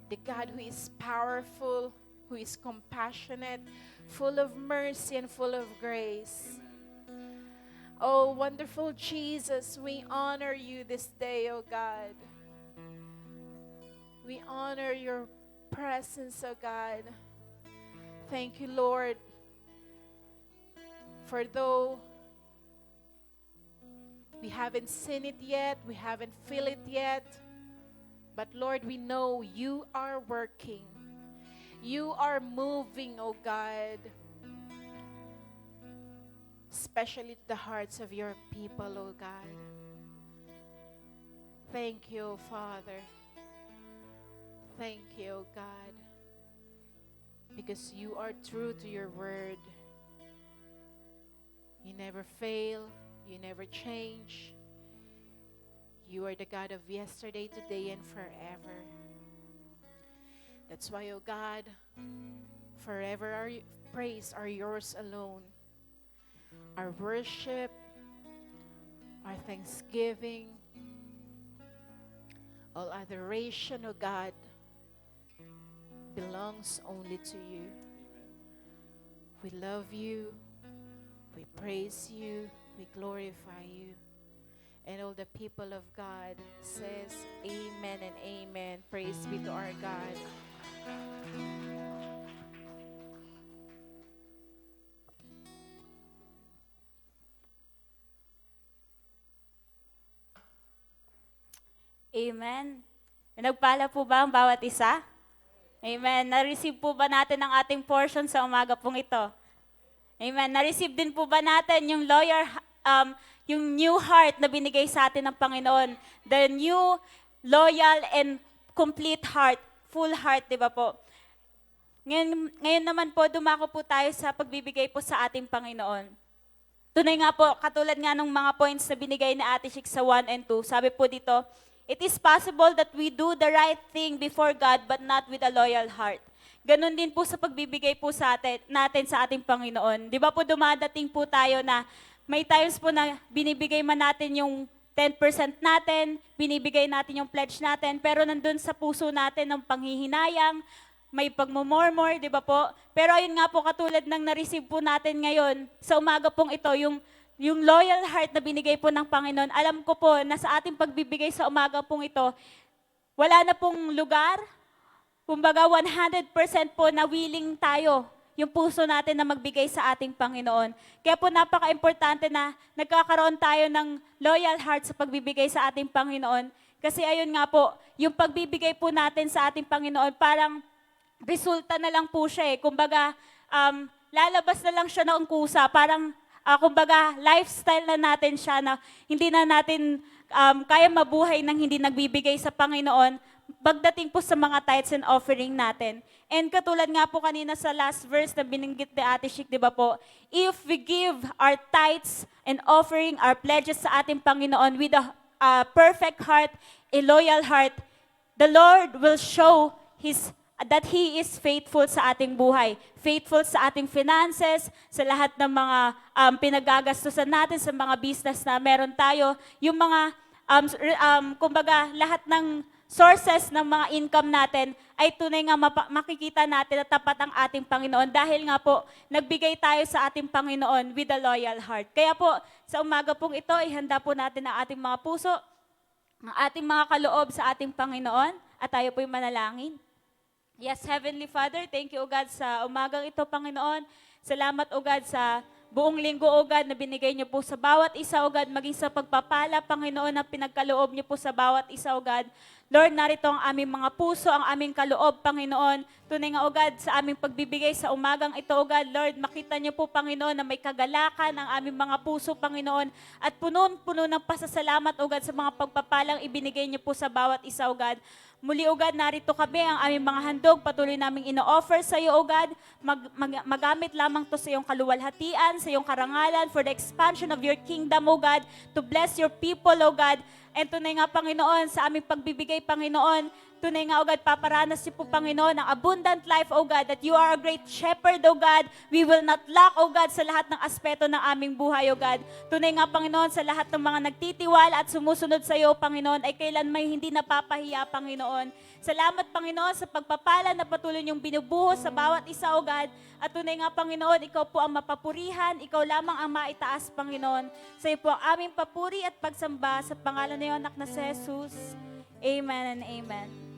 The God who is powerful, who is compassionate, full of mercy and full of grace. Oh, wonderful Jesus, we honor you this day, oh God. We honor your presence, oh God. Thank you, Lord, for though we haven't seen it yet, we haven't feel it yet, but Lord, we know you are working. You are moving, oh God. especially to the hearts of your people, O God. Thank you, Father. Thank you, O God, because you are true to your word. You never fail, you never change. You are the God of yesterday, today, and forever. That's why, O God, forever our praise are yours alone. Our worship, our thanksgiving, all adoration, O God, belongs only to you. We love you, we praise you, we glorify you. And all the people of God says, amen and amen. Praise be to our God. Amen. Nagpala po ba ang bawat isa? Amen. Na-receive po ba natin ang ating portion sa umaga pong ito? Amen. Na-receive din po ba natin yung new heart na binigay sa atin ng Panginoon? The new, loyal, and complete heart. Full heart, di ba po? Ngayon naman po, dumako po tayo sa pagbibigay po sa ating Panginoon. Tunay nga po, katulad nga ng mga points na binigay ni Ate Shik sa 1 and 2, sabi po dito, it is possible that we do the right thing before God but not with a loyal heart. Ganon din po sa pagbibigay po natin sa ating Panginoon. Di ba po dumadating po tayo na may times po na binibigay man natin yung 10% natin, binibigay natin yung pledge natin, pero nandun sa puso natin ng panghihinayang, may pagmumurmur, di ba po? Pero ayun nga po, katulad ng na-receive po natin ngayon, sa umaga pong ito, yung loyal heart na binigay po ng Panginoon, alam ko po na sa ating pagbibigay sa umaga pong ito, wala na pong lugar, kumbaga 100% po na willing tayo, yung puso natin na magbigay sa ating Panginoon. Kaya po napaka-importante na nagkakaroon tayo ng loyal heart sa pagbibigay sa ating Panginoon. Kasi ayun nga po, yung pagbibigay po natin sa ating Panginoon, parang resulta na lang po siya eh. Kumbaga, lalabas na lang siya ng kusa. Parang, kumbaga, lifestyle na natin siya na hindi na natin kaya mabuhay nang hindi nagbibigay sa Panginoon pagdating po sa mga tithes and offering natin. And katulad nga po kanina sa last verse na binanggit ni Ate Shik, di ba po? If we give our tithes and offering, our pledges sa ating Panginoon with a perfect heart, a loyal heart, the Lord will show that He is faithful sa ating buhay. Faithful sa ating finances, sa lahat ng mga pinagagastusan natin, sa mga business na meron tayo. Yung mga, kumbaga, lahat ng sources ng mga income natin ay tunay nga makikita natin na tapat ang ating Panginoon dahil nga po, nagbigay tayo sa ating Panginoon with a loyal heart. Kaya po, sa umaga pong ito, ihanda po natin ang ating mga puso, ang ating mga kaloob sa ating Panginoon, at tayo po'y manalangin. Yes, Heavenly Father, thank you, O God, sa umagang ito, Panginoon. Salamat, O God, sa buong linggo, O God, na binigay niyo po sa bawat isa, O God, maging sa pagpapala, Panginoon, na pinagkaloob niyo po sa bawat isa, O God. Lord, narito ang aming mga puso, ang aming kaloob, Panginoon. Tunay nga, O God, sa aming pagbibigay sa umagang ito, O God, Lord, makita niyo po, Panginoon, na may kagalakan ang aming mga puso, Panginoon, at puno ng pasasalamat, O God, sa mga pagpapalang ibinigay niyo po sa bawat isa, O God. Muli, O God, narito kami, ang aming mga handog, patuloy naming ino-offer sa iyo, O God. Magamit lamang to sa iyong kaluwalhatian, sa iyong karangalan, for the expansion of your kingdom, O God, to bless your people, O God. And tunay nga, Panginoon, sa aming pagbibigay, Panginoon, tunay nga, O God, paparanas niyo po, Panginoon, ang abundant life, O God, that you are a great shepherd, O God. We will not lack, O God, sa lahat ng aspeto ng aming buhay, O God. Tunay nga, Panginoon, sa lahat ng mga nagtitiwala at sumusunod sa iyo, Panginoon, ay kailan may hindi napapahiya, Panginoon. Salamat, Panginoon, sa pagpapala na patuloy niyong binubuhos sa bawat isa, O God. At tunay nga, Panginoon, ikaw po ang mapapurihan, ikaw lamang ang maitaas, Panginoon. Sa iyo po ang aming papuri at pagsamba sa pangalan na iyo, anak na si Jesus. Amen and amen.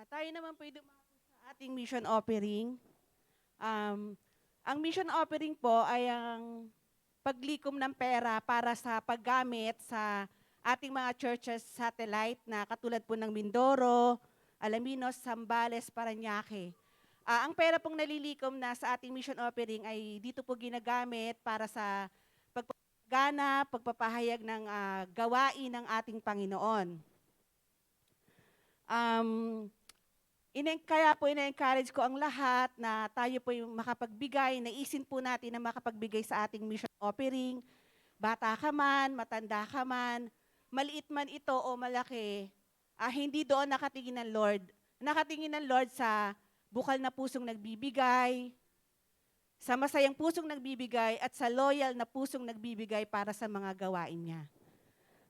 Tayo naman po dumako sa ating mission offering. Ang mission offering po ay ang paglikom ng pera para sa paggamit sa ating mga churches satellite na katulad po ng Mindoro, Alaminos, Zambales, Parañaque. Ang pera pong nalilikom na sa ating mission offering ay dito po ginagamit para sa pagpapagana, pagpapahayag ng gawain ng ating Panginoon. Kaya po ina-encourage ko ang lahat na tayo po yung makapagbigay, naisin po natin na makapagbigay sa ating mission offering. Bata ka man, matanda ka man, maliit man ito o malaki, hindi doon nakatingin ng Lord. Nakatingin ng Lord sa bukal na pusong nagbibigay, sa masayang pusong nagbibigay, at sa loyal na pusong nagbibigay para sa mga gawain niya.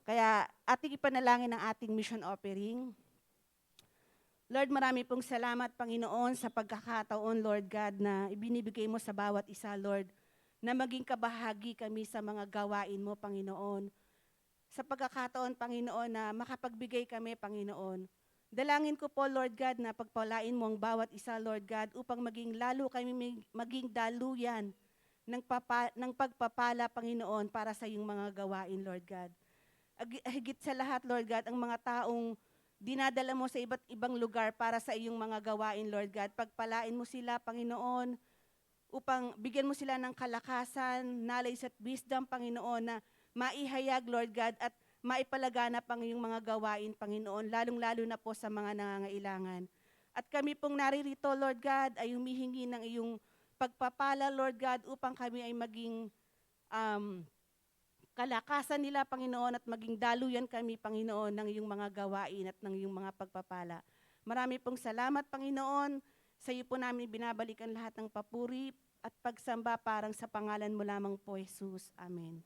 Kaya ating ipanalangin ang ating mission offering. Lord, marami pong salamat, Panginoon, sa pagkakataon, Lord God, na ibinibigay mo sa bawat isa, Lord, na maging kabahagi kami sa mga gawain mo, Panginoon. Sa pagkakataon, Panginoon, na makapagbigay kami, Panginoon. Dalangin ko po, Lord God, na pagpalain mo ang bawat isa, Lord God, upang maging lalo kami maging daluyan ng pagpapala, Panginoon, para sa iyong mga gawain, Lord God. Higit sa lahat, Lord God, ang mga taong dinadala mo sa iba't ibang lugar para sa iyong mga gawain, Lord God. Pagpalain mo sila, Panginoon, upang bigyan mo sila ng kalakasan, knowledge at wisdom, Panginoon, na maihayag, Lord God, at maipalaganap ang iyong mga gawain, Panginoon, lalong-lalo na po sa mga nangangailangan. At kami pong naririto, Lord God, ay humihingi ng iyong pagpapala, Lord God, upang kami ay maging kalakasan nila, Panginoon, at maging daluyan kami, Panginoon, ng iyong mga gawain at ng iyong mga pagpapala. Marami pong salamat, Panginoon. Sa iyo po namin binabalikan lahat ng papuri at pagsamba parang sa pangalan mo lamang po, Jesus. Amen.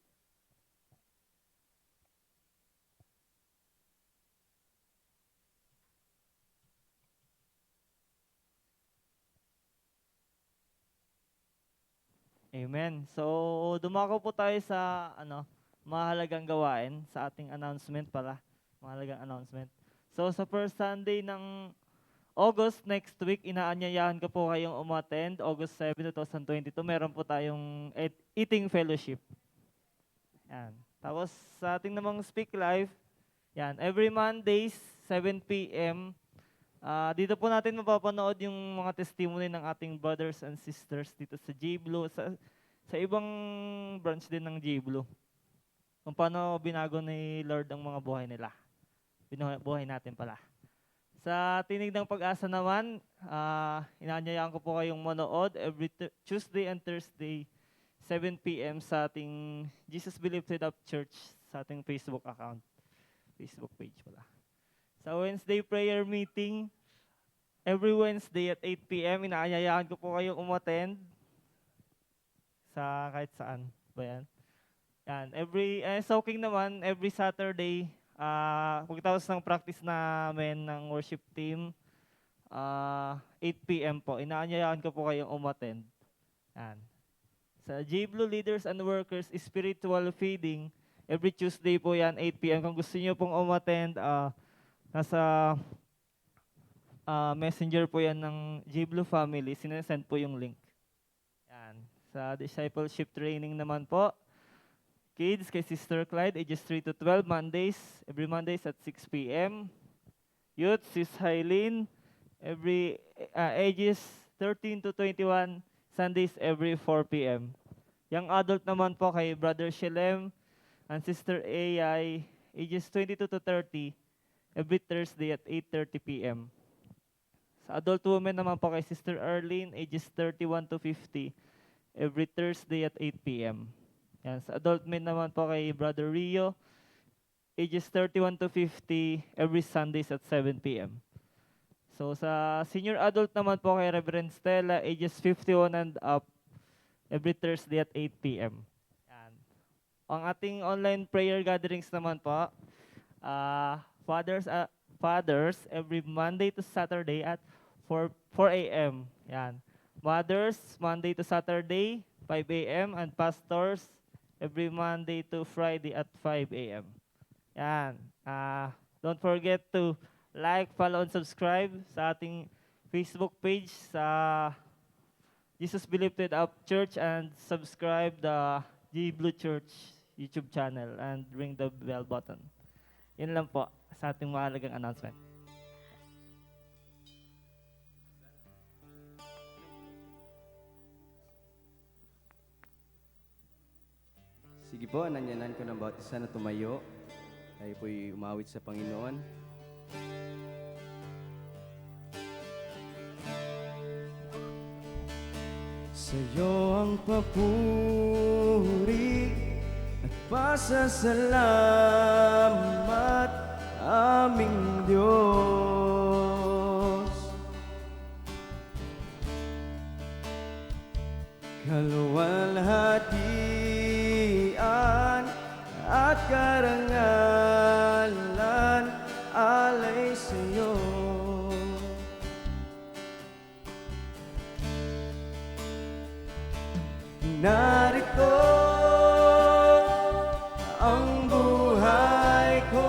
Amen. So, dumako po tayo sa mahalagang gawain sa ating announcement pala. Mahalagang announcement. So, sa first Sunday ng August next week, inaanyayahan ko po kayong umattend. August 7, 2022, meron po tayong eating fellowship. Yan. Tapos sa ating namang Speak Live, yan, every Mondays, 7 p.m., dito po natin mapapanood yung mga testimony ng ating brothers and sisters dito sa J-Blue, sa ibang branch din ng J-Blue. Kung paano binago ni Lord ang mga buhay nila. Buhay natin pala. Sa Tinig ng Pag-asa naman, inaanyayaan ko po kayong manood every Tuesday and Thursday, 7 p.m. sa ating Jesus Believed Up Church, sa ating Facebook account. Facebook page pala. Sa Wednesday prayer meeting, every Wednesday at 8 p.m., inaanyayaan ko po kayong umattend sa kahit saan ba yan. Yan, soaking naman, every Saturday, pagkatapos ng practice namin ng worship team, 8 p.m. po, inaanyayaan ko po kayong umattend. Yan. Sa J-Blue Leaders and Workers Spiritual Feeding, every Tuesday po yan, 8 p.m. Kung gusto niyo pong umattend, nasa messenger po yan ng J-Blue Family, sinesend po yung link. Yan. Sa discipleship training naman po, kids kay Sister Clyde, ages 3 to 12, every Mondays at 6 p.m. Youth, Sis Hailin, every ages 13 to 21, Sundays every 4 p.m. Young adult naman po kay Brother Shelem and Sister AI, ages 22 to 30, every Thursday at 8:30 p.m. Sa adult women naman po kay Sister Arlene, ages 31 to 50, every Thursday at 8 p.m. Yan. Sa adult men naman po kay Brother Rio, ages 31 to 50, every Sundays at 7 p.m. So sa senior adult naman po kay Reverend Stella, ages 51 and up, every Thursday at 8 p.m. Yan. Ang ating online prayer gatherings naman po, Fathers every Monday to Saturday at 4 a.m. Yan. Mothers, Monday to Saturday, 5 a.m. And pastors, every Monday to Friday at 5 a.m. Yan. Don't forget to like, follow, and subscribe sa ating Facebook page sa Jesus Believed Up Church and subscribe the G Blue Church YouTube channel and ring the bell button. Yun lang po sa ating mahalagang announcement. Sige po, nanyanan ko ng bawat isa na tumayo. Tayo po'y umawit sa Panginoon. Sa'yo ang papuri at pasasalamat, aming Diyos. Kaluwalhatian at karangalan alay sa'yo. Narito ang buhay ko,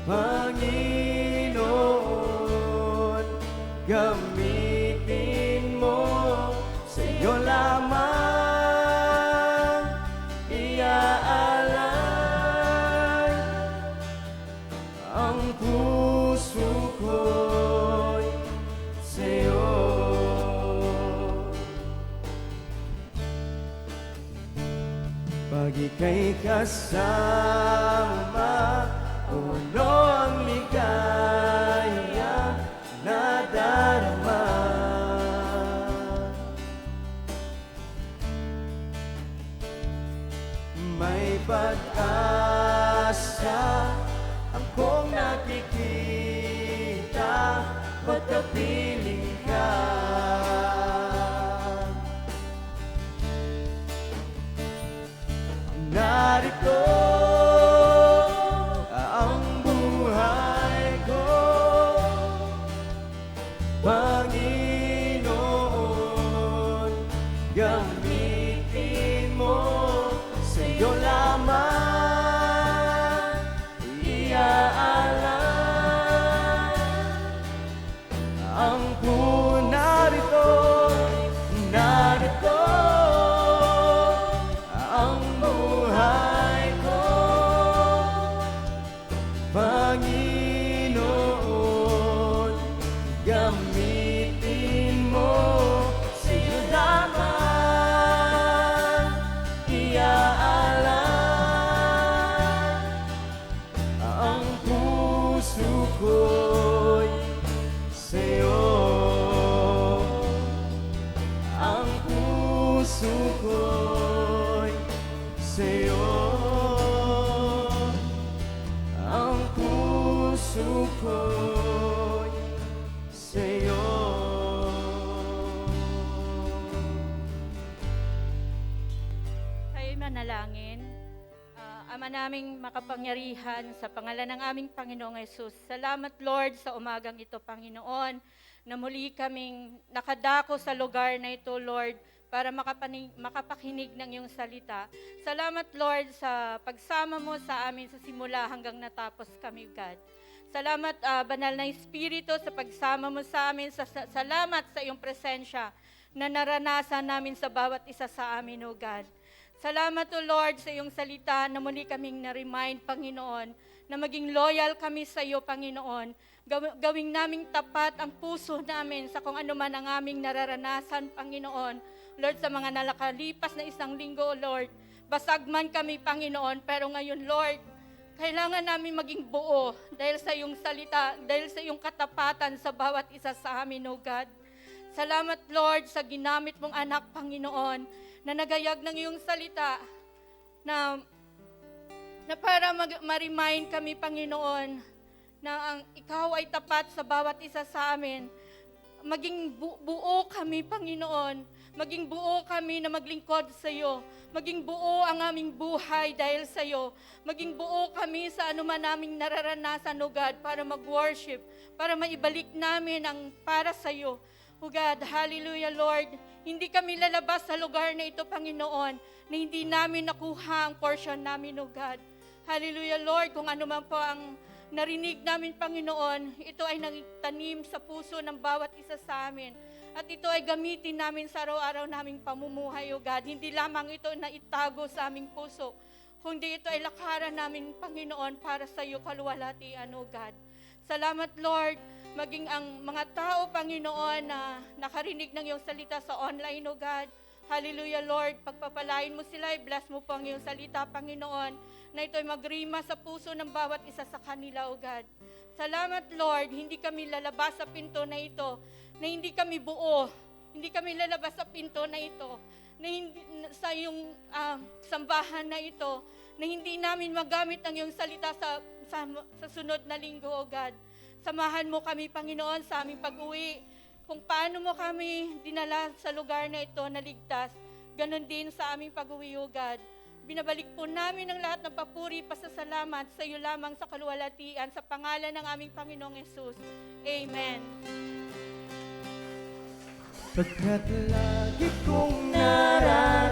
Panginoon, gamitin mo, sa'yo lamang iaalay ang puso ko'y sa'yo. Pag ika'y kasama, puno ang ligaya na darama. May pag-asa akong nakikita pagkapiling ka. Narito ang buhay ko, Panginoon, gamitin mo, sa'yo lamang iaalay ang narito, narito ang buhay ko, Panginoon, gamitin mo, sa'yo lamang iaalay ang puso ko'y sa'yo, ang puso ko'y sa'yo, ang puso ko'y sa'yo. Tayo'y manalangin. Ama naming makapangyarihan, sa pangalan ng aming Panginoong Yesus. Salamat, Lord, sa umagang ito, Panginoon, na muli kaming nakadako sa lugar na ito, Lord, para makapakinig ng iyong salita. Salamat, Lord, sa pagsama mo sa amin sa simula hanggang natapos kami, God. Salamat, Banal na Espiritu, sa pagsama mo sa amin. Salamat sa iyong presensya na naranasan namin sa bawat isa sa amin, O God. Salamat, O Lord, sa iyong salita na muli kaming na-remind, Panginoon, na maging loyal kami sa iyo, Panginoon. Gawing naming tapat ang puso namin sa kung ano man ang aming nararanasan, Panginoon. Lord, sa mga nakalipas na isang linggo, Lord, basag man kami, Panginoon, pero ngayon, Lord, kailangan namin maging buo dahil sa iyong salita, dahil sa iyong katapatan sa bawat isa sa amin, O God. Salamat, Lord, sa ginamit mong anak, Panginoon, na nagayag ng iyong salita na para ma-remind kami, Panginoon, na ang ikaw ay tapat sa bawat isa sa amin. Maging buo kami, Panginoon. Maging buo kami na maglingkod sa iyo. Maging buo ang aming buhay dahil sa iyo. Maging buo kami sa anuman naming nararanasan, O God, para mag-worship, para maibalik namin ang para sa iyo. O God, hallelujah, Lord. Hindi kami lalabas sa lugar na ito, Panginoon, na hindi namin nakuha ang portion namin, O God. Hallelujah, Lord, kung ano man po ang narinig namin, Panginoon, ito ay nangtanim sa puso ng bawat isa sa amin. At ito ay gamitin namin sa araw-araw naming pamumuhay, O God. Hindi lamang ito na itago sa aming puso, kundi ito ay lakaran namin, Panginoon, para sa iyo kaluwalhatian, O God. Salamat, Lord, maging ang mga tao, Panginoon, na nakarinig ng iyong salita sa online, O God. Hallelujah, Lord. Pagpapalain mo sila, bless mo po ang iyong salita, Panginoon, na ito'y magrima sa puso ng bawat isa sa kanila, O God. Salamat, Lord, hindi kami lalabas sa pinto na ito, na hindi kami buo, hindi kami lalabas sa pinto na ito, na hindi, sa iyong sambahan na ito, na hindi namin magamit ang iyong salita sa sunod na linggo, O God. Samahan mo kami, Panginoon, sa aming pag-uwi, kung paano mo kami dinala sa lugar na ito na ligtas, ganon din sa aming pag-uwi, O God. Binabalik po namin ang lahat ng papuri, pasasalamat sa iyo lamang sa kaluwalhatian, sa pangalan ng aming Panginoong Yesus. Amen. Pagkat lagi kong naranasan